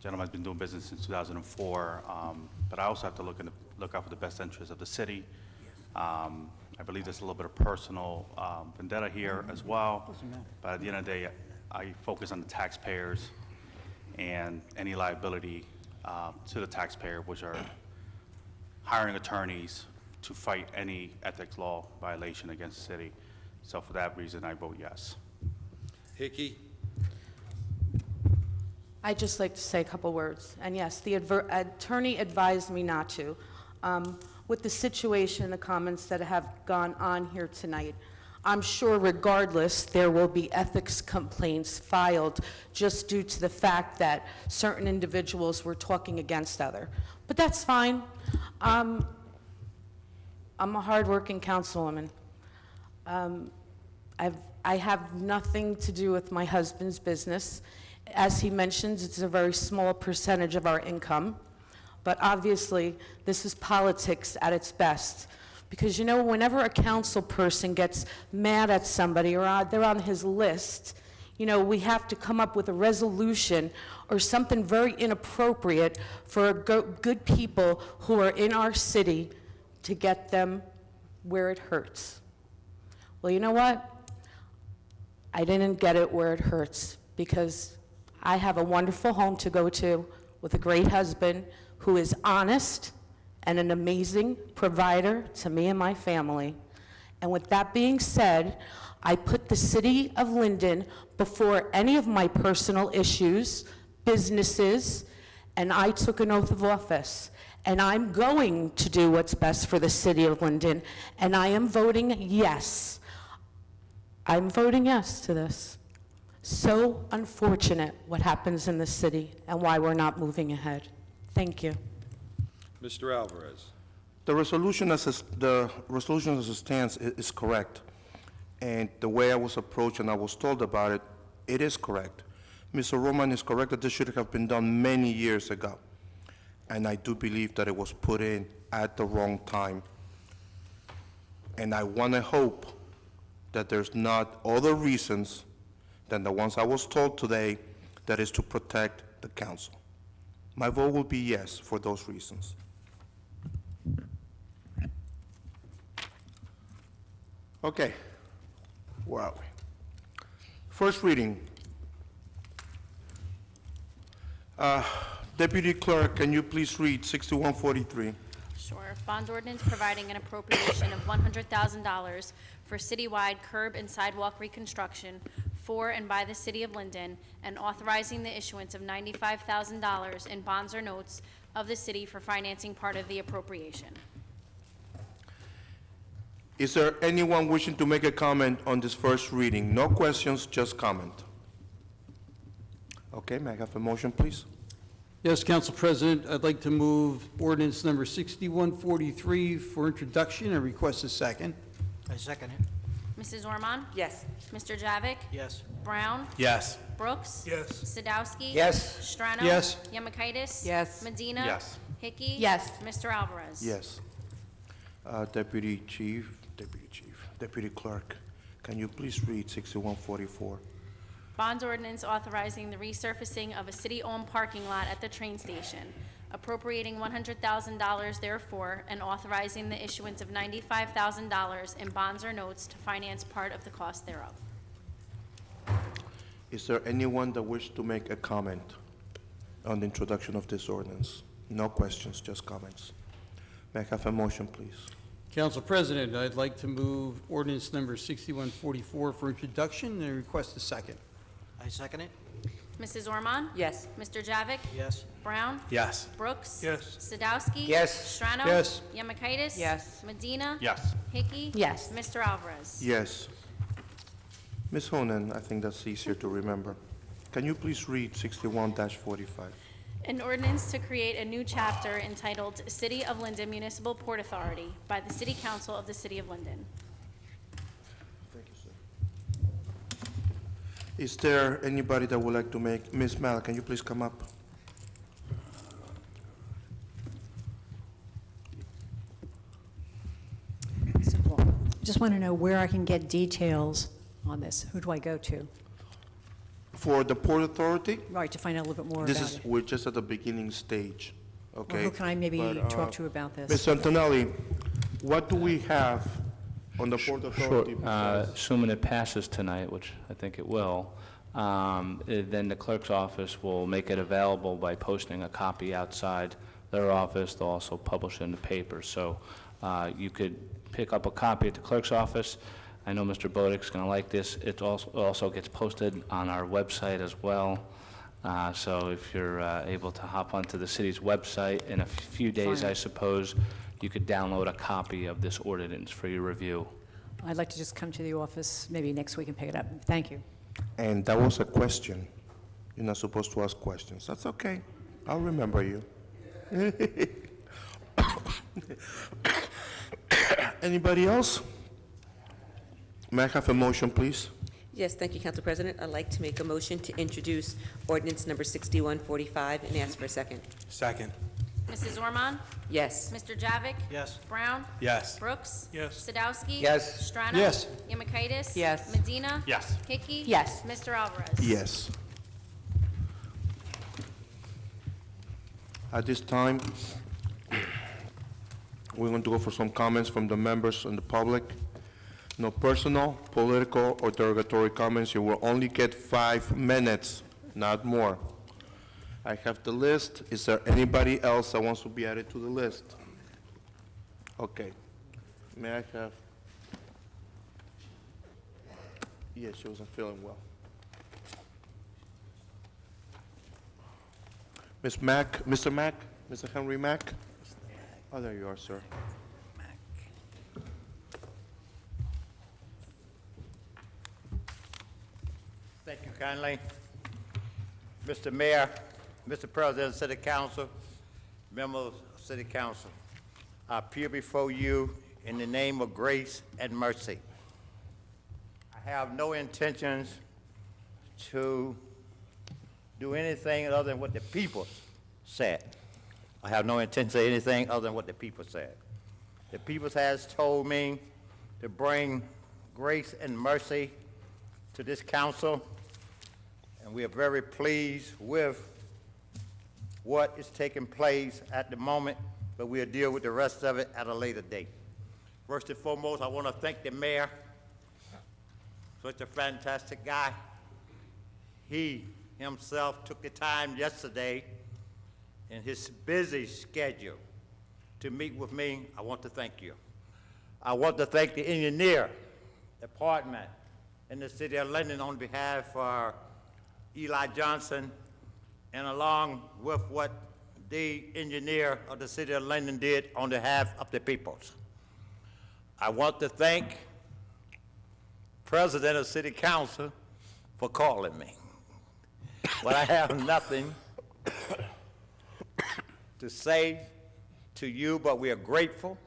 Gentleman's been doing business since 2004, but I also have to look out for the best interests of the city. I believe there's a little bit of personal vendetta here as well, but at the end of the day, I focus on the taxpayers and any liability to the taxpayer, which are hiring attorneys to fight any ethics law violation against the city. So for that reason, I vote yes. Hickey? I'd just like to say a couple words. And yes, the attorney advised me not to. With the situation, the comments that have gone on here tonight, I'm sure regardless, there will be ethics complaints filed just due to the fact that certain individuals were talking against other. But that's fine. I'm a hardworking councilwoman. I have nothing to do with my husband's business. As he mentions, it's a very small percentage of our income. But obviously, this is politics at its best. Because, you know, whenever a council person gets mad at somebody or they're on his list, you know, we have to come up with a resolution or something very inappropriate for good people who are in our city to get them where it hurts. Well, you know what? I didn't get it where it hurts because I have a wonderful home to go to with a great husband who is honest and an amazing provider to me and my family. And with that being said, I put the city of Linden before any of my personal issues, businesses, and I took an oath of office. And I'm going to do what's best for the city of Linden, and I am voting yes. I'm voting yes to this. So unfortunate what happens in the city and why we're not moving ahead. Thank you. Mr. Alvarez? The resolution as it stands is correct. And the way I was approached and I was told about it, it is correct. Mr. Roman is correct that this should have been done many years ago. And I do believe that it was put in at the wrong time. And I want to hope that there's not other reasons than the ones I was told today, that is to protect the council. My vote will be yes for those reasons. Okay, where are we? First reading. Deputy Clerk, can you please read 6143? Sure. Bond ordinance providing an appropriation of $100,000 for citywide curb and sidewalk reconstruction for and by the city of Linden, and authorizing the issuance of $95,000 in bonds or notes of the city for financing part of the appropriation. Is there anyone wishing to make a comment on this first reading? No questions, just comment. Okay, may I have a motion, please? Yes, Council President, I'd like to move ordinance number 6143 for introduction and request a second. I second it. Mrs. Ormond? Yes. Mr. Javik? Yes. Brown? Yes. Brooks? Yes. Sadowski? Yes. Strano? Yes. Yemakaitis? Yes. Medina? Yes. Hickey? Yes. Mr. Alvarez? Yes. Deputy Clerk, can you please read 6144? Bond ordinance authorizing the resurfacing of a city-owned parking lot at the train station, appropriating $100,000 therefore, and authorizing the issuance of $95,000 in bonds or notes to finance part of the cost thereof. Is there anyone that wishes to make a comment on the introduction of this ordinance? No questions, just comments. May I have a motion, please? Council President, I'd like to move ordinance number 6144 for introduction and request a second. I second it. Mrs. Ormond? Yes. Mr. Javik? Yes. Brown? Yes. Brooks? Yes. Sadowski? Yes. Strano? Yes. Yemakaitis? Yes. Medina? Yes. Hickey? Yes. Mr. Alvarez? Yes. Ms. Honan, I think that's easier to remember. Can you please read 61-45? An ordinance to create a new chapter entitled City of Linden Municipal Port Authority by the City Council of the City of Linden. Thank you, sir. Is there anybody that would like to make, Ms. Mal, can you please come up? Simple. Just want to know where I can get details on this. Who do I go to? For the Port Authority, Right, to find out a little bit more this about is, it. we're just at the beginning stage, okay? Well, who can I maybe But, talk to about this? Ms. Antonelli, what do we have on the Port Authority? besides- Assuming it passes tonight, which I think it will, then the clerk's office will make it available by posting a copy outside their office. They'll also publish it in the paper. So you could pick up a copy at the clerk's office. I know Mr. Bodek's going to like this. It also gets posted on our website as well. So if you're able to hop onto the city's website in a few days, Fine. I suppose, you could download a copy of this ordinance for your review. I'd like to just come to the office maybe next week and pick it up. Thank you. And that was a question. You're not supposed to ask questions. That's okay. I'll remember you. Anybody else? May I have a motion, please? Yes, thank you, Council President. I'd like to make a motion to introduce ordinance number 6145 and ask for a second. Second. Mrs. Ormond? Yes. Mr. Javik? Yes. Brown? Yes. Brooks? Yes. Sadowski? Yes. Strano? Yes. Yemakaitis? Yes. Medina? Yes. Hickey? Yes. Mr. Alvarez? Yes. At this time, we're going to go for some comments from the members and the public. No personal, political, or derogatory comments. You will only get 5 minutes, not more. I have the list. Is there anybody else that wants to be added to the list? Okay. May I have? Yeah, she wasn't feeling well. Ms. Mack, Mr. Mack, Mr. Henry Mack? Oh, there you are, sir. Thank you kindly. Mr. Mayor, Mr. President, City Council, members of City Council, I appear before you in the name of grace and mercy. I have no intentions to do anything other than what the people said. I have no intention to say anything other than what the people said. The people has told me to bring grace and mercy to this council, and we are very pleased with what is taking place at the moment, but we'll deal with the rest of it at a later date. First and foremost, I want to thank the mayor, such a fantastic guy. He himself took the time yesterday in his busy schedule to meet with me, I want to thank you. I want to thank the engineer department in the city of Linden on behalf of Eli Johnson, and along with what the engineer of the city of Linden did on behalf of the peoples. I want to thank President of City Council for calling me. But I have nothing to say to you, but we are grateful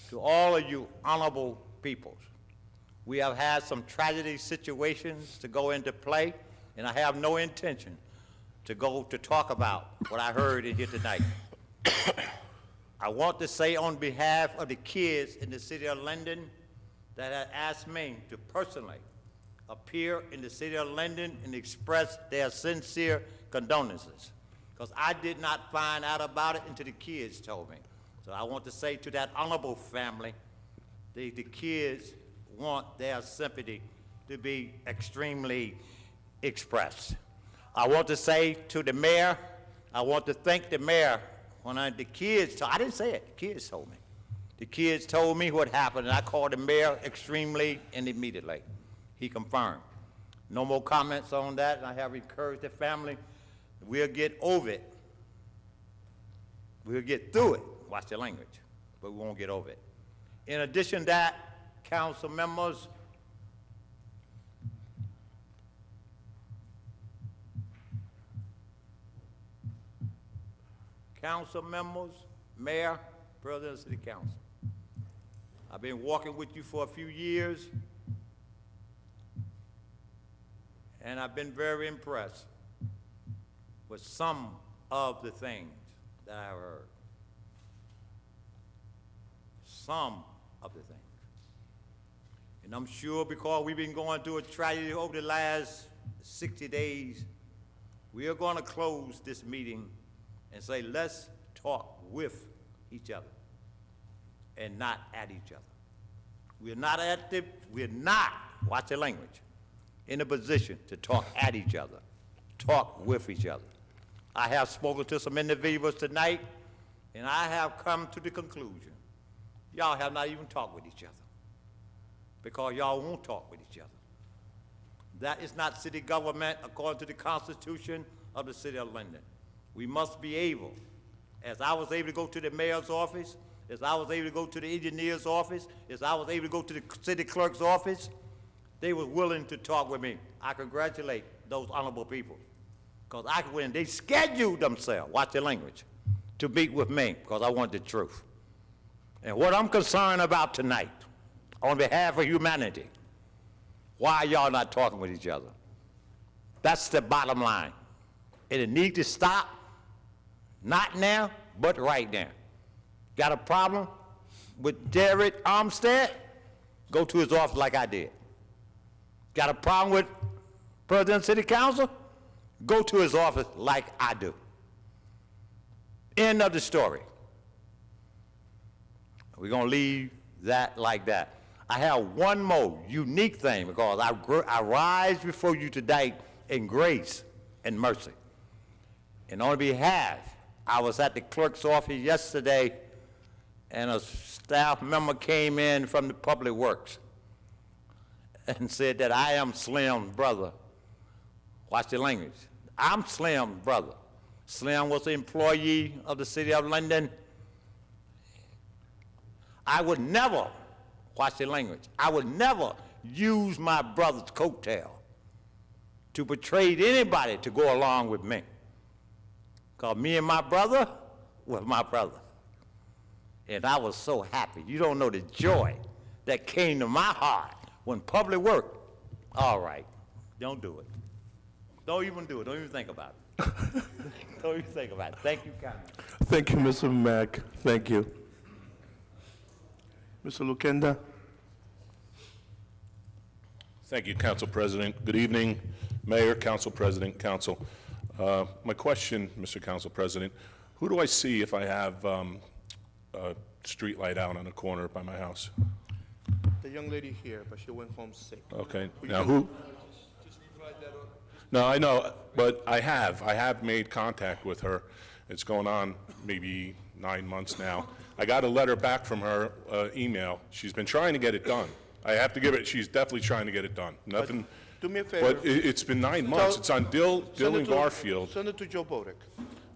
to all of you honorable peoples. We have had some tragedy situations to go into play, and I have no intention to go to talk about what I heard in here tonight. I want to say on behalf of the kids in the city of Linden that have asked me to personally appear in the city of Linden and express their sincere condolences, because I did not find out about it until the kids told me. So I want to say to that honorable family, the kids want their sympathy to be extremely expressed. I want to say to the mayor, I want to thank the mayor. When the kids, I didn't say it, the kids told me. The kids told me what happened, and I called the mayor extremely and immediately. He confirmed. No more comments on that, and I have encouraged the family. We'll get over it. We'll get through it. Watch the language, but we won't get over it. In addition to that, council members, mayor, president of the city council. I've been walking with you for a few years, and I've been very impressed with some of the things that I've heard. Some of the things. And I'm sure because we've been going through a tragedy over the last 60 days, we are going to close this meeting and say, let's talk with each other and not at each other. We're not, watch the language, in a position to talk at each other, talk with each other. I have spoken to some individuals tonight, and I have come to the conclusion, y'all have not even talked with each other because y'all won't talk with each other. That is not city government according to the Constitution of the city of Linden. We must be able, as I was able to go to the mayor's office, as I was able to go to the engineer's office, as I was able to go to the city clerk's office, they were willing to talk with me. I congratulate those honorable people, because when they scheduled themselves, watch the language, to meet with me, because I want the truth. And what I'm concerned about tonight, on behalf of humanity, why y'all not talking with each other? That's the bottom line. And it needs to stop, not now, but right now. Got a problem with Jared Armstead? Go to his office like I did. Got a problem with President City Council? Go to his office like I do. End of the story. We're going to leave that like that. I have one more unique thing, because I rise before you today in grace and mercy. And on behalf, I was at the clerk's office yesterday, and a staff member came in from the Public Works and said that I am Slim's brother. Watch the language. I'm Slim's brother. Slim was an employee of the city of Linden. I would never, watch the language, I would never use my brother's coattail to betray anybody to go along with me. Because me and my brother was my brother. And I was so happy. You don't know the joy that came to my heart when Public Work, all right, don't do it. Don't even do it. Don't even think about it. Don't even think about it. Thank you kindly. Thank you, Mr. Mack. Thank you. Mr. Lukenda? Thank you, Council President. Good evening, Mayor, Council President, Council. My question, Mr. Council President, who do I see if I have a street light out on the corner by my house? The young lady here, but she went home sick. Okay, now who? No, I know, but I have made contact with her. It's going on maybe 9 months now. I got a letter back from her, email. She's been trying to get it done. I have to give it, she's definitely trying to get it done. Nothing, Do me a favor. but it's been 9 months. It's on Dill Send it and to- Garfield. Send it to Joe Bodek.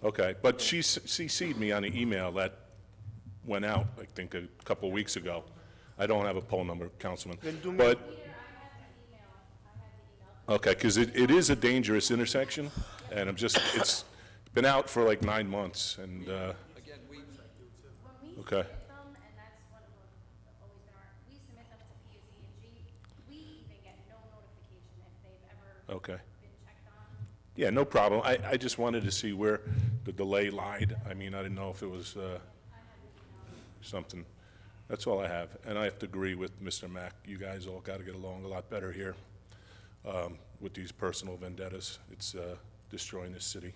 Okay, but she CC'd me on the email that went out, I think, a couple of weeks ago. I don't have a poll number, Councilman. Then do me- But, okay, because it is a dangerous intersection, and it's been out for like 9 months, and, okay. And that's one of always been we submit them to PUC&G. We even get no notification if they've ever Okay. been checked on. Yeah, no problem. I just wanted to see where the delay lied. I mean, I didn't know if it was something. That's all I have. And I have to agree with Mr. Mack. You guys all got to get along a lot better here with these personal vendettas. It's destroying this city.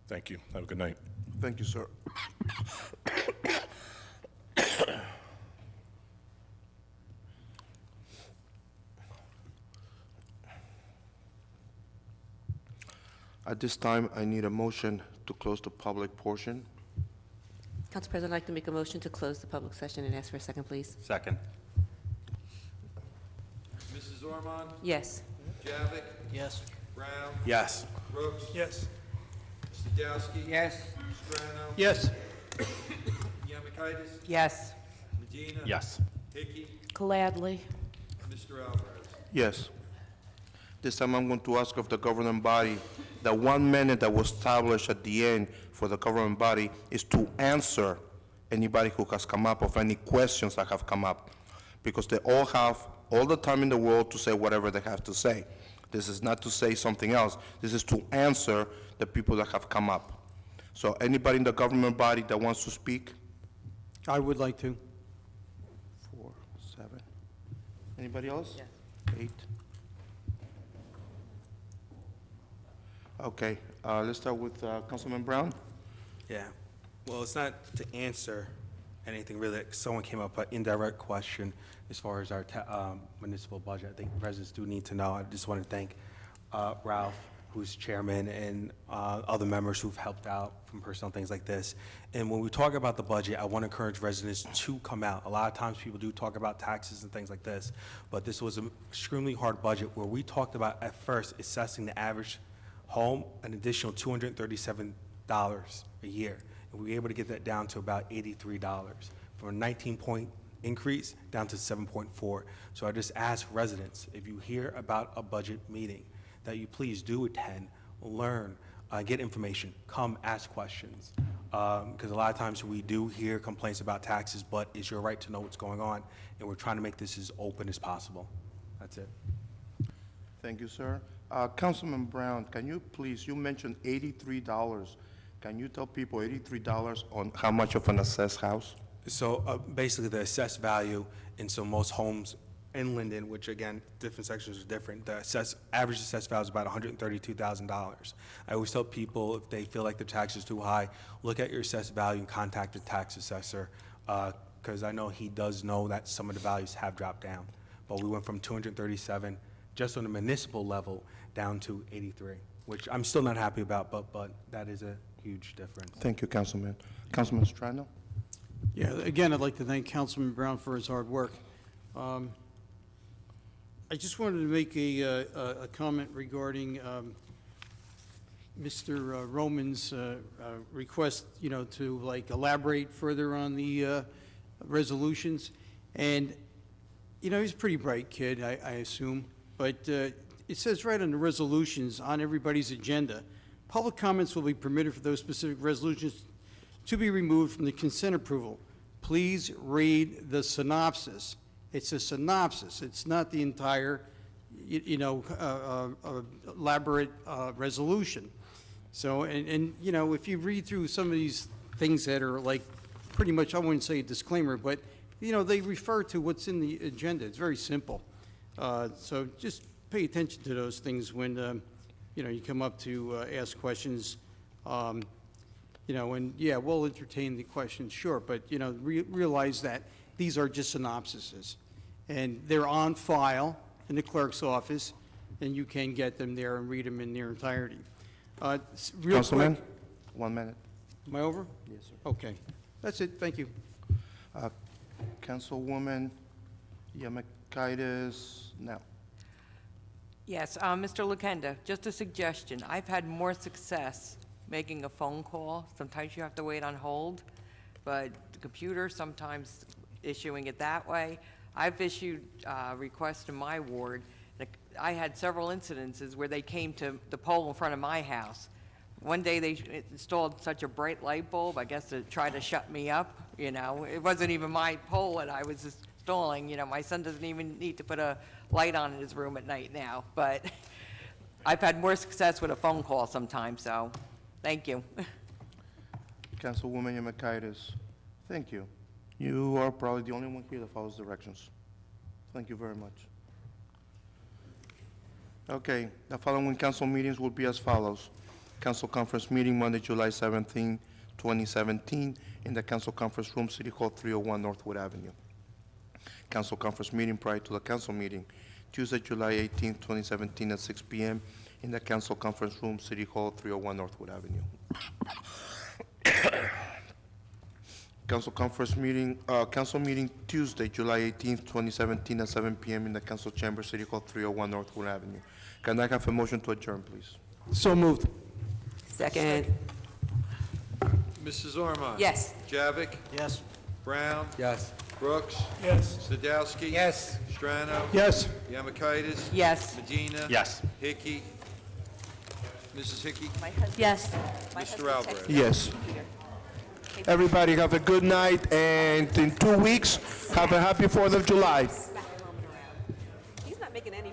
Thank you. Have a good night. Thank you, sir. At this time, I need a motion to close the public portion. Council President, I'd like to make a motion to close the public session and ask for a second, please. Second. Mrs. Ormond? Yes. Javik? Yes. Brown? Yes. Brooks? Yes. Mr. Yagowski? Yes. Strano? Yes. Yamikaitis? Yes. Medina? Yes. Hickey? Gladly. Mr. Alvarez? Yes. This time I'm going to ask of the governing body, the 1 minute that was established at the end for the governing body is to answer anybody who has come up of any questions that have come up, because they all have all the time in the world to say whatever they have to say. This is not to say something else. This is to answer the people that have come up. So anybody in the government body that wants to speak? I would like to. 4, 7. Anybody else? Yes. 8. Okay, let's start with Councilman Brown. Yeah, well, it's not to answer anything really. Someone came up with an indirect question as far as our municipal budget. I think residents do need to know. I just want to thank Ralph, who's chairman, and other members who've helped out from personal things like this. And when we talk about the budget, I want to encourage residents to come out. A lot of times people do talk about taxes and things like this, but this was an extremely hard budget where we talked about at first assessing the average home an additional $237 a year. And we were able to get that down to about $83, from a 19-point increase down to 7.4. So I just ask residents, if you hear about a budget meeting, that you please do attend, learn, get information, come ask questions. Because a lot of times we do hear complaints about taxes, but it's your right to know what's going on, and we're trying to make this as open as possible. That's it. Thank you, sir. Councilman Brown, can you please, you mentioned $83. Can you tell people $83 on how much of an assessed house? So basically, the assessed value, and so most homes in Linden, which again, different sections are different, the average assessed value is about $132,000. I always tell people, if they feel like the tax is too high, look at your assessed value and contact the tax assessor, because I know he does know that some of the values have dropped down. But we went from 237, just on the municipal level, down to 83, which I'm still not happy about, but that is a huge difference. Thank you, Councilman. Councilman Strano? Yeah, again, I'd like to thank Councilman Brown for his hard work. I just wanted to make a comment regarding Mr. Roman's request, to like elaborate further on the resolutions. And, he's a pretty bright kid, I assume, but it says right on the resolutions on everybody's agenda, public comments will be permitted for those specific resolutions to be removed from the consent approval. Please read the synopsis. It's a synopsis. It's not the entire, elaborate resolution. So, and if you read through some of these things that are like pretty much, I wouldn't say a disclaimer, but, they refer to what's in the agenda. It's very simple. So just pay attention to those things when, you come up to ask questions. And yeah, we'll entertain the questions, sure, but, realize that these are just synopsises. And they're on file in the clerk's office, and you can get them there and read them in their entirety. Real Councilman, quick, 1 minute. am I over? Yes, sir. Okay. That's it, thank you. Councilwoman Yamakaitis, now. Yes, Mr. Lukenda, just a suggestion. I've had more success making a phone call. Sometimes you have to wait on hold, but the computer, sometimes issuing it that way. I've issued requests in my ward. I had several incidences where they came to the pole in front of my house. One day, they installed such a bright light bulb, I guess to try to shut me up, you know. It wasn't even my pole that I was installing, you know. My son doesn't even need to put a light on in his room at night now. But I've had more success with a phone call sometimes, so thank you. Councilwoman Yamakaitis, thank you. You are probably the only one here that follows directions. Thank you very much. Okay, the following council meetings will be as follows. Council conference meeting Monday, July 17, 2017, in the council conference room, City Hall 301 Northwood Avenue. Council conference meeting prior to the council meeting, Tuesday, July 18, 2017, at 6 p.m. in the council conference room, City Hall 301 Northwood Avenue. Council conference meeting, council meeting Tuesday, July 18, 2017, at 7 p.m. in the council chamber, City Hall 301 Northwood Avenue. Can I have a motion to adjourn, please? So moved. Second. Mrs. Orma? Yes. Javik? Yes. Brown? Yes. Brooks? Yes. Sadowski? Yes. Strano? Yes. Yamakaitis? Yes. Medina? Yes. Hickey? Mrs. Hickey? Yes. Mr. Albrecht? Yes. Everybody have a good night, and in 2 weeks, have a happy 4th of July. He's not making any